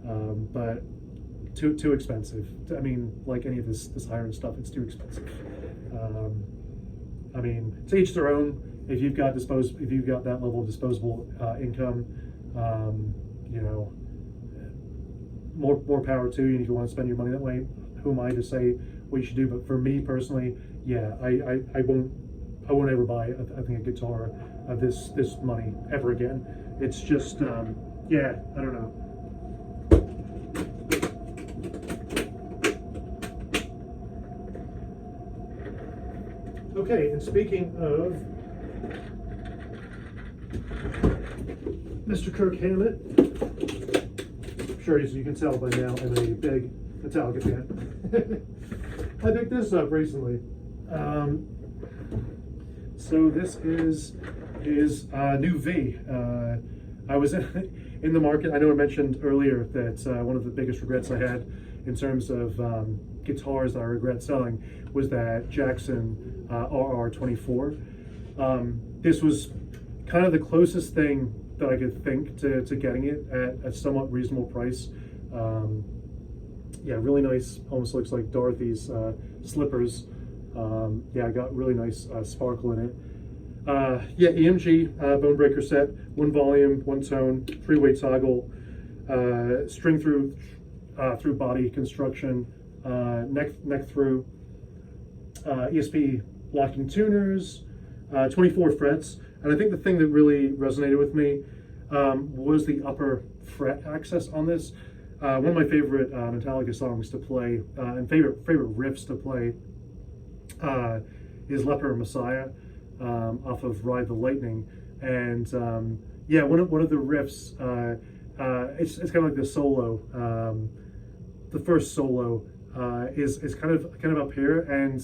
but too expensive. Like any of this higher end stuff, it's too expensive. To each their own. If you've got that level of disposable income, more power to you. And if you want to spend your money that way, who am I to say what you should do? But for me personally, yeah, I won't ever buy a guitar of this money ever again. It's just yeah, I don't know. Okay, and speaking of Mr. Kirk Hammett, I'm sure as you can tell by now, I'm a big Metallica fan. I picked this up recently. So this is his new V. I was in the market. I know I mentioned earlier that one of the biggest regrets I had in terms of guitars that I regret selling was that Jackson RR24. This was kind of the closest thing that I could think to getting it at a somewhat reasonable price. Yeah, really nice. Almost looks like Dorothy's slippers. Yeah, I got really nice sparkle in it. Yeah, EMG bone breaker set, 1 volume, 1 tone, 3-way toggle, string through body construction, neck through, ESP locking tuners, 24 frets. And I think the thing that really resonated with me was the upper fret access on this. One of my favorite Metallica songs to play, and favorite riffs to play, is Leper Messiah, off of Ride the Lightning. And yeah, one of the riffs, it's kind of like the solo. The first solo is kind of up here, and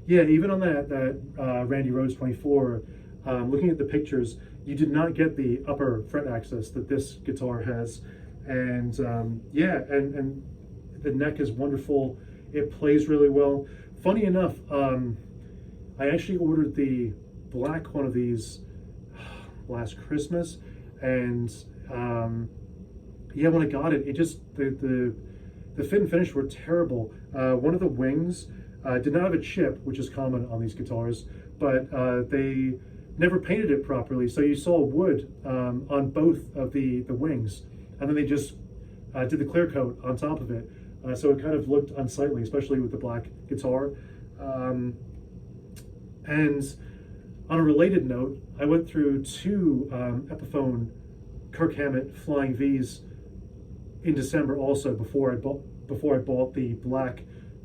yeah, even on that Randy Rhoads 24. Looking at the pictures, you did not get the upper fret access that this guitar has, and yeah, and the neck is wonderful. It plays really well. Funny enough, I actually ordered the black one of these last Christmas, and yeah, when I got it, the fit and finish were terrible. One of the wings did not have a chip, which is common on these guitars, but never painted it properly, so you saw wood on both of the wings, and then they just did the clear coat on top of it, so it kind of looked unsightly, especially with the black guitar. And on a related note, I went through two Epiphone Kirk Hammett Flying V's in December also, before I bought the black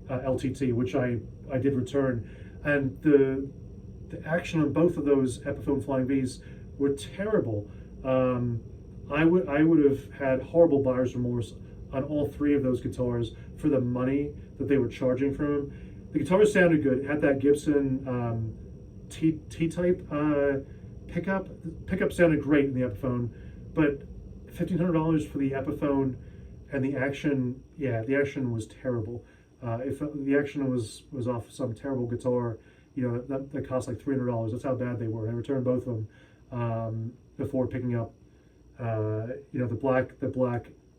LTT, which I did return, and the action on both of those Epiphone Flying V's were terrible. I would have had horrible buyer's remorse on all three of those guitars for the money that they were charging for them. The guitars sounded good. It had that Gibson T-type pickup. The pickup sounded great in the Epiphone, but $1,500 for the Epiphone, and the action, yeah, the action was terrible. If the action was off some terrible guitar, you know, that cost like $300. That's how bad they were. I returned both of them before picking up, you know, the black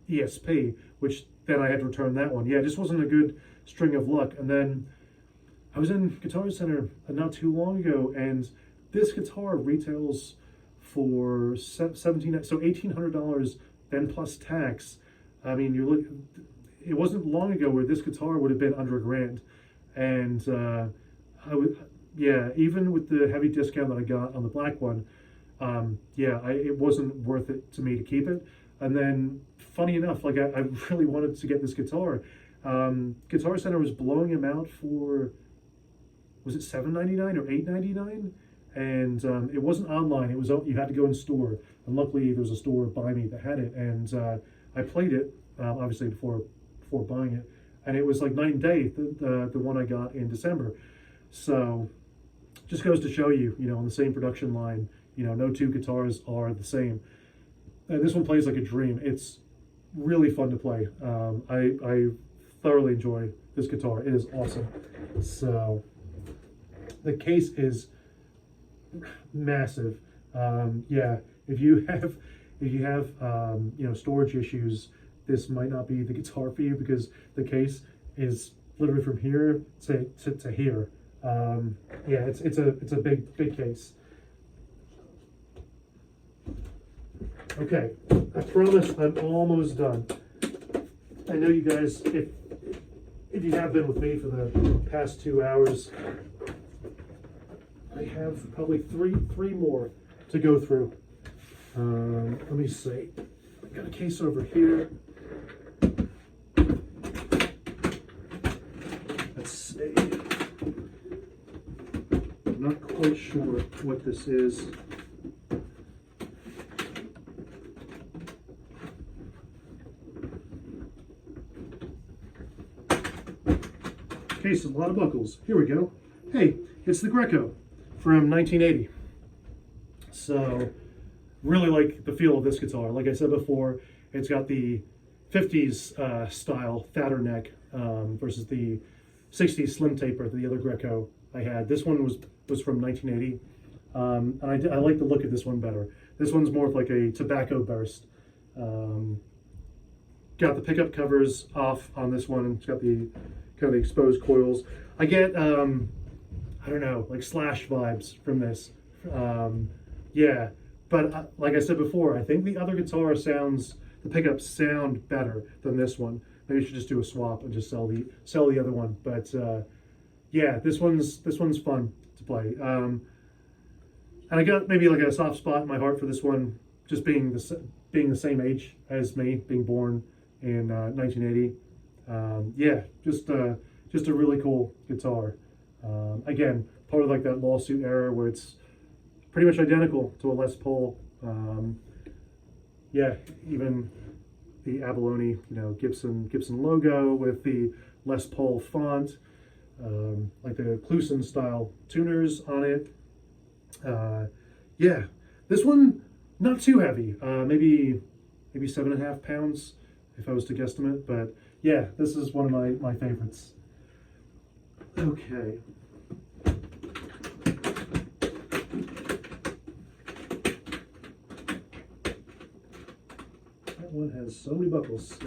ESP, which then I had to return that one. Yeah, it just wasn't a good string of luck. And then I was in Guitar Center not too long ago, and this guitar retails for $1,800, then plus tax. I mean, it wasn't long ago where this guitar would have been under $1,000, and yeah, even with the heavy discount that I got on the black one, yeah, it wasn't worth it to me to keep it. And then, funny enough, like I really wanted to get this guitar. Guitar Center was blowing them out for, was it $7.99 or $8.99? And it wasn't online. It was, you had to go in store. And luckily, there was a store by me that had it, and I played it obviously before buying it, and it was like night and day, the one I got in December. So just goes to show you, you know, on the same production line, you know, no two guitars are the same. And this one plays like a dream. It's really fun to play. I thoroughly enjoy this guitar. It is awesome. So the case is massive. Yeah, if you have you know, storage issues, this might not be the guitar for you, because the case is literally from here to here. Yeah, it's a big case. Okay, I promise I'm almost done. I know you guys, if you have been with me for the past 2 hours, I have probably three more to go through. Let me see. I got a case over here. Let's see. I'm not quite sure what this is. Case, a lot of buckles. Here we go. Hey, it's the Greco from 1980. So, really like the feel of this guitar. Like I said before, it's got the 50s style fatter neck versus the 60s slim taper, the other Greco I had. This one was from 1980, and I like the look of this one better. This one's more of like a tobacco burst. Got the pickup covers off on this one. It's got the kind of the exposed coils. I get I don't know, like Slash vibes from this. Yeah, but like I said before, I think the other guitar the pickups sound better than this one. Maybe you should just do a swap and just sell the other one. But yeah, this one's fun to play. And I got maybe like a soft spot in my heart for this one, just being the same age as me, being born in 1980. Yeah, just a really cool guitar. Again, part of like that lawsuit era where it's pretty much identical to a Les Paul. Yeah, even the abalone, you know, Gibson logo with the Les Paul font, like the Kluson style tuners on it. Yeah, this one not too heavy. Maybe 7.5 pounds if I was to guesstimate. But yeah, this is one of my favorites. Okay. That one has so many buckles.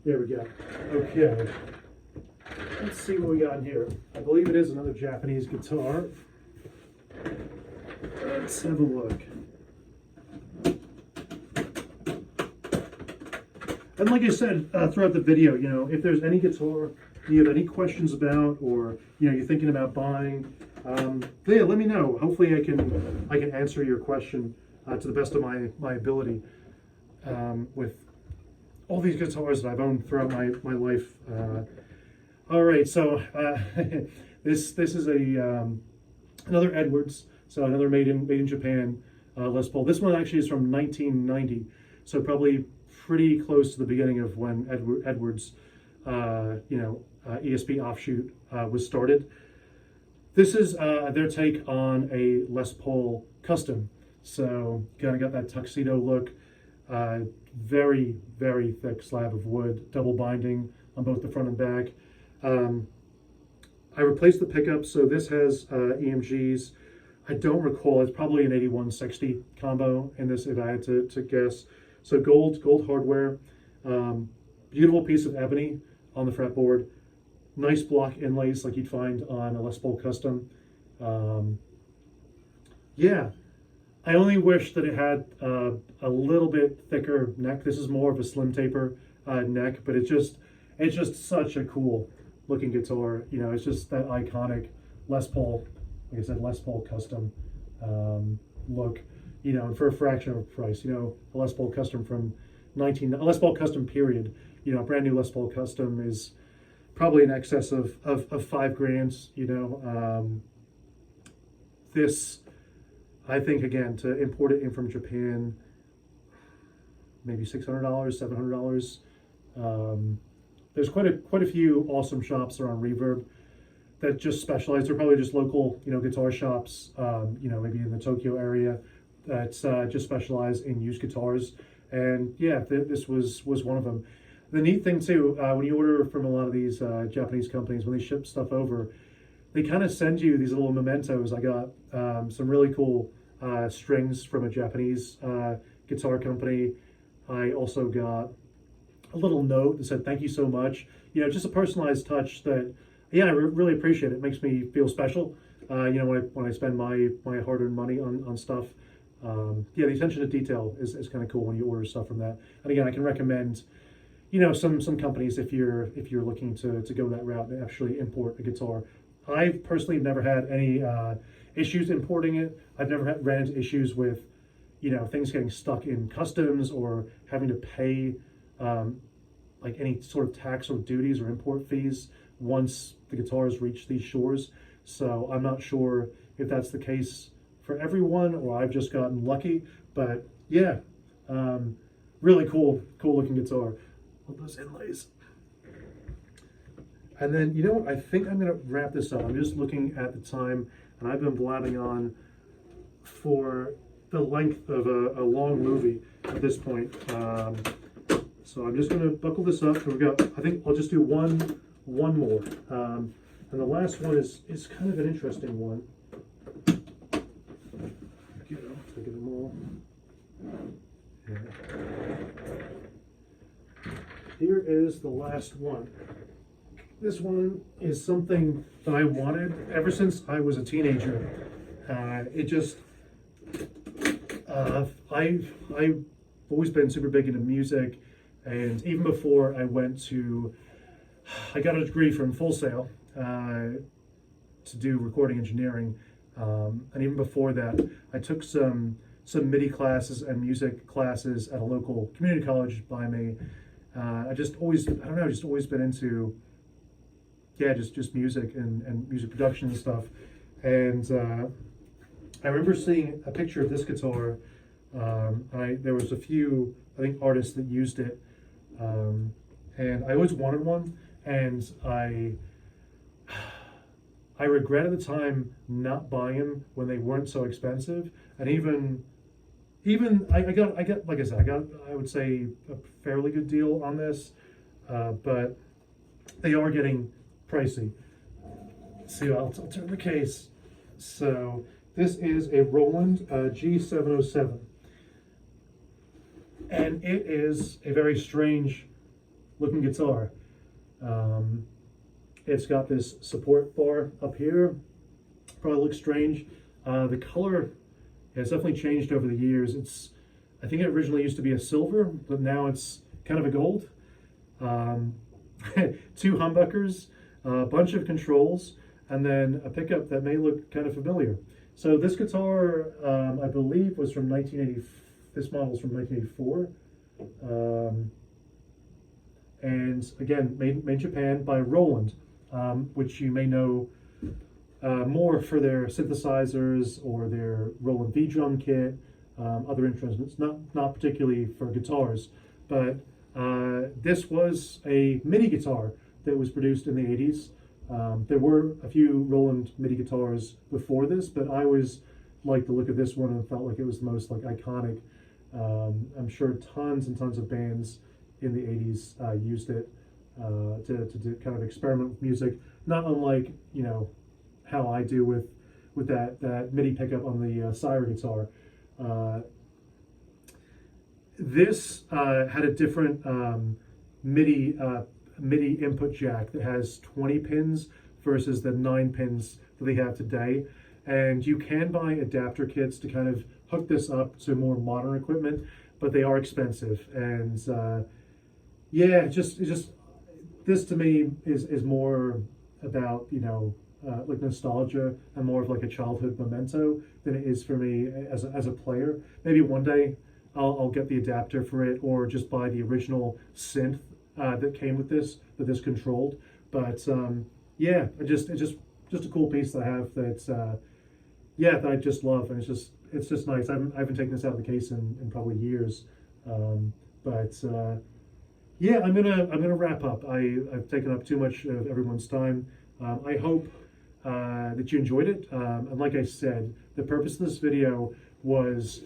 There we go. Okay. Let's see what we got in here. I believe it is another Japanese guitar. Let's have a look. And like I said throughout the video, you know, if there's any guitar you have any questions about, or you know you're thinking about buying, yeah, let me know. Hopefully, I can answer your question to the best of my ability with all these guitars that I've owned throughout my life. All right, so this is a another Edwards, so another made in Japan Les Paul. This one actually is from 1990, so probably pretty close to the beginning of when Edwards, ESP offshoot was started. This is their take on a Les Paul Custom. So kind of got that tuxedo look, very, very thick slab of wood, double binding on both the front and back. I replaced the pickup, so this has EMGs. I don't recall, it's probably an 8160 combo in this if I had to guess. So gold hardware, beautiful piece of ebony on the fretboard, nice block inlays like you'd find on a Les Paul Custom. Yeah, I only wish that it had a little bit thicker neck. This is more of a slim taper neck, but it's just such a cool looking guitar. You know, it's just that iconic Les Paul, like I said, Les Paul Custom look. You know, and for a fraction of the price, you know, a Les Paul Custom from a Les Paul Custom period, you know, a brand new Les Paul Custom is probably in excess of $5,000. You know, this, I think, again, to import it in from Japan, maybe $600, $700. There's quite a few awesome shops that are on Reverb that just specialize. They're probably just local, you know, guitar shops, you know, maybe in the Tokyo area that's just specialize in used guitars. And yeah, this was one of them. The neat thing too, when you order from a lot of these Japanese companies, when they ship stuff over, they kind of send you these little mementos. I got some really cool strings from a Japanese guitar company. I also got a little note that said, "Thank you so much." You know, just a personalized touch that, yeah, I really appreciate it. It makes me feel special. You know, when I spend my hard-earned money on stuff. Yeah, the attention to detail is kind of cool when you order stuff from that. And again, I can recommend, you know, some companies if you're looking to go that route and actually import a guitar. I personally have never had any issues importing it. I've never ran into issues with, you know, things getting stuck in customs or having to pay like any sort of tax or duties or import fees once the guitars reach these shores. So I'm not sure if that's the case for everyone or I've just gotten lucky, but yeah, really cool looking guitar. Love those inlays. And then, you know what, I think I'm gonna wrap this up. I'm just looking at the time and I've been blabbing on for the length of a long movie at this point. So I'm just gonna buckle this up. We've got, I think I'll just do one more. And the last one is kind of an interesting one. Look at them all. Yeah. Here is the last one. This one is something that I wanted ever since I was a teenager. I've always been super big into music, and even before I got a degree from Full Sail to do recording engineering. And even before that, I took some MIDI classes and music classes at a local community college by me. I just always been into, yeah, just music and music production and stuff. And I remember seeing a picture of this guitar. There was a few, I think, artists that used it. And I always wanted one, and I regret at the time not buying them when they weren't so expensive. And even I got like I said, I would say a fairly good deal on this, but they are getting pricey. See, I'll turn the case. So this is a Roland G707, and it is a very strange looking guitar. It's got this support bar up here. Probably looks strange. The color it's definitely changed over the years. I think it originally used to be a silver, but now it's kind of a gold. Um, 2 humbuckers, a bunch of controls, and then a pickup that may look kind of familiar. So this guitar, I believe, was from 1980. This model is from 1984. And again, made in Japan by Roland, which you may know more for their synthesizers or their Roland V-Drum kit, other instruments, not particularly for guitars, but this was a MIDI guitar that was produced in the 80s. There were a few Roland MIDI guitars before this, but I always liked the look of this one and felt like it was the most like iconic. I'm sure tons and tons of bands in the 80s used it to kind of experiment with music, not unlike, you know, how I do with that MIDI pickup on the Sire guitar. This had a different MIDI input jack that has 20 pins versus the 9 pins that they have today. And you can buy adapter kits to kind of hook this up to more modern equipment, but they are expensive. And yeah, it's just this to me is more about, you know, like nostalgia and more of like a childhood memento than it is for me as a player. Maybe one day I'll get the adapter for it, or just buy the original synth that came with this, that this controlled. But yeah, it's just a cool piece that I have that yeah, that I just love, and it's just nice. I haven't taken this out of the case in probably years, but yeah, I'm gonna wrap up. I've taken up too much of everyone's time. I hope that you enjoyed it, and like I said, the purpose of this video was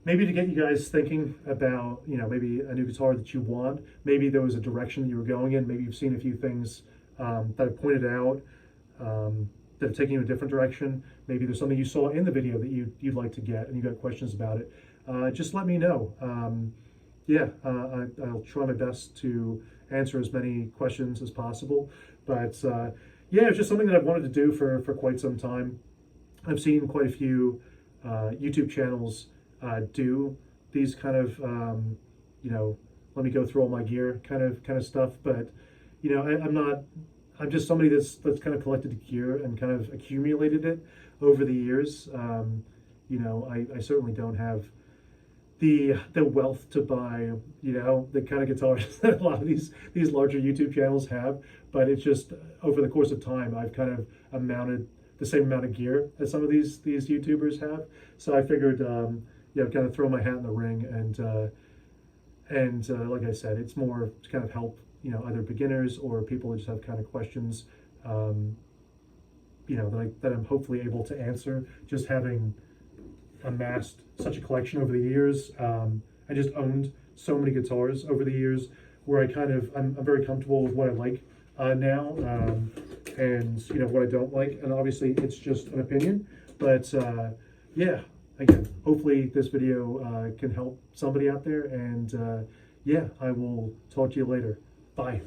maybe to get you guys thinking about, you know, maybe a new guitar that you want. Maybe there was a direction that you were going in. Maybe you've seen a few things that I pointed out that have taken you in a different direction. Maybe there's something you saw in the video that you'd like to get and you got questions about it. Just let me know. Yeah, I'll try my best to answer as many questions as possible. But yeah, it's just something that I've wanted to do for quite some time. I've seen quite a few YouTube channels do these kind of you know, let me go through all my gear kind of stuff, but you know, I'm just somebody that's kind of collected gear and kind of accumulated it over the years. You know, I certainly don't have the wealth to buy, you know, the kind of guitars that a lot of these larger YouTube channels have, but it's just over the course of time I've kind of amounted the same amount of gear as some of these YouTubers have. So I figured yeah, kind of throw my hat in the ring, and like I said, it's more to kind of help, you know, either beginners or people who just have kind of questions, you know, that I'm hopefully able to answer. Just having amassed such a collection over the years, I just owned so many guitars over the years, where I'm very comfortable with what I like now, and you know what I don't like, and obviously it's just an opinion, but yeah. Again, hopefully this video can help somebody out there, and yeah, I will talk to you later. Bye.